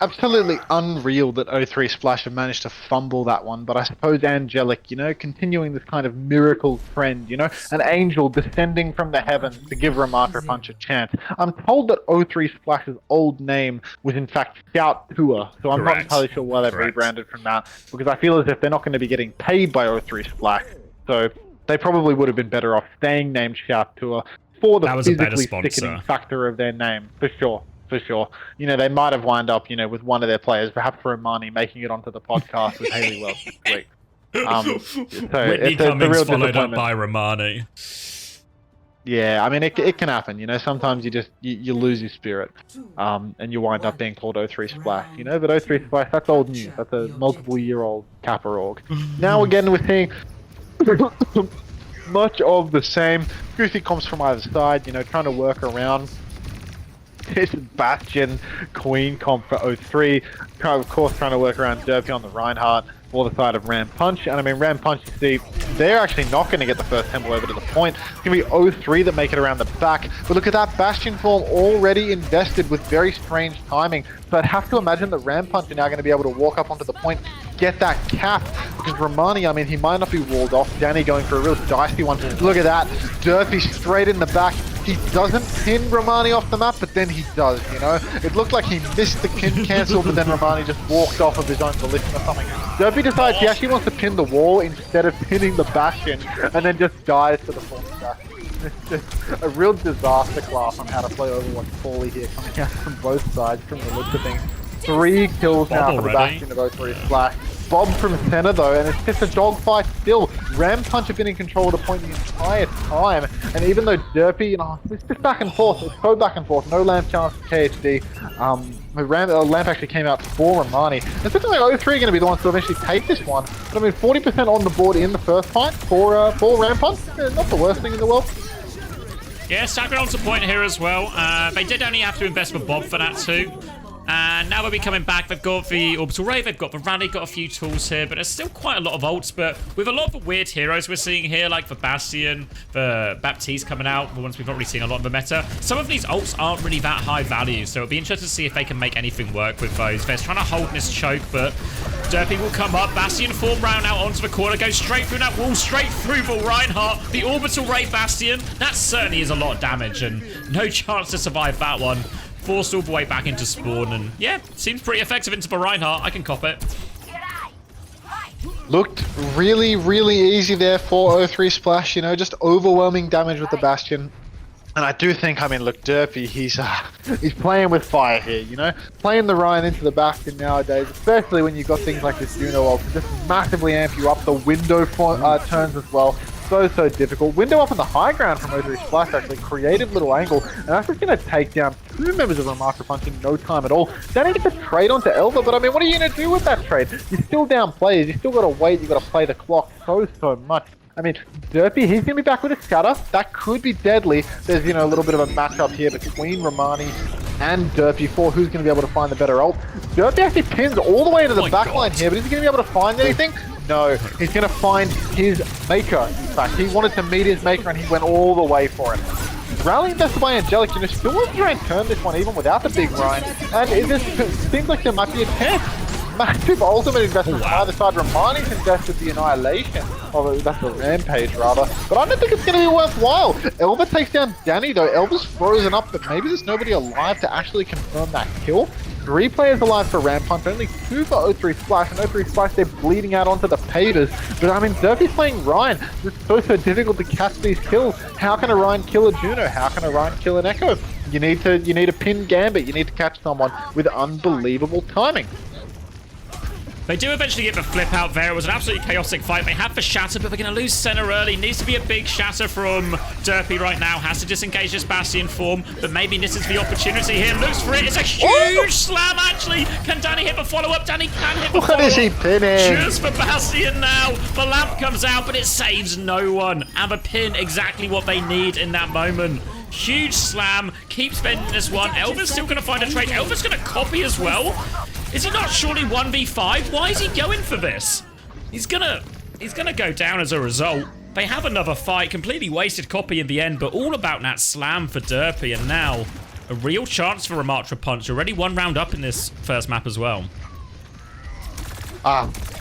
Absolutely unreal that 03 Splash have managed to fumble that one, but I suppose Angelic, continuing this kind of miracle trend, an angel descending from the heavens to give Ramattra Punch a chance. I'm told that 03 Splash's old name was in fact Shout Tour, so I'm not entirely sure why they've rebranded from that, because I feel as if they're not going to be getting paid by 03 Splash, so they probably would have been better off staying named Shout Tour for the physically sickening factor of their name, for sure. For sure. They might have wound up, with one of their players, perhaps Romani, making it onto the podcast with Haley Wells this week. So Whitney it's a real followed up disappointment. by Romani. Yeah, I mean, it can happen, sometimes you lose your spirit, and you wind up being called 03 Splash, but 03 Splash, that's old news. That's a multiple-year-old Kappa org. Now again, we're seeing much of the same. Goofy comps from either side, trying to work around this Bastion Queen comp for 03, of course trying to work around Derpy on the Reinhardt for the side of Ram Punch. And I mean, Ram Punch, you see, they're actually not going to get the first temple over to the point. It's going to be 03 that make it around the back. But look at that Bastion form already invested with very strange timing. So I'd have to imagine that Ram Punch are now going to be able to walk up onto the point, get that cap, because Romani, I mean, he might not be walled off. Danny going for a real dicey one. Look at that. Derpy straight in the back. He doesn't pin Romani off the map, but then he does, It looked like he missed the pin cancel, but then Romani just walked off of his own volition or something. Derpy decides he actually wants to pin the wall instead of pinning the Bastion, and then just dies to the form stack. It's just a real disaster class on how to play Overwatch poorly here, coming out from both sides from the looks of things. 3 kills now for the Bastion of 03 Splash. Bob from center though, and it's just a dogfight still. Ram Punch have been in control of the point the entire time, and even though Derpy, you know, it's just back and forth, it's so back and forth, no lamp chance for KHD. Lamp actually came out for Romani. It's looking like O3 are going to be the ones to eventually take this one, but I mean 40% on the board in the first fight for Ram Punch, not the worst thing in the world. Yeah, Sakura onto point here as well. They did only have to invest for Bob for that too. And now they'll be coming back. They've got the Orbital Ray, they've got the Rally, got a few tools here, but there's still quite a lot of ults. But with a lot of the weird heroes we're seeing here, like the Bastion, the Baptiste coming out, the ones we've not really seen a lot of the meta, some of these ults aren't really that high value. So it'll be interesting to see if they can make anything work with those. They're trying to hold this choke, but Derpy will come up. Bastion form round out onto the corner, goes straight through that wall, straight through the Reinhardt. The Orbital Ray Bastion, that certainly is a lot of damage, and no chance to survive that one. Forced all the way back into spawn, and yeah, seems pretty effective into the Reinhardt. I can cop it. Looked really, really easy there for O3 Splash, you know, just overwhelming damage with the Bastion. And I do think, I mean, look, Derpy, he's playing with fire here, you know? Playing the Ryan into the Bastion nowadays, especially when you've got things like this Juno ult, to just massively amp you up. The window turns as well. So difficult. Window up on the high ground from O3 Splash, actually. Creative little angle. And that's just going to take down 2 members of Ramattra Punch in no time at all. Danny gets a trade onto Elva, but I mean, what are you going to do with that trade? You're still down players. You still got to wait. You got to play the clock so much. I mean, Derpy, he's going to be back with a scatter. That could be deadly. There's, you know, a little bit of a matchup here between Romani and Derpy for who's going to be able to find the better ult. Derpy actually pins all the way into the backline here, but is he going to be able to find anything? No, he's going to find his maker. In fact, he wanted to meet his maker and he went all the way for it. Rally invested by Angelic, you know, still wants to try and turn this one even without the big Ryan. And it just seems like there might be a chance. Massive ultimate investment from either side. Romani's invested the Annihilation. Oh, that's the Rampage, rather. But I don't think it's going to be worthwhile. Elva takes down Danny, though. Elva's frozen up, but maybe there's nobody alive to actually confirm that kill. 3 players alive for Ram Punch, only 2 for O3 Splash, and O3 Splash, they're bleeding out onto the pavers. But I mean, Derpy's playing Ryan. It's so difficult to catch these kills. How can a Ryan kill a Juno? How can a Ryan kill an Echo? You need a pin Gambit. You need to catch someone with unbelievable timing. They do eventually get the flip out there. It was an absolutely chaotic fight. They have the shatter, but they're going to lose center early. Needs to be a big shatter from Derpy right now. Has to disengage this Bastion form, but maybe this is the opportunity here. Looks for it. It's a huge slam, actually. Can Danny hit the follow-up? Danny can hit the follow-up. What is he pinning? Just for Bastion now. The lamp comes out, but it saves no one. And the pin, exactly what they need in that moment. Huge slam. Keep spending this one. Elva's still going to find a trade. Elva's going to copy as well. Is he not surely 1v5? Why is he going for this? He's gonna go down as a result. They have another fight, completely wasted copy in the end, but all about that slam for Derpy, and now a real chance for Ramattra Punch. Already 1 round up in this first map as well.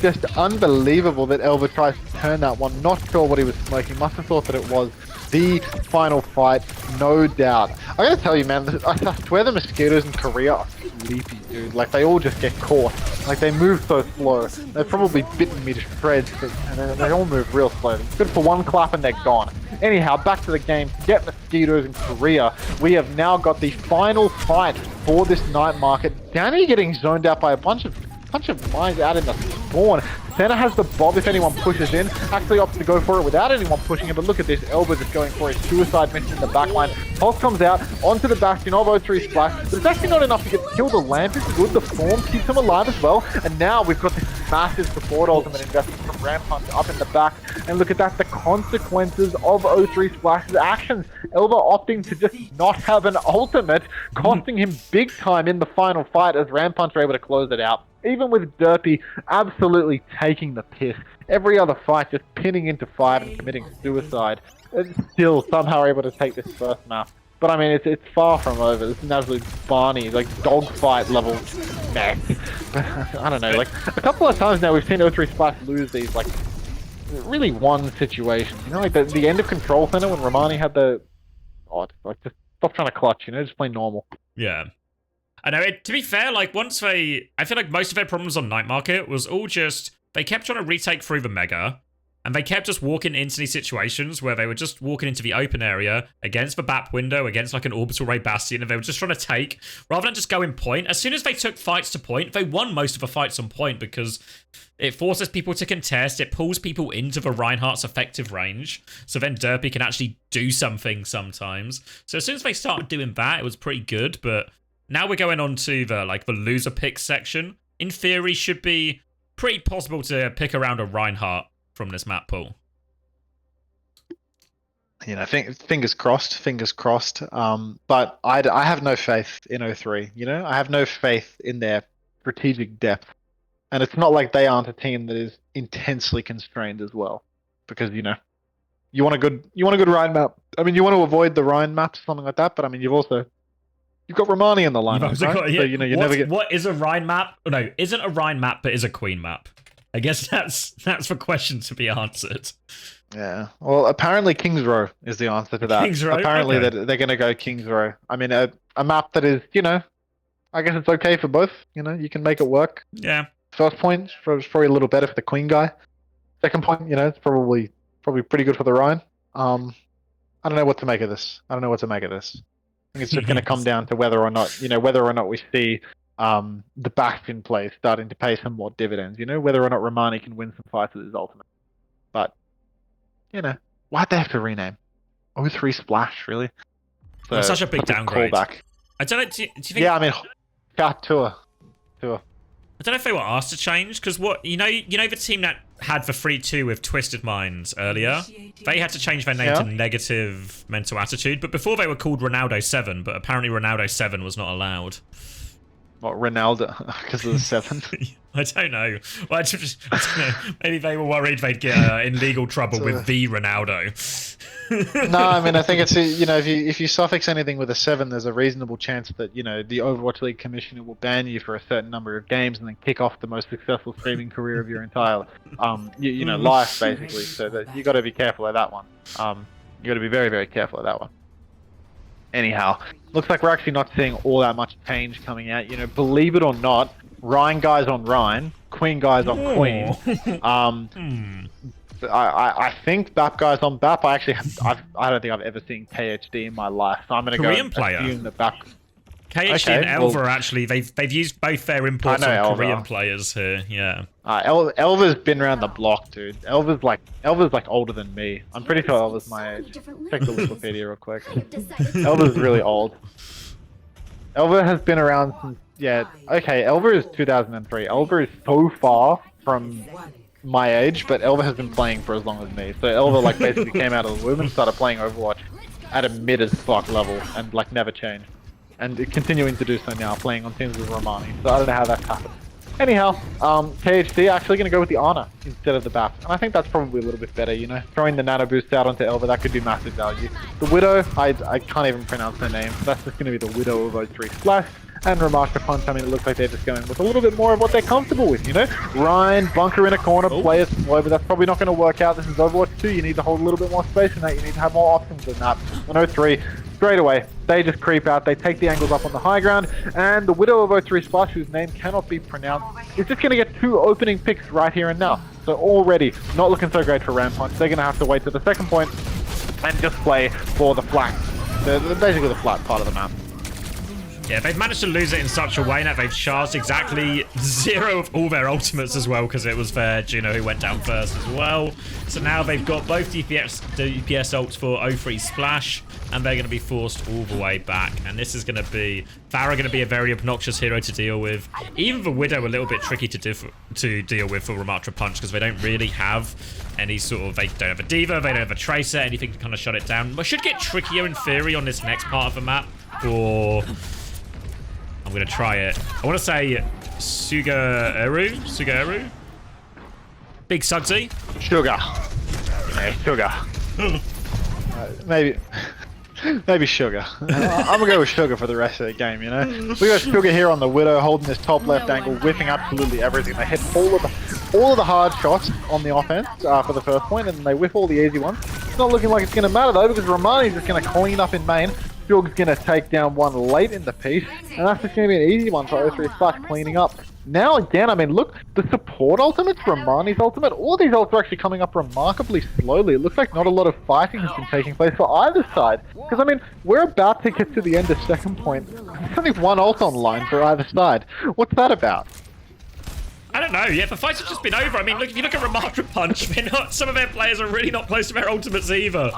Just unbelievable that Elva tries to turn that one. Not sure what he was smoking. Must have thought that it was the final fight, no doubt. I gotta tell you, man, I swear the mosquitoes in Korea are sleepy, dude. Like, they all just get caught. Like, they move so slow. They've probably bitten me to shreds, and they all move real slowly. Good for 1 clap and they're gone. Anyhow, back to the game. Get mosquitoes in Korea. We have now got the final fight for this night market. Danny getting zoned out by a bunch of mines out in the spawn. Senna has the Bob if anyone pushes in. Actually opts to go for it without anyone pushing it, but look at this. Elba just going for a suicide mission in the backline. Pulse comes out onto the Bastion of O3 Splash, but it's actually not enough to get killed. The lamp is good. The form keeps him alive as well. And now we've got this massive support ultimate investment from Ram Punch up in the back. And look at that, the consequences of O3 Splash's actions. Elba opting to just not have an ultimate, costing him big time in the final fight as Ram Punch are able to close it out. Even with Derpy absolutely taking the piss, every other fight just pinning into 5 and committing suicide, and still somehow able to take this first map. But I mean, it's far from over. This is an absolute Barney, like, dogfight level mess. I don't know, like, a couple of times now we've seen O3 Splash lose these, like, really one situation. You know, like the end of Control Center when Romani had the... Oh, like, just stop trying to clutch, you know, just play normal. Yeah. I know, to be fair, like, I feel like most of their problems on Night Market was all just, they kept trying to retake through the Mega, And they kept us walking into these situations where they were just walking into the open area against the back window, against like an orbital ray bastion, and they were just trying to take, rather than just going point. As soon as they took fights to point, they won most of the fights on point because it forces people to contest, it pulls people into the Reinhardt's effective range, so then Derpy can actually do something sometimes. So as soon as they started doing that, it was pretty good, but now we're going on to the loser pick section. In theory, should be pretty possible to pick around a Reinhardt from this map pool. You know, fingers crossed. But I have no faith in O3. You know, I have no faith in their strategic depth, and it's not like they aren't a team that is intensely constrained as well. Because you know, you want a good Rhine map. I mean, you want to avoid the Rhine maps, something like that. But I mean, you've got Romani in the lineup, right? Got, yeah. So you know, what is a Rhine map? No, isn't a Rhine map, but is a Queen map. I guess that's the question to be answered. Yeah. Well, apparently King's Row is the answer to that. King's Row? Apparently Okay. they're going to go King's Row. I mean, a map that is, you know, I guess it's okay for both. You know, you can make it work. Yeah. First point is probably a little better for the Queen guy. Second point, you know, it's probably pretty good for the Rhine. I don't know what to make of this. I think it's just going to come down to whether or not we see the Bastion play starting to pay some more dividends, you know, whether or not Romani can win some fights with his ultimate. But, you know, why'd they have to rename? O3 Splash, really? So, Well, such a big downgrade. Callback. I don't know, do you think... Yeah, I mean, Tour. I don't know if they were asked to change, because you know the team that had the 3-2 with Twisted Minds earlier? They had to change their name to Negative Mental Attitude, but before they were called Ronaldo 7, but apparently Ronaldo 7 was not allowed. What, Ronaldo? Because of the 7? I don't know. Well, I don't know. Maybe they were worried they'd get in legal trouble with the Ronaldo. No, I mean, I think it's, you know, if you suffix anything with a 7, there's a reasonable chance that, you know, the Overwatch League Commissioner will ban you for a certain number of games and then kick off the most successful streaming career of your entire, you know, life, basically. So that you got to be careful of that one. You got to be very, very careful of that one. Anyhow, looks like we're actually not seeing all that much change coming out. You know, believe it or not, Rhine guys on Rhine, Queen guys on Queen. I think BAP guys on BAP. I don't think I've ever seen KHD in my life. So I'm going to go and assume that BAP. KHD and Elva actually, they've used both their imports on Korean players here. Yeah. Elva's been around the block, dude. Elva's like older than me. I'm pretty sure Elva's my age. Check the Wikipedia real quick. Elva's really old. Elva has been around since Elva is 2003. Elva is so far from my age, but Elva has been playing for as long as me. So Elva like basically came out of the womb and started playing Overwatch at a mid as fuck level and like never changed. And continuing to do so now, playing on teams with Romani. So I don't know how that's happened. Anyhow, KHD actually going to go with the Ana instead of the BAP. And I think that's probably a little bit better, you know. Throwing the Nano Boost out onto Elva, that could do massive value. The Widow, I can't even pronounce her name. That's just going to be the Widow of O3 Splash. And Ramattra Punch, I mean, it looks like they're just going with a little bit more of what they're comfortable with, you know? Rhine, bunker in a corner, play it slow, but that's probably not going to work out. This is Overwatch 2, you need to hold a little bit more space than that. You need to have more options than that. On O3, straight away, they just creep out, they take the angles up on the high ground, and the Widow of O3 Splash, whose name cannot be pronounced, is just going to get 2 opening picks right here and now. So already, not looking so great for Ram Punch. They're going to have to wait to the second point and just play for the flank. Basically the flat part of the map. Yeah, they've managed to lose it in such a way that they've charged exactly 0 of all their ultimates as well, because it was their Juno who went down first as well. So now they've got both DPS ults for O3 Splash, and they're going to be forced all the way back. And this is going to be Pharah going to be a very obnoxious hero to deal with. Even the Widow a little bit tricky to deal with for Ramattra Punch, because they don't really have any sort of, they don't have a Diva, they don't have a Tracer, anything to kind of shut it down. But should get trickier in theory on this next part of the map for... I'm going to try it. I want to say Sugaru? Big Sugsy? Sugar. Yeah, sugar. Maybe Sugar. I'm going to go with Sugar for the rest of the game, you know? We got Sugar here on the Widow, holding this top left angle, whiffing absolutely everything. They hit all of the hard shots on the offense for the first point, and they whiff all the easy ones. It's not looking like it's going to matter, though, because Romani's just going to clean up in main. Shug's going to take down one late in the piece, and that's just going to be an easy one for O3 Splash cleaning up. now again, I mean, look, the support ultimates, Romani's ultimate, all these ults are actually coming up remarkably slowly. It looks like not a lot of fighting has been taking place for either side. Because, I mean, we're about to get to the end of second point. There's only one ult online for either side. What's that about? I don't know. Yeah, the fights have just been over. I mean, look, if you look at Ramattra Punch, some of their players are really not close to their ultimates either.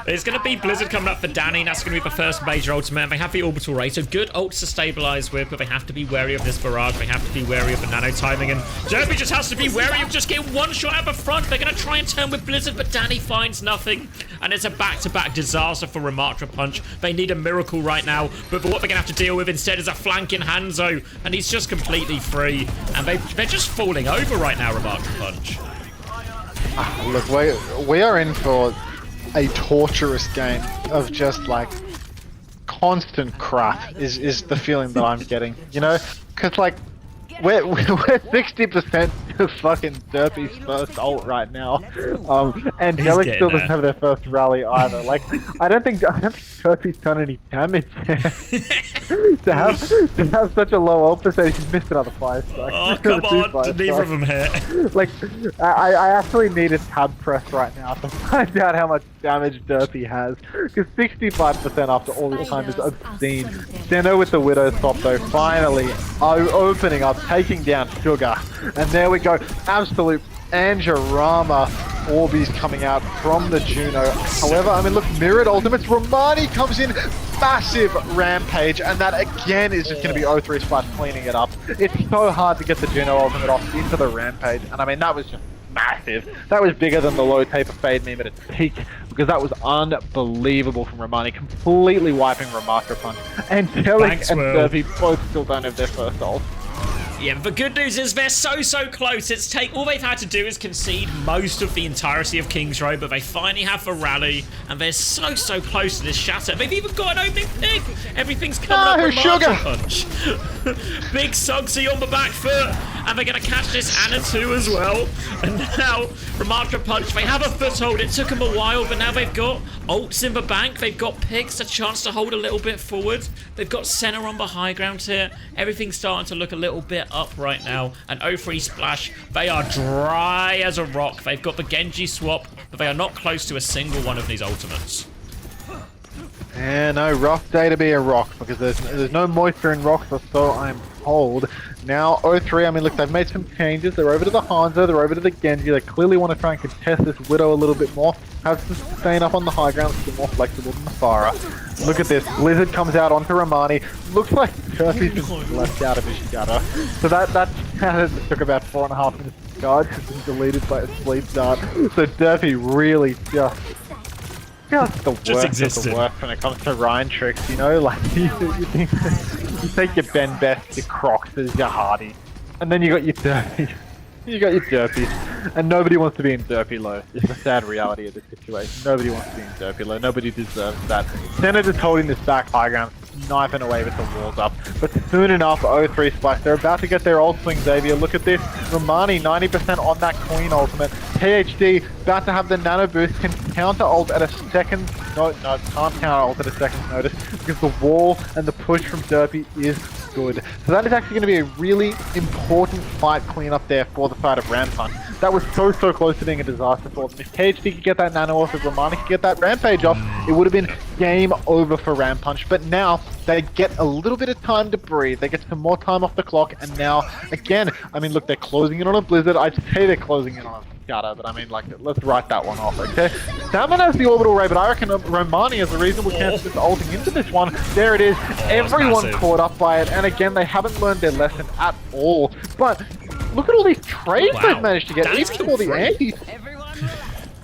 There's going to be Blizzard coming up for Danny. That's going to be the first major ultimate. And they have the orbital ray, so good ults to stabilize with, but they have to be wary of this barrage. They have to be wary of the nano timing. And Derby just has to be wary of just getting one shot out the front. They're going to try and turn with Blizzard, but Danny finds nothing. And it's a back-to-back disaster for Ramattra Punch. They need a miracle right now, but what they're going to have to deal with instead is a flanking Hanzo, and he's just completely free. And they're just falling over right now, Ramattra Punch. Look, we are in for a torturous game of just like constant crap is the feeling that I'm getting, you know? Because like we're 60% to fucking Derpy's first ult right now. Angelic still doesn't have their first rally either. Like I don't think Derpy's done any damage to have such a low ult percentage. He's missed another 5 stacks. Oh come on, neither of them hit. Like I actually need a tab press right now to find out how much damage Derpy has. Because 65% after all this time is obscene. Zeno with the Widow Stop though, finally opening up, taking down Sugar. And there we go, absolute Anjarama Orbeez coming out from the Juno. However, I mean, look, mirrored ultimates. Romani comes in, massive rampage, and that again is just going to be O3 Splash cleaning it up. It's so hard to get the Juno ultimate off into the rampage, and I mean, that was just massive. That was bigger than the low taper fade meme at its peak, because that was unbelievable from Romani, completely wiping Ramattra Punch. Angelic and Derpy both still don't have their first ult. Yeah, but the good news is they're so close. All they've had to do is concede most of the entirety of King's Road, but they finally have the rally, and they're so close to this shatter. They've even got an opening pick. Everything's coming up with Sugar Punch. Big Sogsy on the back foot, and they're gonna catch this Anna too as well. And now Ramattra Punch, they have a foothold. It took them a while, but now they've got ults in the bank. They've got picks, a chance to hold a little bit forward. They've got Senna on the high ground here. Everything's starting to look a little bit up right now, and O3 Splash, they are dry as a rock. They've got the Genji swap, but they are not close to a single one of these ultimates. Yeah, no, rough day to be a rock, because there's no moisture in rocks, or so I'm told. Now, O3, I mean, look, they've made some changes. They're over to the Hanzo, they're over to the Genji. They clearly want to try and contest this Widow a little bit more, have some sustain up on the high ground, a bit more flexible than the Pharah. Look at this, Blizzard comes out onto Romani. Looks like Derpy's just left out of his gutter. So that took about 4.5 minutes to charge. It's been deleted by a sleep dart. So Derpy really just the worst of the worst when it comes to Ryan tricks, you know? Like, you take your Ben Best, your Crocs as your Hardy, and then you got your Derpy. You got your Derpies, and nobody wants to be in Derpy low. It's the sad reality of the situation. Nobody wants to be in Derpy low. Nobody deserves that. Senator's holding this back high ground, sniping away with the walls up. But soon enough, O3 Splash, they're about to get their ult swing, Xavier. Look at this. Romani, 90% on that Queen ultimate. PhD, about to have the nano boost, can counter ult at a second. No, can't counter ult at a second's notice, because the wall and the push from Derpy is good. So that is actually going to be a really important fight cleanup there for the side of Rampage. That was so close to being a disaster for them. If KHD could get that nano off, if Romani could get that Rampage off, it would have been game over for Rampage. But now they get a little bit of time to breathe. They get some more time off the clock, and now again, I mean, look, they're closing in on a Blizzard. I'd say they're closing in on a Gutter, but I mean, like, let's write that one off, okay? Salmon has the orbital ray, but I reckon Romani is a reasonable chance of just ulting into this one. There it is. Everyone caught up by it, and again, they haven't learned their lesson at all. But look at all these trades they've managed to get, even for the anti.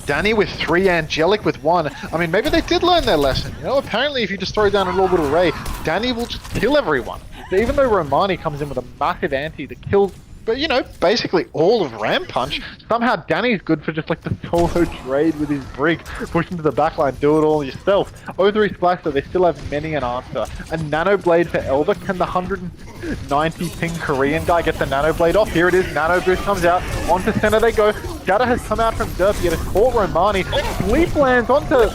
Danny with 3, Angelic with 1. I mean, maybe they did learn their lesson. You know, apparently if you just throw down an orbital ray, Danny will just kill everyone. So even though Romani comes in with a massive anti to kill, but you know, basically all of Rampage, somehow Danny's good for just like the solo trade with his brig. Push into the backline, do it all yourself. O3 Splash though, they still have many an answer. A Nano Blade for Elder. Can the 190 ping Korean guy get the Nano Blade off? Here it is, Nano Boost comes out, onto center they go. Gutter has come out from Derpy, it has caught Romani. Sleep lands onto,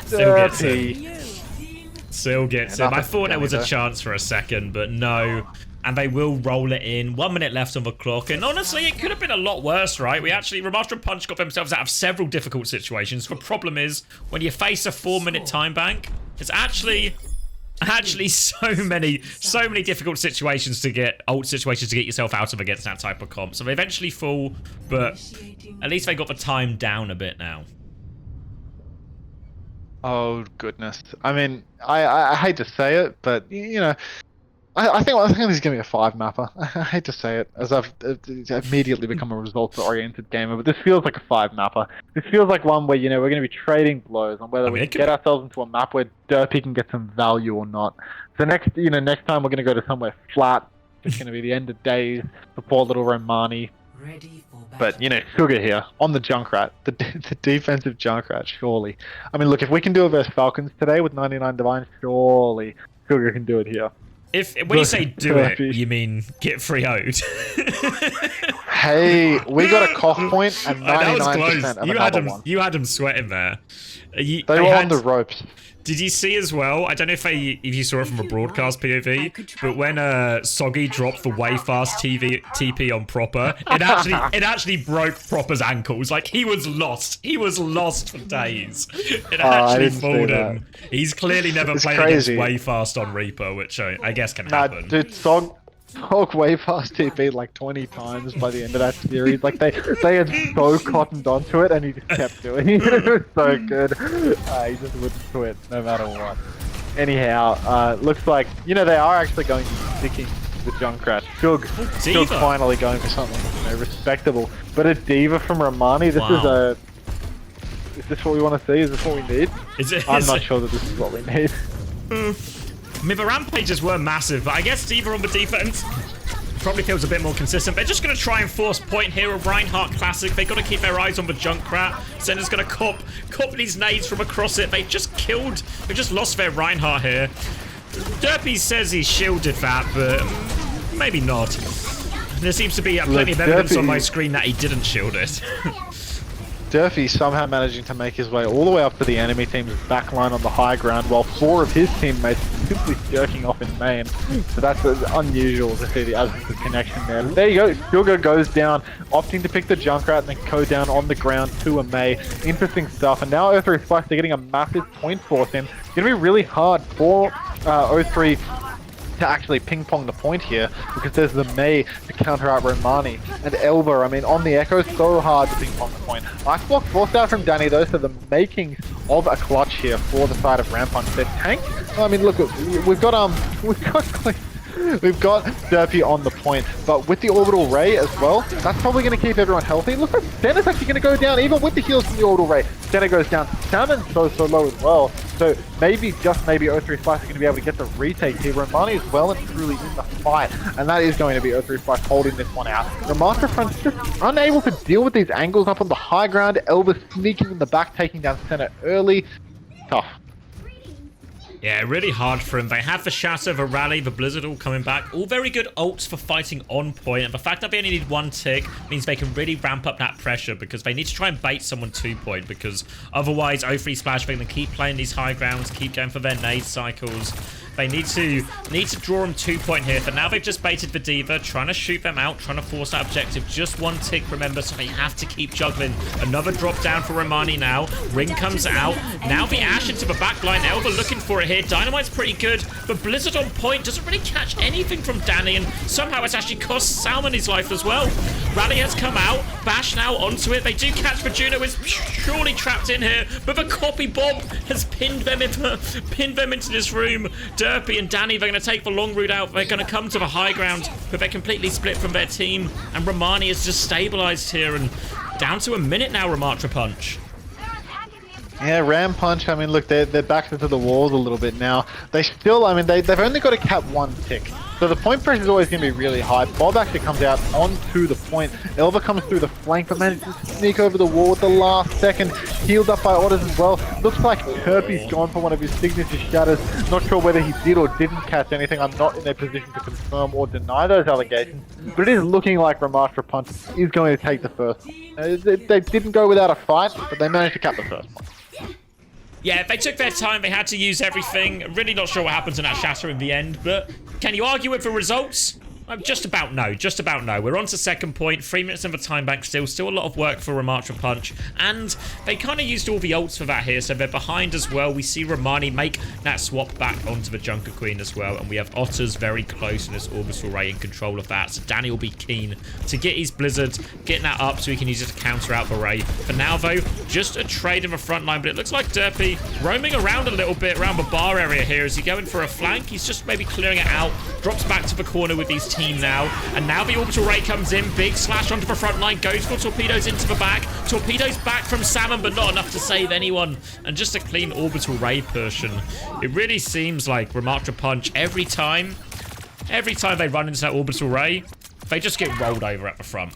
Still gets Derpy. it. Still gets him. I thought there was a chance for a second, but no. and they will roll it in. 1 minute left on the clock, and honestly, it could have been a lot worse, right? Ramattra and Punch got themselves out of several difficult situations. The problem is, when you face a 4-minute time bank, it's actually so many difficult situations to get, ult situations to get yourself out of against that type of comp. So they eventually fall, but at least they got the time down a bit now. Oh goodness! I mean, I hate to say it, but you know, I think this is gonna be a 5 mapper. I hate to say it, as I've immediately become a results-oriented gamer, but this feels like a 5 mapper. This feels like one where, you know, we're gonna be trading blows on whether we can get ourselves into a map where Derpy can get some value or not. So next time we're gonna go to somewhere flat. It's gonna be the end of days for poor little Romani. But, you know, Sugar here, on the Junkrat, the defensive Junkrat, surely. I mean, look, if we can do it versus Falcons today with 99 Divine, surely Sugar can do it here. When you say do it, you mean get 3-0'd. Hey, we got a cough point and 99% of another one. You had him sweating there. They were on the ropes. Did you see as well? I don't know if you saw it from a broadcast POV, but when Soggy dropped the way fast TP on Proper, it actually broke Proper's ankles. Like, he was lost. He was lost for days. It actually fooled him. He's clearly never played against way fast on Reaper, which I guess can happen. Dude, Sog way fast TP like 20 times by the end of that series. Like, they had so cottoned onto it, and he just kept doing it. It was so good. He just wouldn't quit no matter what. Anyhow, looks like, you know, they are actually going to be sticking the Junkrat. Shug finally going for something, you know, respectable. But a Diva from Romani, this is this what we want to see? Is this what we need? I'm not sure that this is what we need. I mean, the rampages were massive, but I guess Diva on the defense probably feels a bit more consistent. They're just going to try and force point here. A Reinhardt classic. They've got to keep their eyes on the Junkrat. Senna's going to cop these nades from across it. They've just lost their Reinhardt here. Derpy says he shielded that, but maybe not. There seems to be plenty of evidence on my screen that he didn't shield it. Durfee somehow managing to make his way all the way up to the enemy team's backline on the high ground, while 4 of his teammates simply jerking off in main. So that's unusual to see the absence of connection there. But there you go, Sugar goes down, opting to pick the Junkrat and then go down on the ground to a Mei. Interesting stuff. And now O3 Splash, they're getting a massive point force in. It's going to be really hard for O3 to actually ping-pong the point here, because there's the Mei to counter out Romani. And Elva, I mean, on the Echo, so hard to ping-pong the point. Iceblock forced out from Danny, though, so the makings of a clutch here for the side of Rampage. Their tank, I mean, look, we've got Derpy on the point, but with the Orbital Ray as well, that's probably going to keep everyone healthy. Look, Senna's actually going to go down, even with the heals from the Orbital Ray. Senna goes down. Salmon's so low as well. So maybe, just maybe, O3 Splash are going to be able to get the retake here. Romani is well and truly in the fight, and that is going to be O3 Splash holding this one out. Ramattra front's just unable to deal with these angles up on the high ground. Elvis sneaking in the back, taking down Senna early. Tough. Yeah, really hard for him. They have the Shatter, the Rally, the Blizzard all coming back. All very good ults for fighting on point. And the fact that they only need 1 tick means they can really ramp up that pressure, because they need to try and bait someone 2 point, because otherwise O3 Splash, they're going to keep playing these high grounds, keep going for their nade cycles. They need to draw them 2 point here. But now they've just baited the Diva, trying to shoot them out, trying to force that objective. Just 1 tick, remember, so they have to keep juggling. Another drop down for Romani now. Ring comes out. Now the Ashe into the backline. Elva looking for it here. Dynamite's pretty good, but Blizzard on point doesn't really catch anything from Danny, and somehow it's actually cost Salmon his life as well. Rally has come out. Bash now onto it. They do catch, but Juno is surely trapped in here, but the copy bomb has pinned them into this room. Derpy and Danny, they're going to take the long route out. They're going to come to the high ground, but they're completely split from their team, and Romani is just stabilized here, and down to a minute now, Ramattra Punch. Yeah, Ram Punch, I mean, look, they're backed into the walls a little bit now. They still, I mean, they've only got to cap 1 tick. So the point pressure is always going to be really high. Bob actually comes out onto the point. Elva comes through the flank, but manages to sneak over the wall at the last second. Healed up by Otters as well. Looks like Kirby's gone for one of his signature shatters. Not sure whether he did or didn't catch anything. I'm not in a position to confirm or deny those allegations. But it is looking like Ramattra Punch is going to take the first one. They didn't go without a fight, but they managed to cap the first one. Yeah, they took their time. They had to use everything. Really not sure what happens in that Shatter in the end, but can you argue with the results? Just about no. Just about no. We're on to second point. 3 minutes of a time bank still. Still a lot of work for Ramattra Punch. And they kind of used all the ults for that here, so they're behind as well. We see Romani make that swap back onto the Junker Queen as well. And we have Otters very close in this Orbital Ray in control of that. So Danny will be keen to get his Blizzard, getting that up so he can use it to counter out the Ray. For now, though, just a trade in the front line. But it looks like Derpy roaming around a little bit around the bar area here. Is he going for a flank? He's just maybe clearing it out. Drops back to the corner with his team now. And now the Orbital Ray comes in. Big slash onto the front line. Goes for torpedoes into the back. Torpedoes back from Salmon, but not enough to save anyone. And just a clean Orbital Ray push. And it really seems like Ramattra Punch, every time they run into that Orbital Ray, they just get rolled over at the front.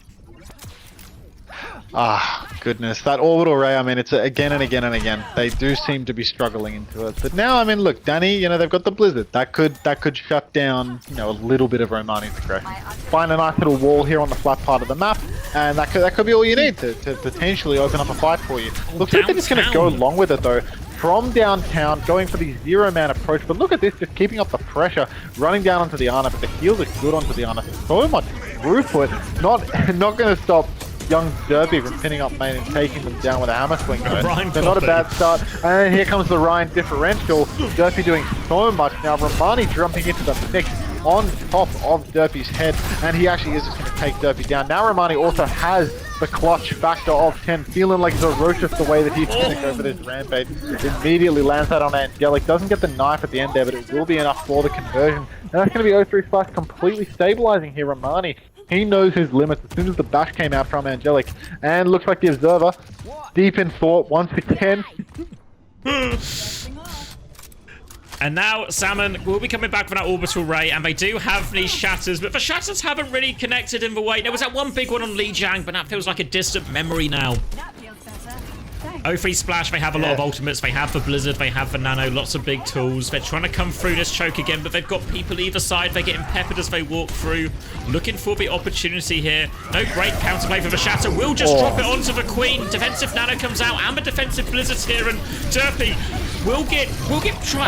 Ah, goodness. That Orbital Ray, I mean, it's again and again and again. They do seem to be struggling into it. But now, I mean, look, Danny, you know, they've got the Blizzard. That could shut down, you know, a little bit of Romani's aggression. Find a nice little wall here on the flat part of the map, and that could be all you need to potentially open up a fight for you. Looks like they're just going to go along with it, though. From downtown, going for the zero-man approach. But look at this, just keeping up the pressure, running down onto the Ana, but the heals are good onto the Ana. So much throughput. Not going to stop young Derpy from pinning up main and taking them down with a hammer swing. So not a bad start. And then here comes the Ryan differential. Derpy doing so much now. Romani jumping into the mix on top of Derpy's head, and he actually is just going to take Derpy down. Now Romani also has the clutch factor of 10, feeling like ferocious the way that he's going to go for this rampage. Immediately lands that on Angelic, doesn't get the knife at the end there, but it will be enough for the conversion. And that's going to be 0-3 Splash completely stabilizing here. Romani, he knows his limits as soon as the bash came out from Angelic. And looks like the Observer, deep in thought once again. And now Salmon will be coming back for that Orbital Ray, and they do have these Shatters, but the Shatters haven't really connected in the way. There was that one big one on Li Jiang, but that feels like a distant memory now. That feels better. 0-3 Splash, they have a lot of ultimates, they have the Blizzard, they have the Nano, lots of big tools. They're trying to come through this choke again, but they've got people either side. They're getting peppered as they walk through, looking for the opportunity here. No great counterplay for the Shatter, will just drop it onto the Queen. Defensive Nano comes out, and the defensive Blizzard's here, and Derpy will get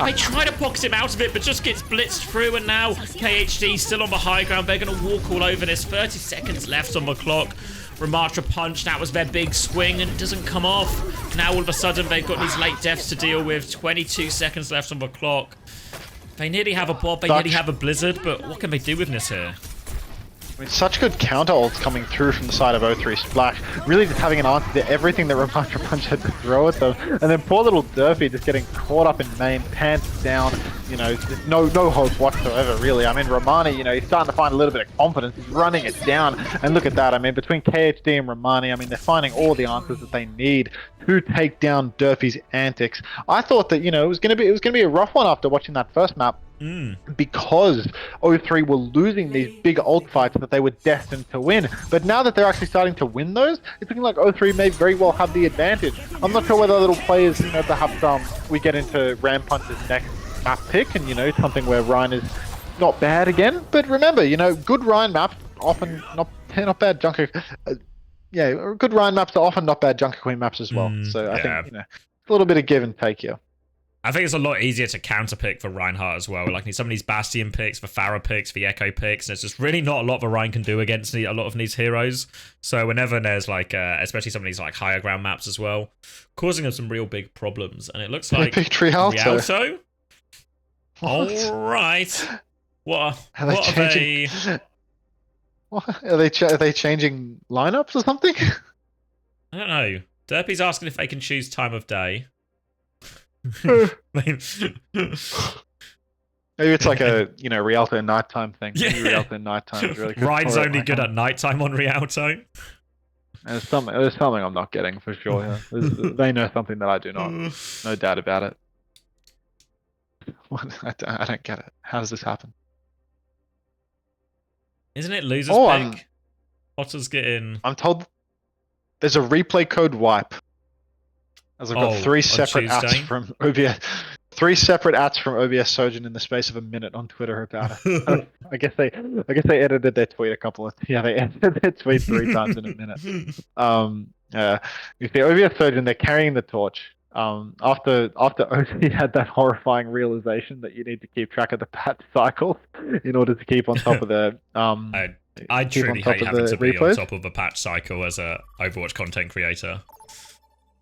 they try to box him out of it, but just gets blitzed through. And now KHD still on the high ground. They're going to walk all over this. 30 seconds left on the clock. Ramattra Punch, that was their big swing, and it doesn't come off. Now all of a sudden they've got these late deaths to deal with. 22 seconds left on the clock. They nearly have a Bob, they nearly have a Blizzard, but what can they do with this here? I mean, such good counter ults coming through from the side of 0-3 Splash. Really just having an answer to everything that Ramattra Punch had to throw at them. And then poor little Derpy just getting caught up in main, pants down. You know, just no hope whatsoever, really. I mean, Romani, you know, he's starting to find a little bit of confidence. He's running it down. And look at that. I mean, between KHD and Romani, I mean, they're finding all the answers that they need to take down Derpy's antics. I thought that, you know, it was gonna be a rough one after watching that first map. Because 0-3 were losing these big ult fights that they were destined to win. But now that they're actually starting to win those, it's looking like 0-3 may very well have the advantage. I'm not sure whether little players, you know, perhaps we get into Ram Punch's next map pick, and, you know, something where Ryan is not bad again. But remember, you know, good Ryan maps often not bad Junker. Yeah, good Ryan maps are often not bad Junker Queen maps as well. So I think, you know, a little bit of give and take here. I think it's a lot easier to counterpick for Reinhardt as well. Like some of these Bastion picks, the Pharah picks, the Echo picks. There's just really not a lot that Ryan can do against a lot of these heroes. So whenever there's like, especially some of these like higher ground maps as well, causing them some real big problems. And it looks like Rialto. All right. What are they? What are they changing lineups or something? I don't know. Derpy's asking if they can choose time of day. Maybe it's like a, you know, Rialto nighttime thing. Yeah. Rialto nighttime is really good. Ryan's only good at nighttime on Rialto. And there's something I'm not getting for sure. Yeah. They know something that I do not. No doubt about it. I don't get it. How does this happen? Isn't it loser's pick? Otter's getting... I'm told there's a replay code wipe. As I've got three separate ats from OBS. 3 separate ats from OBS Surgeon in the space of a minute on Twitter about it. I guess they edited their tweet they edited their tweet 3 times in a minute. You see, OBS Surgeon, they're carrying the torch. After OC had that horrifying realization that you need to keep track of the patch cycles in order to keep on top of the I keep truly on top hate of having the to be on replays. top of a patch cycle as a Overwatch content creator.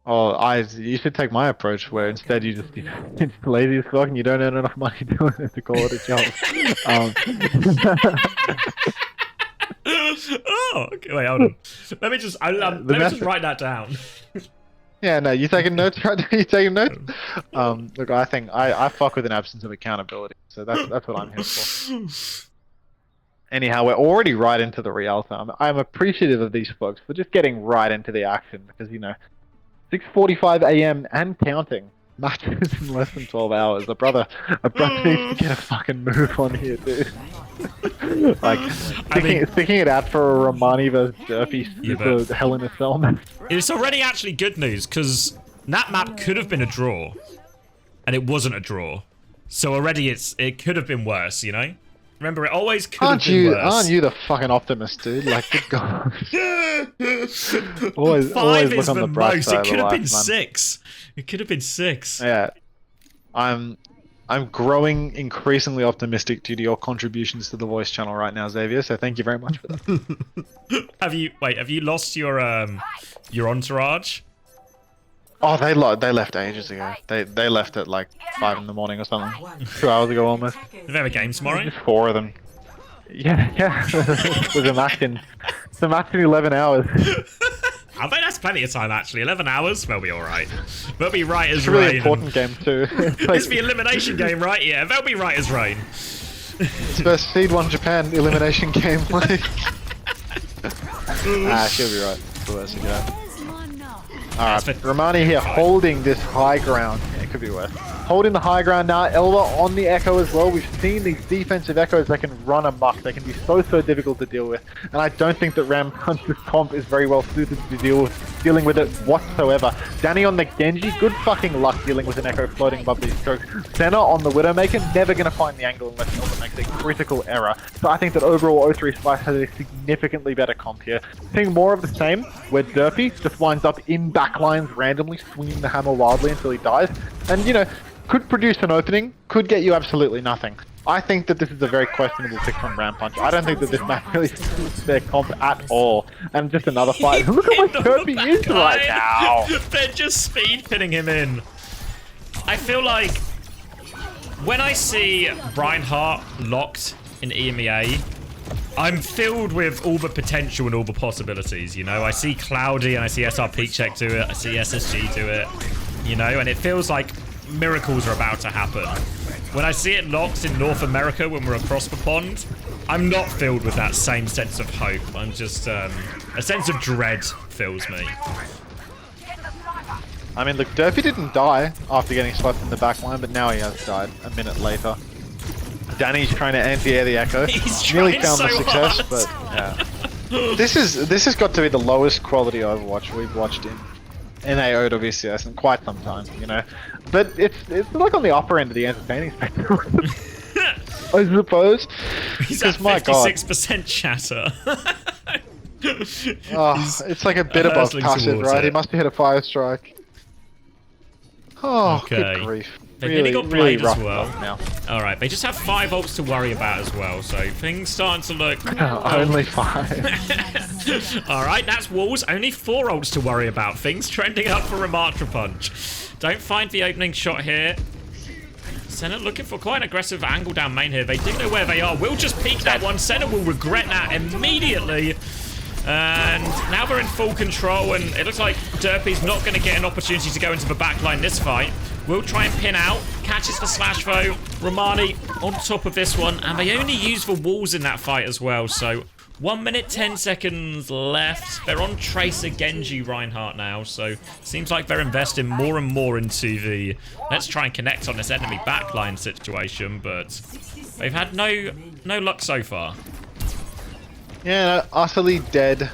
Oh, you should take my approach where instead you just it's lazy as fuck and you don't earn enough money doing it to call it a job. Oh, okay, wait, hold on. Let me just write that down. Yeah, no, you taking notes, right? You taking notes? Look, I think I fuck with an absence of accountability, so that's what I'm here for. Anyhow, we're already right into the real time. I'm appreciative of these folks for just getting right into the action because 6:45 a.m. and counting. Matches in less than 12 hours. A brother needs to get a fucking move on here, dude. Like sticking it out for a Romani versus Derpy super Hell in a Cell match. It's already actually good news because that map could have been a draw, and it wasn't a draw. So already it could have been worse, you know. Remember, it always could have been worse. Aren't you the fucking optimist, dude? Like, good God. always Five look is on the the bright most. side It could of have been life, man. 6. It could have been 6. Yeah, I'm growing increasingly optimistic due to your contributions to the voice channel right now, Xavier. So thank you very much for that. Have you lost your entourage? Oh, they left ages ago. They left at like 5 in the morning or something. 2 hours ago almost. Do they have a game tomorrow? Just 4 of them. Yeah. There's a match in 11 hours. I bet that's plenty of time actually. 11 hours? They'll be alright. They'll be right as It's a really rain. important game too. It's the elimination game, right? Yeah, they'll be right as rain. It's first Seed 1 Japan elimination game. Like. She'll be right. Alright, Romani here holding this high ground. Yeah, it could be worse. Holding the high ground now. Elva on the Echo as well. We've seen these defensive Echoes that can run amok. They can be so difficult to deal with. And I don't think that Ram Punch's comp is very well suited to dealing with it whatsoever. Danny on the Genji, good fucking luck dealing with an Echo floating above these strokes. Senna on the Widowmaker, never going to find the angle unless Elva makes a critical error. So I think that overall O3 Spice has a significantly better comp here. Seeing more of the same, where Derpy just winds up in backlines randomly, swinging the hammer wildly until he dies. And, could produce an opening, could get you absolutely nothing. I think that this is a very questionable pick from Ram Punch. I don't think that this map really suits their comp at all. And just another fight. Look at where Derpy is right now. They're just speed pinning him in. I feel like when I see Reinhardt locked in EMEA, I'm filled with all the potential and all the possibilities, I see Cloudy and I see SRP check do it, I see SSG do it, and it feels like miracles are about to happen. When I see it locked in North America when we're across the pond, I'm not filled with that same sense of hope. I'm just, a sense of dread fills me. I mean, look, Derpy didn't die after getting swept in the back line, but now he has died a minute later. Danny's trying to anti-air the Echo. He's nearly found the so success, hard. but yeah. This has got to be the lowest quality Overwatch we've watched in OWCS in quite some time, But it's like on the upper end of the entertaining spectrum, I suppose. He's at 56% chatter. It's like a bit above passive, right? He must be hit a fire strike. Oh, okay. Good grief. They nearly got played as well. Now. Alright, they just have 5 ults to worry about as well, so things starting to look... Only 5. Alright, that's walls. Only 4 ults to worry about. Things trending up for Ramattra Punch. Don't find the opening shot here. Senna looking for quite an aggressive angle down main here. They do know where they are. We'll just peek that one. Senna will regret that immediately. And now they're in full control, and it looks like Derpy's not going to get an opportunity to go into the backline this fight. We'll try and pin out. Catches the slash though. Romani on top of this one, and they only use the walls in that fight as well, so 1 minute 10 seconds left. They're on Tracer Genji Reinhardt now, so seems like they're investing more and more into the let's try and connect on this enemy backline situation, but they've had no luck so far. Yeah, utterly dead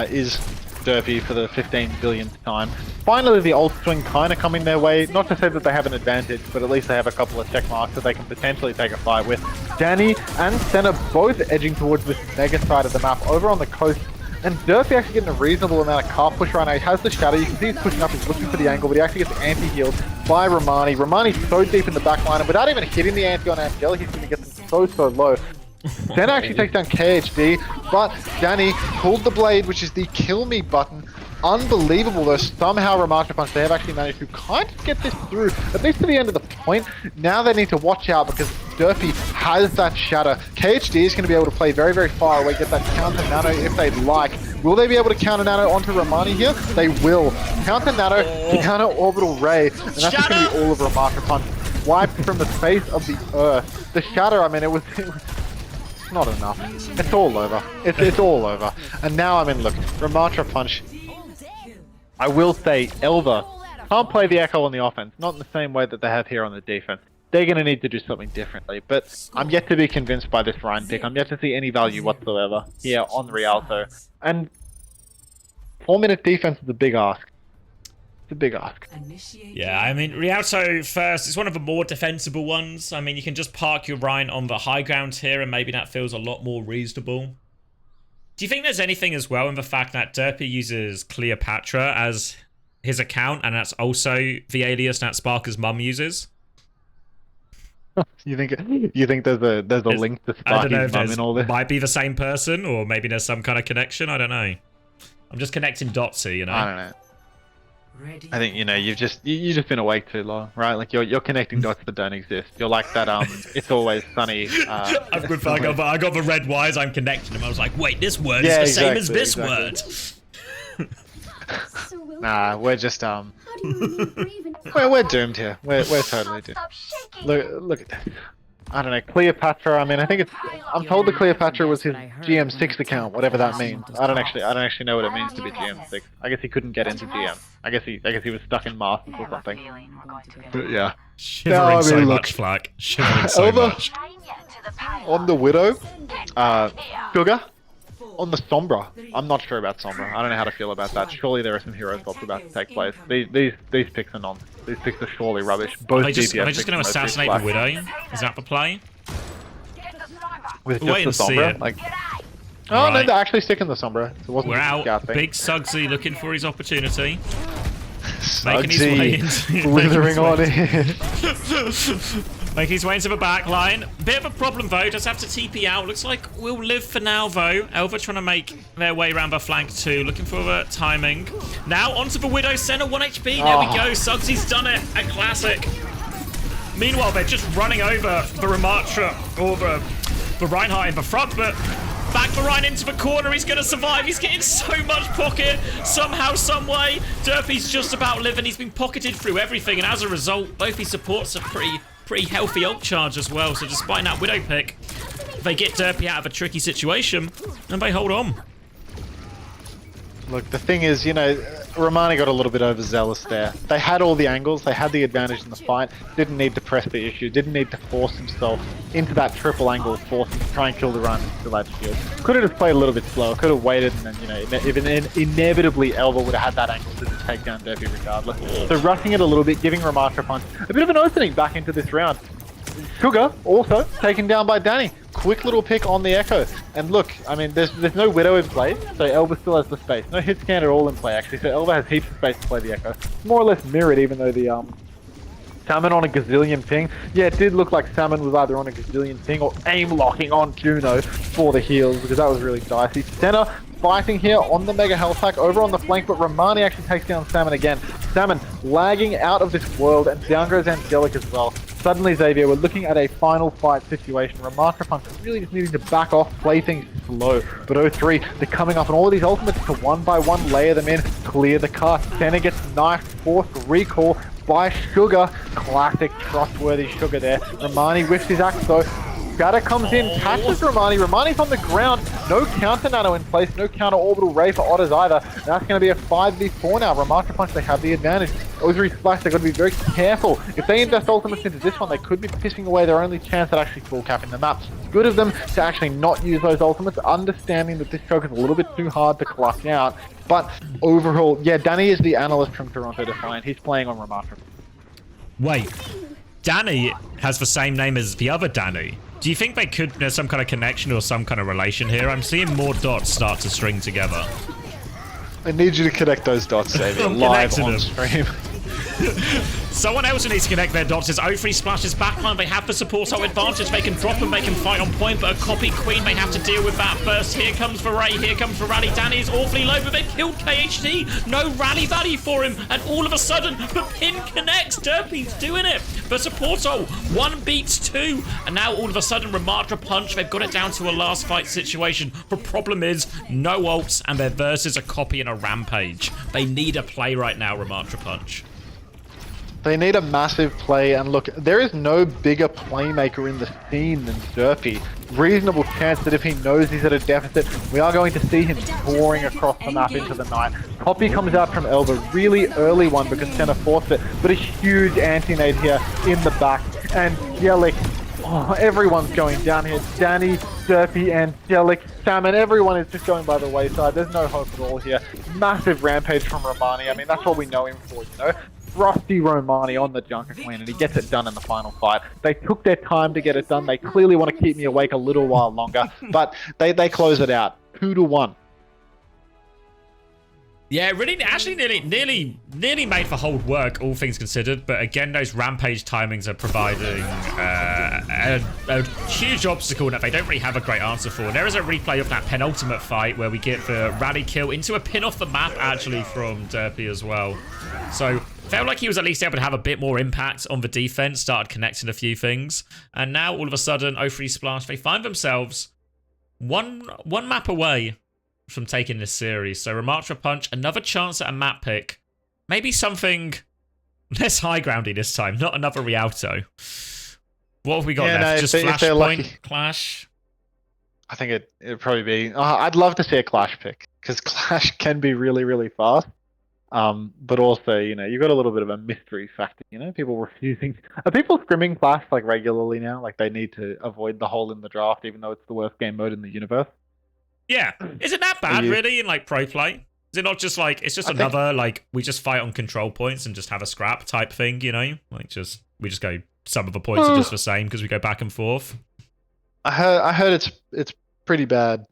is Derpy for the 15 billionth time. Finally, the ult swing kind of coming their way. Not to say that they have an advantage, but at least they have a couple of check marks that they can potentially take a fight with. Danny and Senna both edging towards this mega side of the map over on the coast. And Durfee actually getting a reasonable amount of car push right now. He has the shadow. You can see he's pushing up. He's looking for the angle, but he actually gets anti-healed by Romani. Romani's so deep in the back line, and without even hitting the anti on Angelic, he's going to get them so low. Then actually takes down KHD, but Danny pulled the blade, which is the kill me button. Unbelievable though, somehow Ramattra Punch, they have actually managed to kind of get this through, at least to the end of the point. Now they need to watch out because Durfee has that shatter. KHD is going to be able to play very far away, get that counter nano if they'd like. Will they be able to counter nano onto Romani here? They will. Counter nano, counter orbital ray, and that's just going to be all of Ramattra Punch. Wiped from the face of the earth. The shatter, I mean, it was not enough. It's all over. It's all over. And now, I mean, look, Ramattra Punch. I will say, Elva can't play the Echo on the offense, not in the same way that they have here on the defense. They're going to need to do something differently, but I'm yet to be convinced by this Ryan pick. I'm yet to see any value whatsoever here on Rialto. And 4-minute defense is a big ask. It's a big ask. Yeah, I mean, Rialto first is one of the more defensible ones. I mean, you can just park your Ryan on the high ground here, and maybe that feels a lot more reasonable. Do you think there's anything as well in the fact that Derpy uses Cleopatra as his account, and that's also the alias that Sparker's mum uses? You think there's a link to Sparky's mum in all this? Might be the same person, or maybe there's some kind of connection. I don't know. I'm just connecting dots here, you know. I don't know. I think you've just been awake too long, right? Like you're connecting dots that don't exist. You're like that It's Always Sunny. I got the red wires. I'm connecting them. I was like, wait, this word is the same as this word. Nah, we're just we're doomed here. We're totally doomed. Look at this. I don't know, Cleopatra. I mean, I think it's. I'm told the Cleopatra was his GM6 account, whatever that means. I don't actually know what it means to be GM6. I guess he couldn't get into GM. I guess he was stuck in Masters or something. But yeah. Shivering so much, Flack. Shivering so much. On the Widow, Sugar. On the Sombra, I'm not sure about Sombra. I don't know how to feel about that. Surely there are some hero swaps about to take place. These picks are nonsense. These picks are surely rubbish. Both are they just going to assassinate the Widow? Is that the play? With just the Sombra? Like, oh no, they're actually sticking the Sombra. It wasn't We're out. Big Suggsy looking for his opportunity. Making his way into slithering on in. Making his way into the back line. Bit of a problem though, does have to TP out. Looks like we'll live for now though. Elva trying to make their way around the flank too. Looking for the timing. Now onto the Widow Center, 1 HP. There we go. Suggsy's done it. A classic. Meanwhile, they're just running over the Ramattra or the Reinhardt in the front, but back the Ryan into the corner. He's going to survive. He's getting so much pocket. Somehow, some way. Derpy's just about living. He's been pocketed through everything, and as a result, both his supports are pretty healthy ult charge as well. So despite that Widow pick, they get Derpy out of a tricky situation, and they hold on. Look, the thing is, Romani got a little bit overzealous there. They had all the angles, they had the advantage in the fight, didn't need to press the issue, didn't need to force himself into that triple angle, force him to try and kill the run and still that shield. Could have just played a little bit slower, could have waited, and then, inevitably Elva would have had that angle to just take down Derpy regardless. So rushing it a little bit, giving Ramattra Punch a bit of an opening back into this round. Sugar also taken down by Danny. Quick little pick on the Echo. And look, I mean, there's no Widow in play, so Elva still has the space. No hit scan at all in play, actually, so Elva has heaps of space to play the Echo. More or less mirrored, even though the Salmon on a gazillion ping. Yeah, it did look like Salmon was either on a gazillion ping or aim locking on Juno for the heals, because that was really dicey. Senna fighting here on the Mega Health Pack over on the flank, but Romani actually takes down Salmon again. Salmon lagging out of this world, and down goes Angelic as well. Suddenly, Xavier, we're looking at a final fight situation. Ramattra Punch really just needing to back off, play things slow. But 0-3, they're coming up, and all of these ultimates to one by one layer them in, clear the cast. Senna gets knifed, forced recall by Sugar. Classic, trustworthy Sugar there. Romani whiffs his axe though. Shatter comes in, catches Romani. Romani's on the ground. No counter nano in place. No counter orbital ray for Otters either. That's going to be a 5v4 now. Ramattra Punch, they have the advantage. Ozuri Splash, they've got to be very careful. If they invest ultimates into this one, they could be pissing away their only chance at actually full capping the map. Good of them to actually not use those ultimates, understanding that this choke is a little bit too hard to clutch out. But overall, yeah, Danny is the analyst from Toronto Defiant. He's playing on Ramattra. Wait, Danny has the same name as the other Danny. Do you think they could, there's some kind of connection or some kind of relation here? I'm seeing more dots start to string together. I need you to connect those dots, Xavier, I'm live connecting on them. stream. Someone else who needs to connect their dots is O3 Splash's backline. They have the support out advantage. They can drop and they can fight on point, but a copy queen may have to deal with that first. Here comes Varay, here comes Varally. Danny is awfully low, but they've killed KHD. No rally value for him, and all of a sudden, the pin connects. Derpy's doing it. The support ult, 1 beats 2, and now all of a sudden, Ramattra punch. They've got it down to a last fight situation. The problem is, no ults, and their versus a copy and a rampage. They need a play right now, Ramattra punch. They need a massive play, and look, there is no bigger playmaker in the scene than Derpy. Reasonable chance that if he knows he's at a deficit, we are going to see him pouring across the map into the night. Poppy comes out from Elba, really early one because Senna forced it, but a huge anti-nade here in the back, and Yelik, oh, everyone's going down here. Danny, Derpy, Angelic, Salmon, everyone is just going by the wayside. There's no hope at all here. Massive rampage from Romani. I mean, that's what we know him for, you know? Rusty Romani on the Junker Queen, and he gets it done in the final fight. They took their time to get it done. They clearly want to keep me awake a little while longer, but they close it out 2-1. Yeah, really, actually nearly made for hold work, all things considered. But again, those rampage timings are providing a huge obstacle that they don't really have a great answer for. There is a replay of that penultimate fight where we get the rally kill into a pin off the map, actually, from Derpy as well. So, felt like he was at least able to have a bit more impact on the defense, started connecting a few things. And now, all of a sudden, O3 Splash, they find themselves one map away from taking this series. So Ramattra punch, another chance at a map pick. Maybe something less high groundy this time, not another Rialto. What have we got left? No, just if they're Flashpoint, lucky. Clash? I think it'd probably be... I'd love to see a Clash pick, because Clash can be really, really fast. But also, you know, you've got a little bit of a mystery factor, you know, people refusing... Are people scrimming Clash, like, regularly now? Like, they need to avoid the hole in the draft, even though it's the worst game mode in the universe? Yeah. Is it that bad, really, in, like, pro play? Is it not just, like, it's just another, like, we just fight on control points and just have a scrap type thing, you know? Like, we just go, some of the points are just the same because we go back and forth. I heard it's pretty bad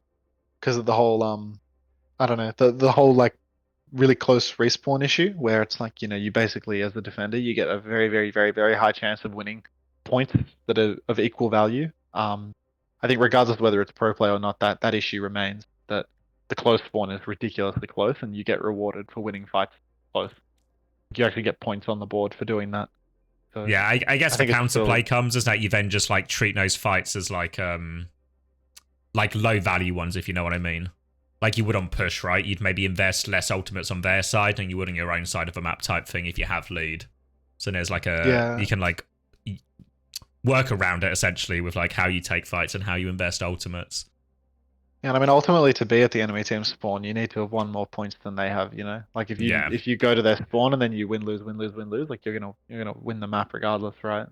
because of the whole, I don't know, the whole, like, really close respawn issue where it's like, you know, you basically, as the defender, you get a very, very, very, very high chance of winning points that are of equal value. I think regardless of whether it's pro play or not, that issue remains, that the close spawn is ridiculously close and you get rewarded for winning fights close. You actually get points on the board for doing that. So yeah, I guess the counterplay comes is that you then just like treat those fights as like low value ones, if you know what I mean. Like you would on push, right? You'd maybe invest less ultimates on their side than you would on your own side of a map type thing if you have lead. So there's like you can like work around it essentially with like how you take fights and how you invest ultimates. Yeah, and I mean ultimately to be at the enemy team spawn, you need to have won more points than they have, you know? Like if you go to their spawn and then you win lose, like you're gonna win the map regardless, right?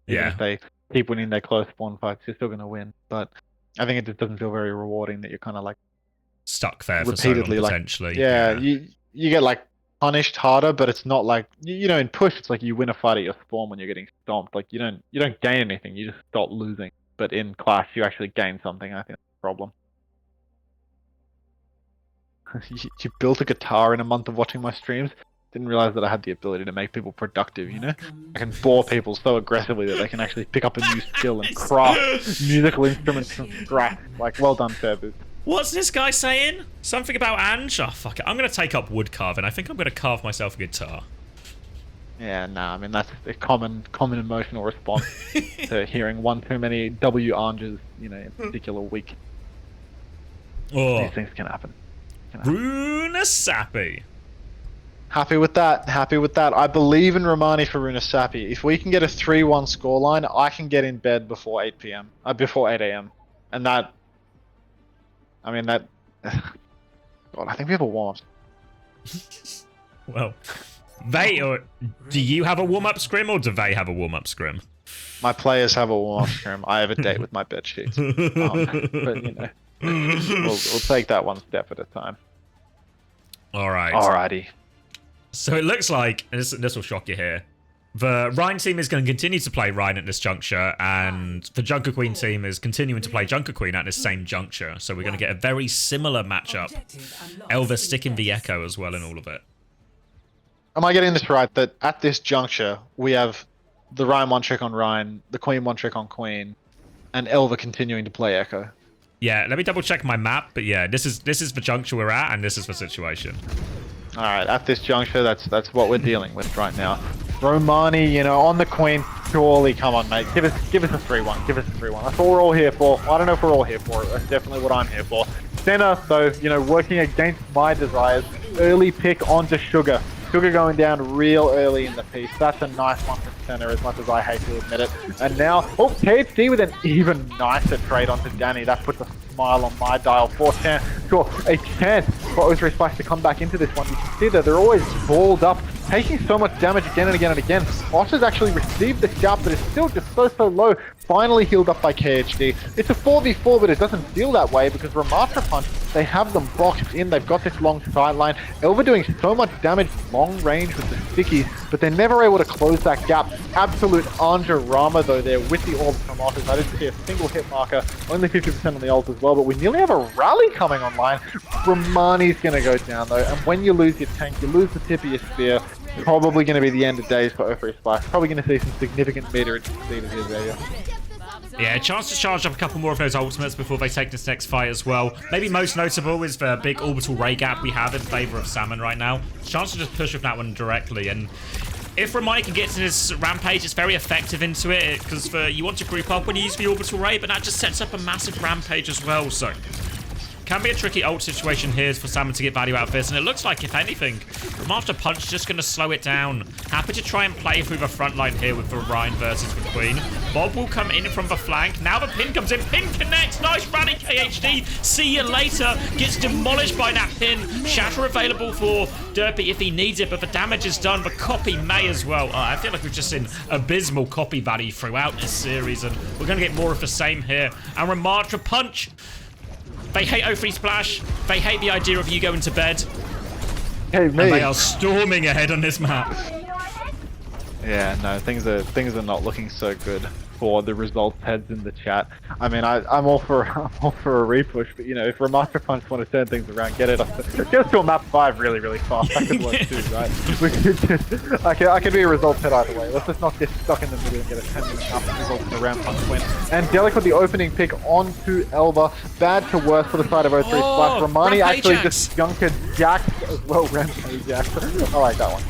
Even if they keep winning their close spawn fights, you're still gonna win. But I think it just doesn't feel very rewarding that you're kinda like stuck there for so long, potentially. You get like punished harder, but it's not like you know in push it's like you win a fight at your spawn when you're getting stomped. Like you don't gain anything, you just stop losing. But in Clash you actually gain something. I think that's the problem. You built a guitar in a month of watching my streams. Didn't realize that I had the ability to make people productive, you know? I can bore people so aggressively that they can actually pick up a new skill and craft musical instruments from scratch. Like, well done, Servus. What's this guy saying? Something about Ange? Oh, fuck it. I'm going to take up wood carving. I think I'm going to carve myself a guitar. Yeah, I mean, that's a common emotional response to hearing one too many W Anges, you know, in a particular week. Oh. These things can happen. Runa Sappy. Happy with that. I believe in Romani for Runa Sappy. If we can get a 3-1 scoreline, I can get in bed before 8 p.m. Before 8 a.m. And that... I mean, that... God, I think people want. Well, do you have a warm-up scrim or do they have a warm-up scrim? My players have a warm-up scrim. I have a date with my bed sheets. But, you know, we'll take that one step at a time. All right. Alrighty. So it looks like, and this will shock you here, The Rhine team is going to continue to play Rhine at this juncture, and the Junker Queen team is continuing to play Junker Queen at this same juncture. So we're going to get a very similar matchup. Elva sticking the Echo as well in all of it. Am I getting this right, that at this juncture, we have the Rhine one trick on Rhine, the Queen one trick on Queen, and Elva continuing to play Echo? Yeah, let me double check my map, but yeah, this is the juncture we're at, and this is the situation. All right, at this juncture, that's what we're dealing with right now. Romani, you know, on the Queen, surely, come on, mate, give us a 3-1, give us a 3-1. That's what we're all here for. I don't know if we're all here for it. That's definitely what I'm here for. Center, though, you know, working against my desires. Early pick onto Sugar. Sugar going down real early in the piece. That's a nice one from center, as much as I hate to admit it. And now, oh, KHD with an even nicer trade onto Danny. That puts a smile on my dial for a chance for O3 Splash to come back into this one. You can see that they're always balled up, taking so much damage again and again and again. Osh has actually received the scalp, but it's still just so low. Finally healed up by KHD. It's a 4v4, but it doesn't feel that way because Ramattra Punch, they have them boxed in. They've got this long sideline. Elva doing so much damage long range with the stickies, but they're never able to close that gap. Absolute under-rama though there with the ult from Osh. I didn't see a single hit marker, only 50% on the ult as well, but we nearly have a rally coming online. Romani's going to go down though, and when you lose your tank, you lose the tip of your spear. Probably going to be the end of days for O3 Splash. Probably going to see some significant meter into his area. Yeah, a chance to charge up a couple more of those ultimates before they take this next fight as well. Maybe most notable is the big orbital ray gap we have in favor of Salmon right now. Chance to just push with that one directly, and if Romani can get to this rampage, it's very effective into it, because you want to group up when you use the orbital ray, but that just sets up a massive rampage as well, so can be a tricky ult situation here for Salmon to get value out of this, and it looks like, if anything, Ramattra Punch is just going to slow it down. Happy to try and play through the front line here with the Rhine versus the Queen. Bob will come in from the flank. Now the pin comes in. Pin connects. Nice rally, KHD. See you later. Gets demolished by that pin. Shatter available for Derpy if he needs it, but the damage is done. The copy may as well. I feel like we've just seen abysmal copy value throughout this series, and we're going to get more of the same here. And Ramattra Punch, they hate O3 Splash. They hate the idea of you going to bed. Hey, me. And they are storming ahead on this map. Yeah, no, things are not looking so good for the results heads in the chat. I mean, I'm all for a repush, but you know, if Ramattra Punch want to turn things around, get us to a map 5 really fast. That could work too, right? We could just, I could be a results head either way. Let's just not get stuck in the middle and get a 10-minute map result in the round punch win. And Delic with the opening pick onto Elva. Bad to worse for the side of O3 Splash. Romani actually just junkered Jax as well. Rampage Jax. I like that one.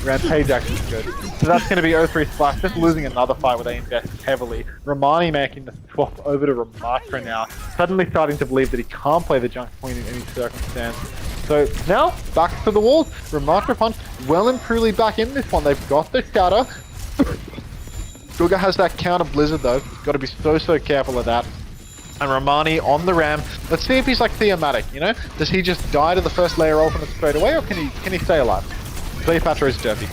Rampage actually is good. So that's going to be O3 Splash, just losing another fight where they invest heavily. Romani making the swap over to Ramattra now, suddenly starting to believe that he can't play the Junk Queen in any circumstance. So now, back to the walls. Ramattra Punch well and truly back in this one. They've got the scatter. Sugar has that counter Blizzard though. Got to be so careful of that. And Romani on the ram. Let's see if he's like Theomatic, you know? Does he just die to the first layer ultimate straight away, or can he stay alive? Cleopatra is dirty.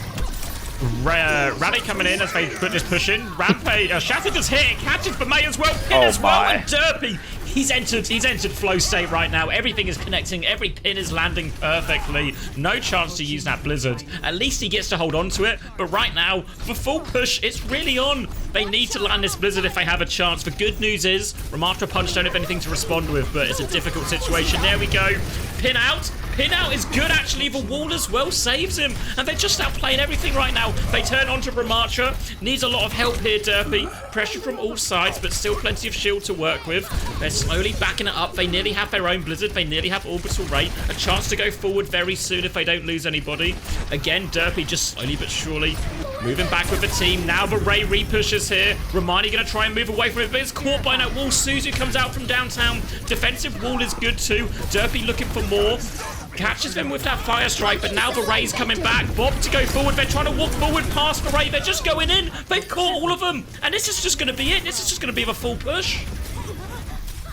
Rally coming in as they put this push in. Rampage, Shatter just hit, catches for May as well, pin as well, and Derpy. He's entered flow state right now. Everything is connecting. Every pin is landing perfectly. No chance to use that Blizzard. At least he gets to hold on to it. But right now, the full push, it's really on. They need to land this Blizzard if they have a chance. The good news is, Ramattra Punch don't have anything to respond with, but it's a difficult situation. There we go. Pin out. Pin out is good, actually. The wall as well saves him. And they're just outplaying everything right now. They turn onto Ramattra. Needs a lot of help here, Derpy. Pressure from all sides, but still plenty of shield to work with. They're slowly backing it up. They nearly have their own Blizzard. They nearly have Orbital Ray. A chance to go forward very soon if they don't lose anybody. Again, Derpy just slowly but surely moving back with the team. Now the Ray repushes here. Romani going to try and move away from it, but it's caught by that wall. Suzu comes out from downtown. Defensive wall is good too. Derpy looking for more. Catches them with that fire strike, but now the Ray's coming back. Bob to go forward. They're trying to walk forward past the Ray. They're just going in. They've caught all of them. And this is just going to be it. This is just going to be the full push.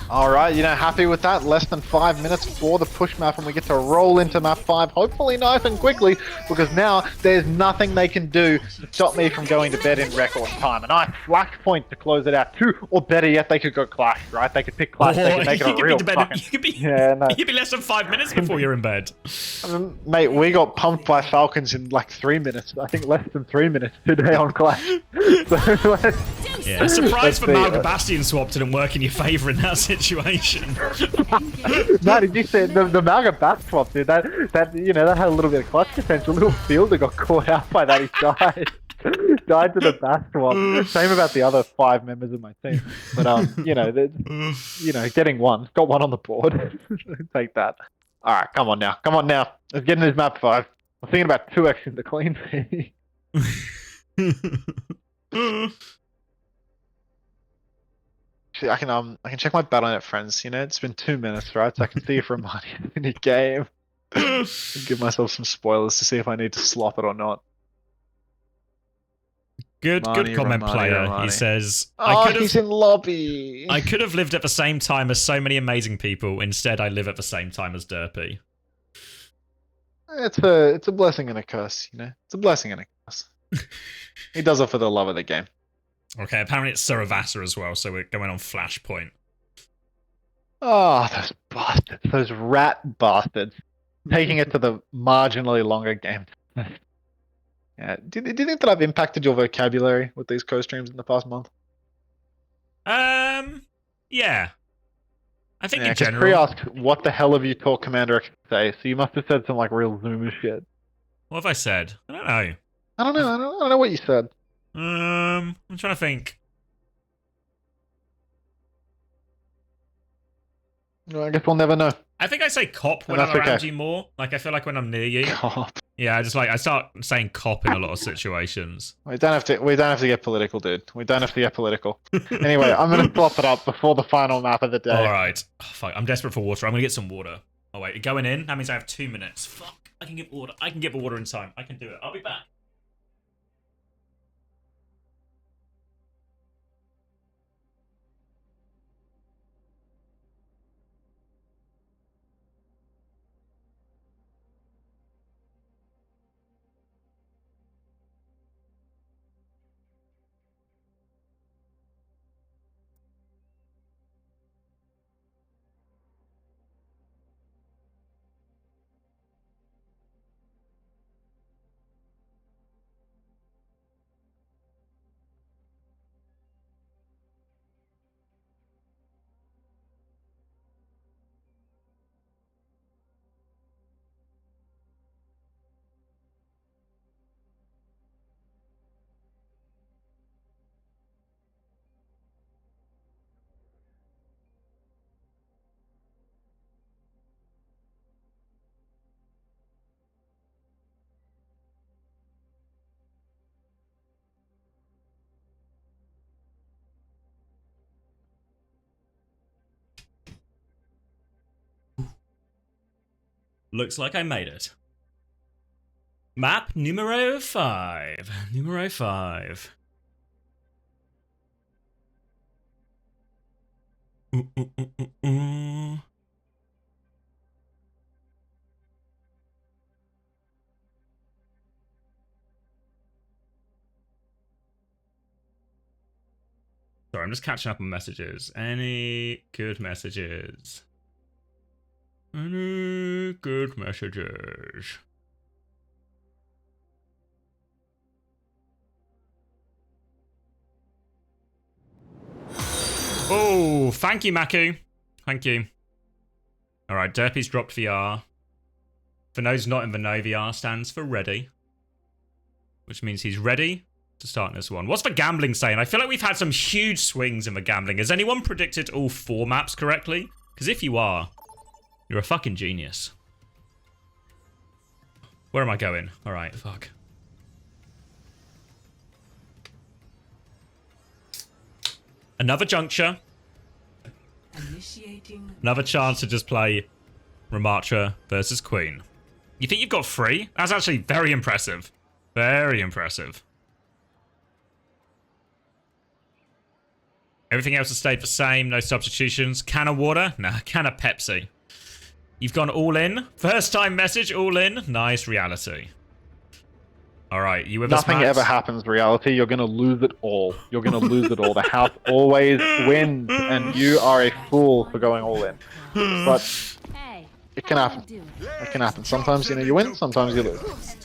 Alright, happy with that? Less than 5 minutes for the push map, and we get to roll into map 5, hopefully nice and quickly, because now there's nothing they can do to stop me from going to bed in record time. And I flash point to close it out too, or better yet, they could go Clash, right? They could pick Clash, they could make it a real fucking... You could be less than 5 minutes before you're in bed. Mate, we got pumped by Falcons in like 3 minutes. I think less than 3 minutes today on Clash. Yeah, surprise for Malga Bastion swap didn't work in your favour in that situation. No, did you say the Malga Bat swap, dude? That had a little bit of clutch potential. Little fielder got caught out by that. He died. Died to the Bat swap. Same about the other 5 members of my team. But getting one. Got one on the board. Take that. Alright, come on now. Let's get into this map 5. I'm thinking about 2x in the clean fee. I can check my Battle.net friends. It's been 2 minutes, right? So I can see if Romani's in the game. Give myself some spoilers to see if I need to slop it or not. Good comment, player. He says, he's in lobby. I could have lived at the same time as so many amazing people. Instead, I live at the same time as Derpy. It's a blessing and a curse, It's a blessing and a curse. He does it for the love of the game. Okay, apparently it's Saravata as well, so we're going on Flashpoint. Oh, those bastards. Those rat bastards. Taking it to the marginally longer game. Yeah. Do you think that I've impacted your vocabulary with these co-streams in the past month? Yeah. I think in general. Pre asked, what the hell have you taught CommanderX to say? So you must have said some like real Zoomer shit. What have I said? I don't know. I don't know what you said. I'm trying to think. Well, I guess we'll never know. I think I say cop when I'm around you more. Like, I feel like when I'm near you. Cop. Yeah, I start saying cop in a lot of situations. We don't have to get political, dude. We don't have to get political. Anyway, I'm gonna flop it up before the final map of the day. Alright. Oh, fuck, I'm desperate for water. I'm gonna get some water. Oh wait, going in? That means I have 2 minutes. Fuck. I can get water. I can get the water in time. I can do it. I'll be back. Looks like I made it. Map numero 5. Numero 5. Sorry, I'm just catching up on messages. Any good messages? Any good messages? Oh, thank you, Maku. Thank you. Alright, Derpy's dropped VR. Vino's not in Vino. VR stands for ready. Which means he's ready to start this one. What's the gambling saying? I feel like we've had some huge swings in the gambling. Has anyone predicted all 4 maps correctly? Because if you are, you're a fucking genius. Where am I going? Alright, fuck. Another juncture. Another chance to just play Ramattra versus Queen. You think you've got 3? That's actually very impressive. Very impressive. Everything else has stayed the same. No substitutions. Can of water? Nah, can of Pepsi. You've gone all in. First time message, all in. Nice reality. All right, you with us, Nothing Max? ever happens, reality. You're going to lose it all. You're going to lose it all. The house always wins, and you are a fool for going all in. But it can happen. It can happen. Sometimes, you win, sometimes you lose.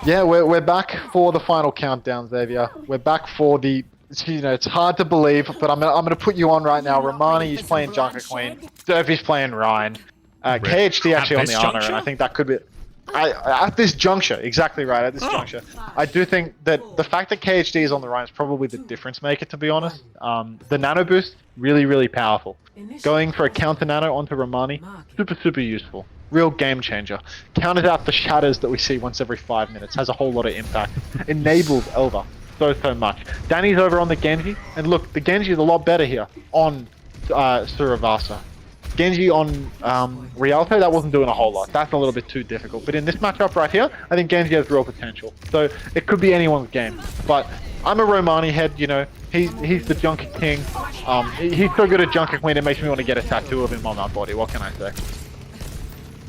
Yeah, we're back for the final countdown, Xavier. We're back for the... it's hard to believe, but I'm gonna put you on right now. Romani is playing Junker Queen. Durfy's playing Ryan. KHD actually on the Honor, and I think that could be... at this juncture, exactly right, at this juncture. I do think that the fact that KHD is on the Ryan is probably the difference maker, to be honest. The nano boost, really, really powerful. Going for a counter nano onto Romani, super, super useful. Real game changer. Counters out the shatters that we see once every 5 minutes, has a whole lot of impact. Enables Elva so much. Danny's over on the Genji, and look, the Genji is a lot better here on Suravasa. Genji on Rialto, that wasn't doing a whole lot. That's a little bit too difficult. But in this matchup right here, I think Genji has real potential. So it could be anyone's game. But I'm a Romani head, He's the Junker King. He's so good at Junker Queen, it makes me want to get a tattoo of him on my body. What can I say?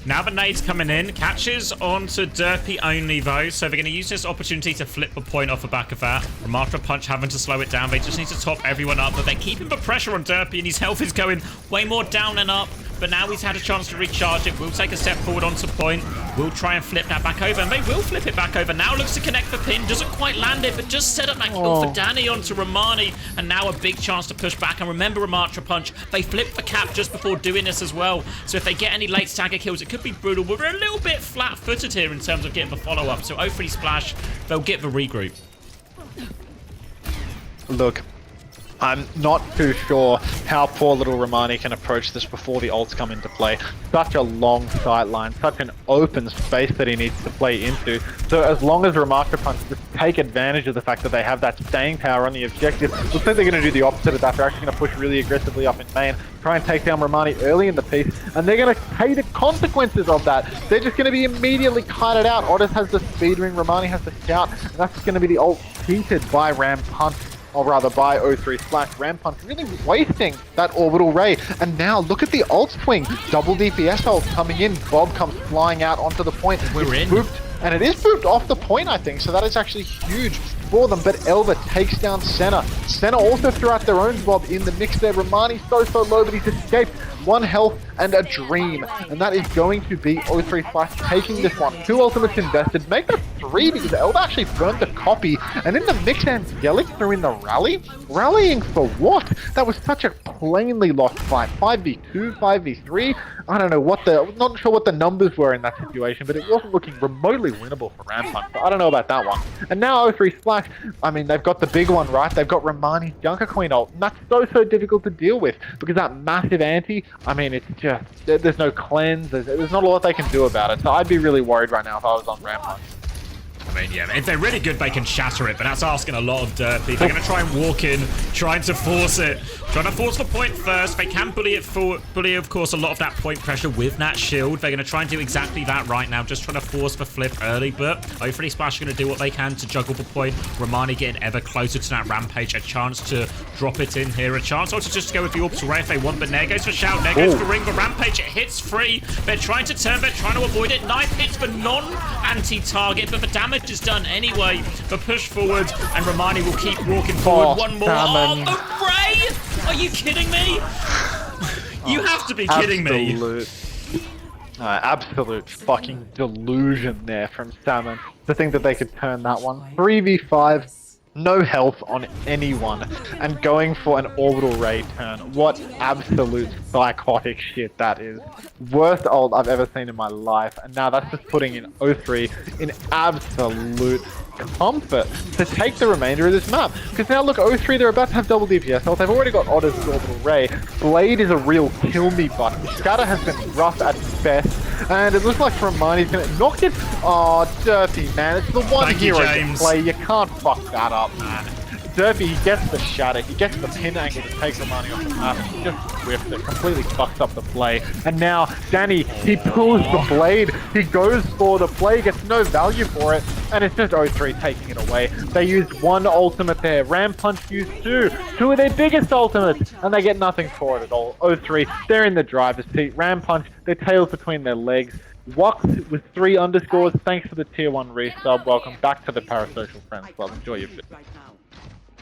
Now the nade's coming in. Catches onto Derpy only, though. So they're going to use this opportunity to flip the point off the back of that. Ramattra punch having to slow it down. They just need to top everyone up. But they're keeping the pressure on Derpy, and his health is going way more down and up. But now he's had a chance to recharge it. Will take a step forward onto point. Will try and flip that back over. And they will flip it back over. Now looks to connect the pin. Doesn't quite land it, but just set up that kill for Danny onto Romani. And now a big chance to push back. And remember Ramattra punch. They flipped the cap just before doing this as well. So if they get any late stagger kills, it could be brutal. But we're a little bit flat-footed here in terms of getting the follow-up. So 0-3 splash. They'll get the regroup. Look, I'm not too sure how poor little Romani can approach this before the ults come into play. Such a long sight line, such an open space that he needs to play into. So as long as Ramattra punch just take advantage of the fact that they have that staying power on the objective, looks like they're going to do the opposite of that. They're actually going to push really aggressively up in main, try and take down Romani early in the piece, and they're going to pay the consequences of that. They're just going to be immediately kited out. Otis has the speed ring, Romani has the shout, and that's going to be the ult cheated by Ram Punch. Or rather by 0-3 splash. Rampant really wasting that orbital ray. And now look at the ult swing. Double DPS ult coming in. Bob comes flying out onto the point. We're in. Booped, and it is booped off the point, I think. So that is actually huge for them. But Elva takes down Senna. Senna also threw out their own Bob in the mix there. Romani so low, but he's escaped. 1 health and a dream. And that is going to be 0-3 Splash taking this one. 2 ultimates invested. Make that 3 because Elva actually burned the copy. And in the mix, Angelic threw in the rally. Rallying for what? That was such a plainly lost fight. 5v2, 5v3. I don't know not sure what the numbers were in that situation, but it wasn't looking remotely winnable for Rampant. So I don't know about that one. And now 0-3 Splash, I mean, they've got the big one, right? They've got Romani's Junker Queen ult. And that's so difficult to deal with because that massive anti, I mean, it's just, there's no cleanse, there's not a lot they can do about it. So I'd be really worried right now if I was on Rampant. I mean, yeah, if they're really good, they can shatter it, but that's asking a lot of Derpy. They're going to try and walk in, trying to force it. Trying to force the point first. They can bully it for, of course, a lot of that point pressure with that shield. They're going to try and do exactly that right now, just trying to force the flip early, but hopefully Splash are going to do what they can to juggle the point. Romani getting ever closer to that Rampage. A chance to drop it in here. A chance also just to go with the Orbital Ray if they want, but Nair goes for Shout. Nair goes for Ring, but Rampage, it hits free. They're trying to turn, they're trying to avoid it. Knife hits the non-anti-target, but the damage is done anyway. The push forward, and Romani will keep walking forward. One more. Salmon. Oh, the Ray! Are you kidding me? You have to be kidding me. Absolute fucking delusion there from Salmon to think that they could turn that one. 3v5. No health on anyone, and going for an orbital ray turn. What absolute psychotic shit that is. Worst ult I've ever seen in my life, and now that's just putting in 0-3 in absolute comfort to take the remainder of this map. Because now look, 0-3, they're about to have double DPS ult. They've already got Otter's orbital ray. Blade is a real kill me butt. Scatter has been rough at best, and it looks like Romani's gonna knock it. Oh, dirty man, it's the one hero you play. You can't fuck that up, man. Derpy, he gets the shatter, he gets the pin angle to take Romani off the map, and he just whiffs it, completely fucks up the play. And now, Danny, he pulls the blade, he goes for the play, gets no value for it, and it's just O3 taking it away. They used one ultimate there, Ram Punch used two of their biggest ultimates, and they get nothing for it at all. O3, they're in the driver's seat, Ram Punch, their tails between their legs. Wux with 3 underscores, thanks for the tier 1 resub, welcome back to the Parasocial Friends Club, enjoy your fit.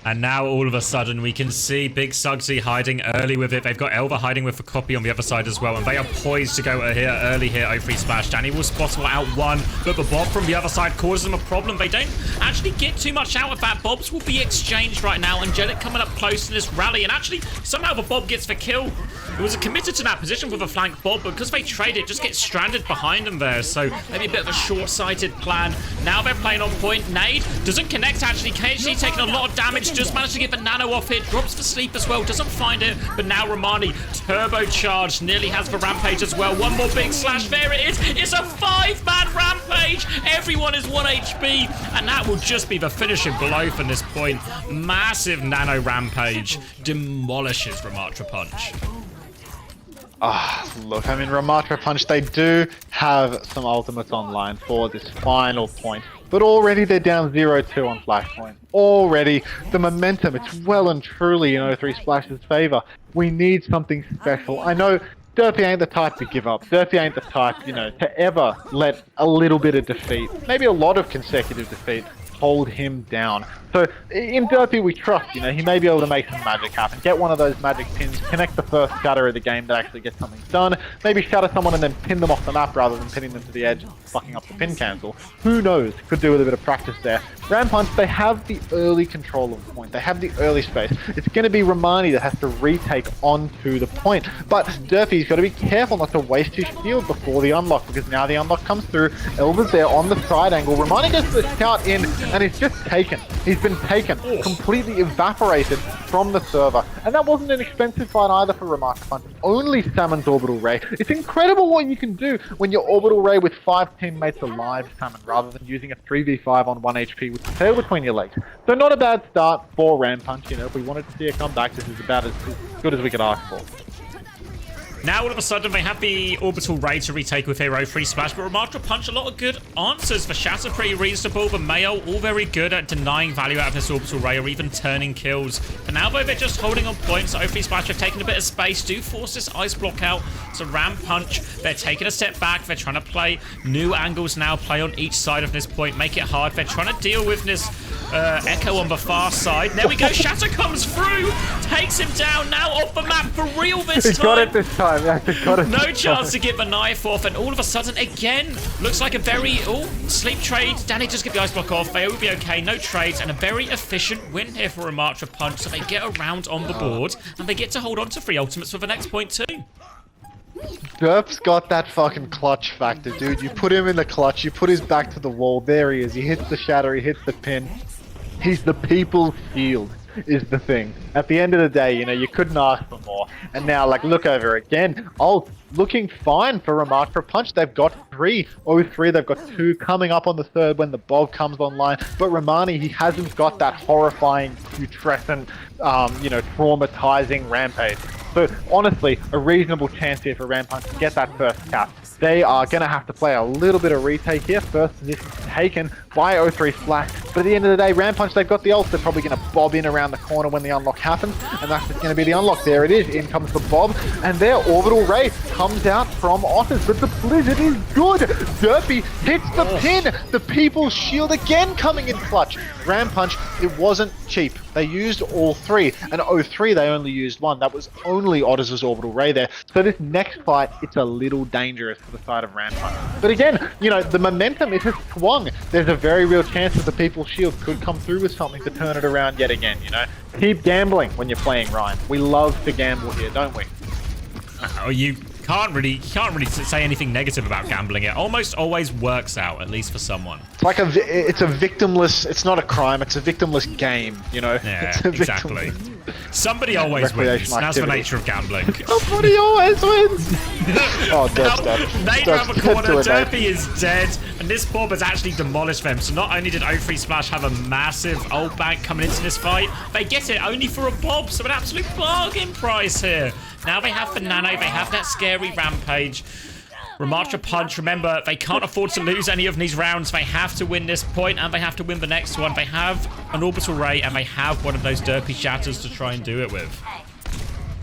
And now all of a sudden we can see Big Suggsy hiding early with it. They've got Elva hiding with a copy on the other side as well. And they are poised to go here early here, O3 splash. Danny will spot out one, but the Bob from the other side causes them a problem. They don't actually get too much out of that. Bobs will be exchanged right now. Angelic coming up close in this rally. And actually, somehow the Bob gets the kill. It was committed to that position with a flank Bob, but because they trade it, just gets stranded behind them there. So maybe a bit of a short-sighted plan. Now they're playing on point. Nade doesn't connect actually. KHC taking a lot of damage. Just managed to get the nano off here. Drops for sleep as well. Doesn't find it. But now Romani, turbocharged, nearly has the rampage as well. One more big slash. There it is. It's a 5-man rampage. Everyone is 1 HP. And that will just be the finishing blow from this point. Massive nano rampage. Demolishes Ramattra Punch. Look, I mean, Ramattra Punch, they do have some ultimates online for this final point. But already they're down 0-2 on Flashpoint. Already, the momentum, it's well and truly in O3 Splash's favor. We need something special. I know Derpy ain't the type to give up. Derpy ain't the type, you know, to ever let a little bit of defeat, maybe a lot of consecutive defeat, hold him down. So in Derpy we trust, you know, he may be able to make some magic happen, get one of those magic pins, connect the first shatter of the game to actually get something done, maybe shatter someone and then pin them off the map rather than pinning them to the edge, fucking up the pin cancel. Who knows, could do with a bit of practice there. Ram Punch, they have the early control of the point, they have the early space. It's going to be Romani that has to retake onto the point, but Derpy's got to be careful not to waste his shield before the unlock, because now the unlock comes through, Elva's there on the side angle, Romani gets the shout in, and it's just taken. He's been taken, completely evaporated from the server. And that wasn't an expensive fight either for Ramattra Punch. Only Salmon's Orbital Ray. It's incredible what you can do when you're Orbital Ray with 5 teammates alive, Salmon, rather than using a 3v5 on 1 HP with the tail between your legs. So not a bad start for Ram Punch. You know, if we wanted to see a comeback, this is about as good as we could ask for. Now all of a sudden they have the Orbital Ray to retake with Hero 3 Splash, but Ramattra Punch, a lot of good answers. The Shatter pretty reasonable, the Mayo all very good at denying value out of this Orbital Ray or even turning kills. For now though, they're just holding on points. O3 Splash have taken a bit of space, do force this Ice Block out. So Ram Punch, they're taking a step back, they're trying to play new angles now, play on each side of this point, make it hard. They're trying to deal with this Echo on the far side. There we go, Shatter comes through, takes him down, now off the map for real this time. He got it this time. No chance to get the knife off, and all of a sudden, again, looks like a very, sleep trade. Danny just get the ice block off. They will be okay. No trades, and a very efficient win here for Ramattra Punch. So they get around on the board, and they get to hold on to 3 ultimates for the next point too. Derp's got that fucking clutch factor, dude. You put him in the clutch, you put his back to the wall. There he is. He hits the shatter, he hits the pin. He's the people's shield, is the thing. At the end of the day, you know, you couldn't ask for more. And now, like, look over again. Looking fine for Ramattra Punch. They've got 3. O3, they've got 2 coming up on the 3rd when the Bob comes online. But Romani, he hasn't got that horrifying, putrescent, you know, traumatizing rampage. So, honestly, a reasonable chance here for Ram Punch to get that first cap. They are going to have to play a little bit of retake here. First position taken by O3 Splash. But at the end of the day, Ram Punch, they've got the ult. They're probably going to bob in around the corner when the unlock happens. And that's just going to be the unlock. There it is. In comes the Bob. And their Orbital Ray comes out from Otters. But the Blizzard is good. Derpy hits the pin. The People's Shield again coming in clutch. Ram Punch, it wasn't cheap. They used all 3. And O3, they only used 1. That was only Otters' Orbital Ray there. So this next fight, it's a little dangerous for the side of Ram Punch. But again, you know, the momentum is just swung. There's a very real chance that the People's Shield could come through with something to turn it around yet again, you know. Keep gambling when you're playing Ryan. We love to gamble here, don't we? can't really say anything negative about gambling. It almost always works out, at least for someone. It's like it's a victimless. It's not a crime. It's a victimless game. You know. Yeah, It's a exactly. Somebody always wins. That's the nature of gambling. Somebody always wins. Oh, Now, dead. Nate around the corner, Derpy is dead, and this Bob has actually demolished them. So not only did O3 Splash have a massive ult bank coming into this fight, they get it only for a Bob, so an absolute bargain price here. Now they have the Nano, they have that scary Rampage. Ramattra Punch, remember, they can't afford to lose any of these rounds. They have to win this point, and they have to win the next one. They have an Orbital Ray, and they have one of those Derpy Shatters to try and do it with.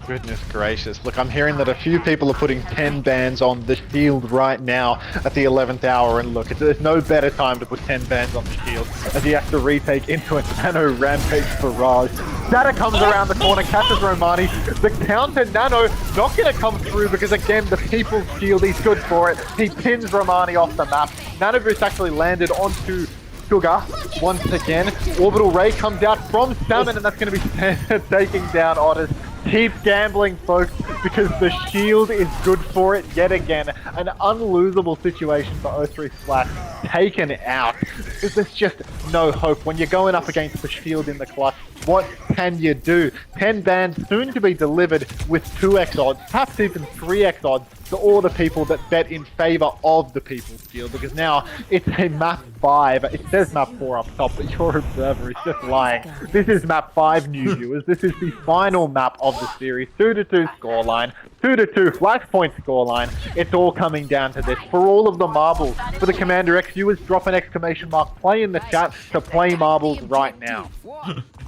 Goodness gracious. Look, I'm hearing that a few people are putting 10 bans on the shield right now at the 11th hour, and look, there's no better time to put 10 bans on the shield as he has to retake into a Nano Rampage barrage. Nano comes around the corner, catches Romani. The counter Nano not going to come through because, again, the People's Shield, he's good for it. He pins Romani off the map. Nano Boost actually landed onto Sugar once again. Orbital Ray comes out from Salmon, and that's going to be taking down Otters. Keep gambling, folks, because the shield is good for it yet again. An unlosable situation for O3 Splash taken out. There's just no hope. When you're going up against the shield in the clutch, what can you do? 10 bans soon to be delivered with 2x odds, perhaps even 3x odds to all the people that bet in favor of the People's Shield, because now it's a map 5. It says map 4 up top, but your observer is just lying. This is map 5, new viewers. This is the final map of the series. 2-2 scoreline, 2-2 flashpoint scoreline. It's all coming down to this. For all of the marbles, for the CommanderX viewers, drop an exclamation mark, play in the chat to play marbles right now.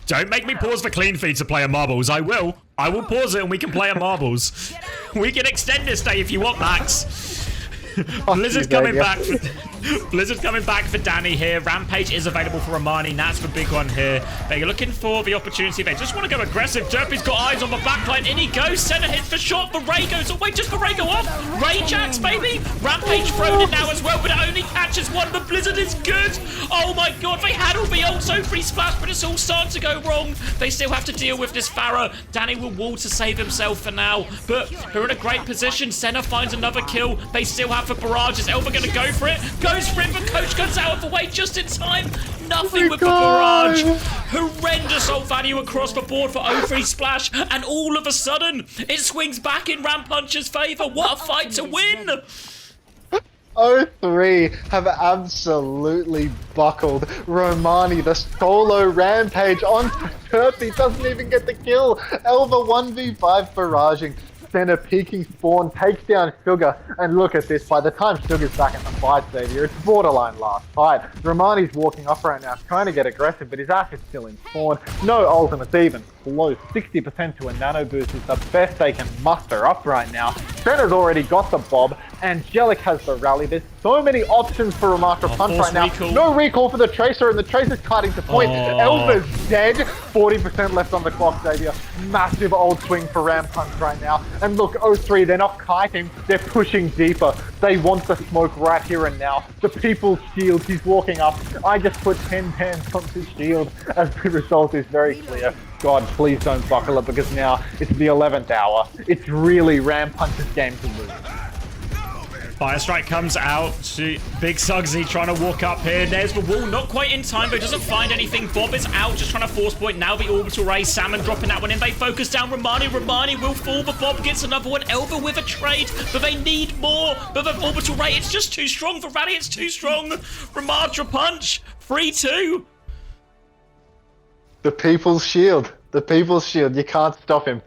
Don't make me pause for clean feed to play a marbles. I will pause it and we can play a marbles. We can extend this day if you want, Max. Blizzard's coming back. Blizzard's coming back for Danny here. Rampage is available for Romani. That's the big one here. They're looking for the opportunity. They just want to go aggressive. Derpy's got eyes on the backline. In he goes. Center hits for shot. The Ray goes. Oh, wait, just the Ray go off. Ray jacks, baby. Rampage thrown in now as well, but it only catches one. The Blizzard is good. Oh my god, they had all the ult, so free splash, but it's all starting to go wrong. They still have to deal with this Pharah. Danny will wall to save himself for now, but they're in a great position. Senna finds another kill. They still have the barrage. Is Elva going to go for it? Goes for it, but Coach cuts out of the way just in time. Nothing with the barrage. Horrendous ult value across the board for O3 Splash, and all of a sudden, it swings back in Ram Puncher's favour. What a fight to win! O3 have absolutely buckled. Romani, the solo rampage on Derpy, doesn't even get the kill. Elva 1v5 barraging. Senna peeking spawn, takes down Sugar, and look at this, by the time Sugar's back in the fight, Xavier, it's borderline last fight. Romani's walking up right now, trying to get aggressive, but his ass is still in spawn. No ultimates even close. 60% to a nano boost is the best they can muster up right now. Senna's already got the Bob, Angelic has the rally. There's so many options for Ramattra Punch right now. Recall. No recall for the Tracer, and the Tracer's cutting to point. Elva's dead. 40% left on the clock, Xavier. Massive old swing for Ram Punch right now. And look, O3, they're not kiting. They're pushing deeper. They want the smoke right here and now. The People's Shield, he's walking up. I just put 10 hands on his shield, as the result is very clear. God, please don't buckle it, because now it's the 11th hour. It's really Ram Punch's game to lose. Fire Strike comes out to Big Suggsy trying to walk up here. There's the wall, not quite in time, but doesn't find anything. Bob is out, just trying to force point. Now the Orbital Ray, Salmon dropping that one in. They focus down Romani. Romani will fall, but Bob gets another one. Elva with a trade, but they need more. But the Orbital Ray, it's just too strong for Rally. It's too strong. Ramattra Punch, 3-2. The People's Shield. The People's Shield. You can't stop him.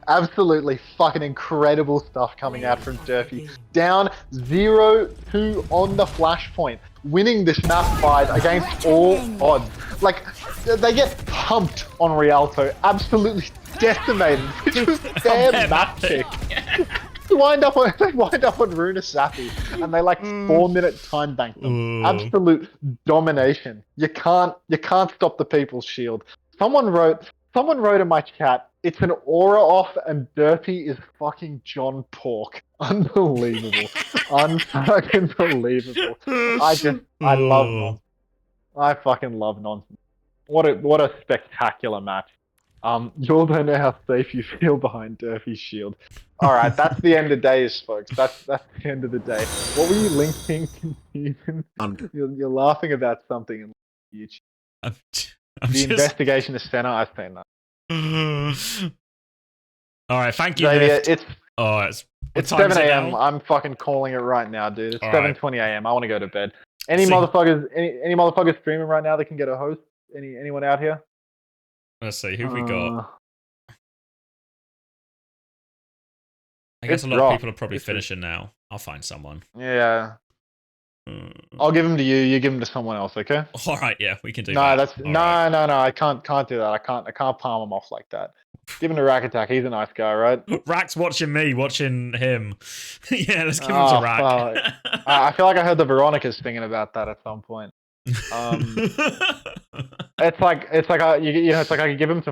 Absolutely fucking incredible stuff coming out from Derpy. Down 0-2 on the flashpoint. Winning this map 5 against all odds. Like, they get pumped on Rialto. Absolutely decimated. Which was their map pick. They wind up on Runa Sappy, and they like 4-minute time bank them. Absolute domination. You can't stop the People's Shield. Someone wrote in my chat, it's an aura off and Derpy is fucking John Pork. Unbelievable. Unfucking believable. I love nonsense. I fucking love nonsense. What a spectacular match. You'll don't know how safe you feel behind Durfee's shield. All right, that's the end of days, folks. That's the end of the day. What were you linking? You're laughing about something in YouTube. I'm The just... investigation is center. I've seen that. All right, thank you, Xavier, Lift. it's What time 7 is it a.m. now? I'm fucking calling it right now, dude. It's All right. 7:20 a.m. I want to go to bed. Any See. motherfuckers? Any motherfuckers streaming right now that can get a host? Anyone out here? Let's see, who have we got? I it's guess a lot of rough. people are probably It's finishing now. I'll find someone. Yeah. I'll give them to you. You give them to someone else, okay? All right, yeah, we can do No, that. that's All right. no. I can't do that. I can't palm him off like that. Give him to Rack Attack. He's a nice guy, right? Rack's watching me, watching him. Yeah, let's give him to Rack. Fuck. I feel like I heard the Veronica's thinking about that at some point. It's like it's like I could give him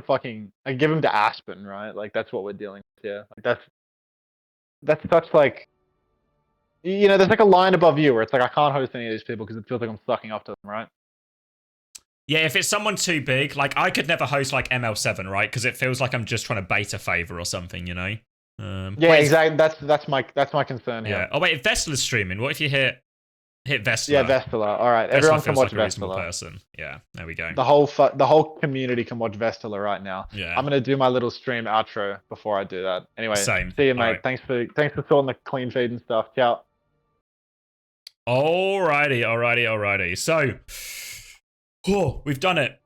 to Aspen, right? Like that's what we're dealing with here. Like that's such like, there's like a line above you where it's like I can't host any of these people because it feels like I'm sucking up to them, right? Yeah, if it's someone too big, like I could never host like ML7, right? Because it feels like I'm just trying to bait a favor or something, you know? Yeah, wait, exactly. That's my concern here. Yeah. Oh wait, if Vestala's streaming, what if you hit Vestala? Yeah, Vestala. All right, Vestala everyone can feels watch like a reasonable Vestala. person. Yeah, there we go. The whole community can watch Vestala right now. Yeah. I'm gonna do my little stream outro before I do that. Anyway, Same. see you, mate. All right. Thanks for sorting the clean feed and stuff. Ciao. Alrighty. So, we've done it.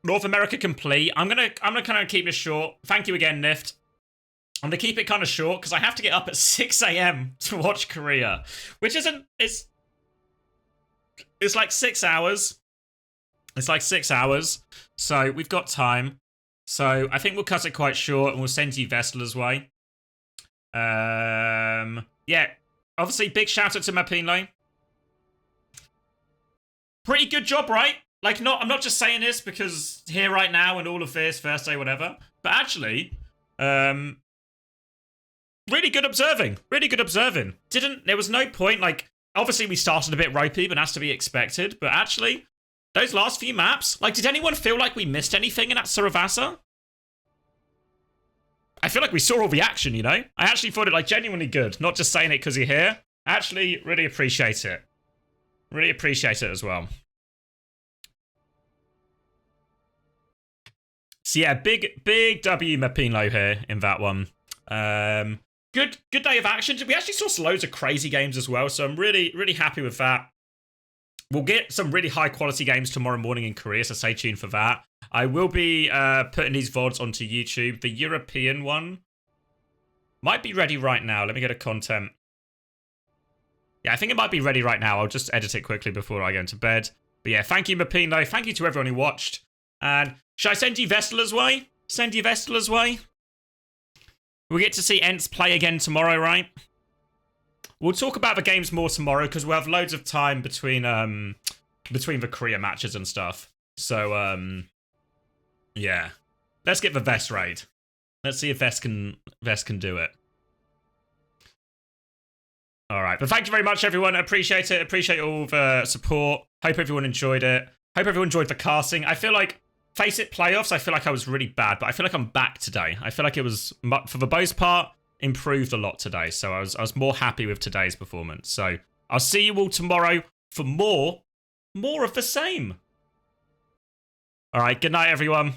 North America complete. I'm gonna kind of keep this short. Thank you again, Nift. I'm gonna keep it kind of short because I have to get up at 6 a.m. to watch Korea, which isn't. It's like 6 hours. It's like 6 hours. So we've got time. So I think we'll cut it quite short and we'll send you Vestala's way. Yeah. Obviously, big shout out to Mapinlo. Pretty good job, right? Like, I'm not just saying this because here right now and all of this, first day, whatever. But actually, really good observing. There was no point, like, obviously we started a bit ropey, but that's to be expected. But actually, those last few maps, like, did anyone feel like we missed anything in that Saravasa? I feel like we saw all the action, you know? I actually thought it, like, genuinely good. Not just saying it because you're here. Actually, really appreciate it. Really appreciate it as well. So yeah, big W Mapinlo here in that one. Good day of action. We actually saw loads of crazy games as well, so I'm really happy with that. We'll get some really high quality games tomorrow morning in Korea, so stay tuned for that. I will be putting these VODs onto YouTube. The European one might be ready right now. Let me get a content. Yeah, I think it might be ready right now. I'll just edit it quickly before I go into bed. But yeah, thank you, Mapinlo. Thank you to everyone who watched. And should I send you Vestala's way? We'll get to see Ents play again tomorrow, right? We'll talk about the games more tomorrow because we'll have loads of time between the Korea matches and stuff. So yeah, let's get the Vest raid. Let's see if Vest can do it. All right, but thank you very much, everyone. I appreciate it. Appreciate all the support. Hope everyone enjoyed it. Hope everyone enjoyed the casting. I feel like Face It playoffs, I feel like I was really bad, but I feel like I'm back today. I feel like it was, for the most part, improved a lot today. So I was more happy with today's performance. So I'll see you all tomorrow for more of the same. All right, good night, everyone.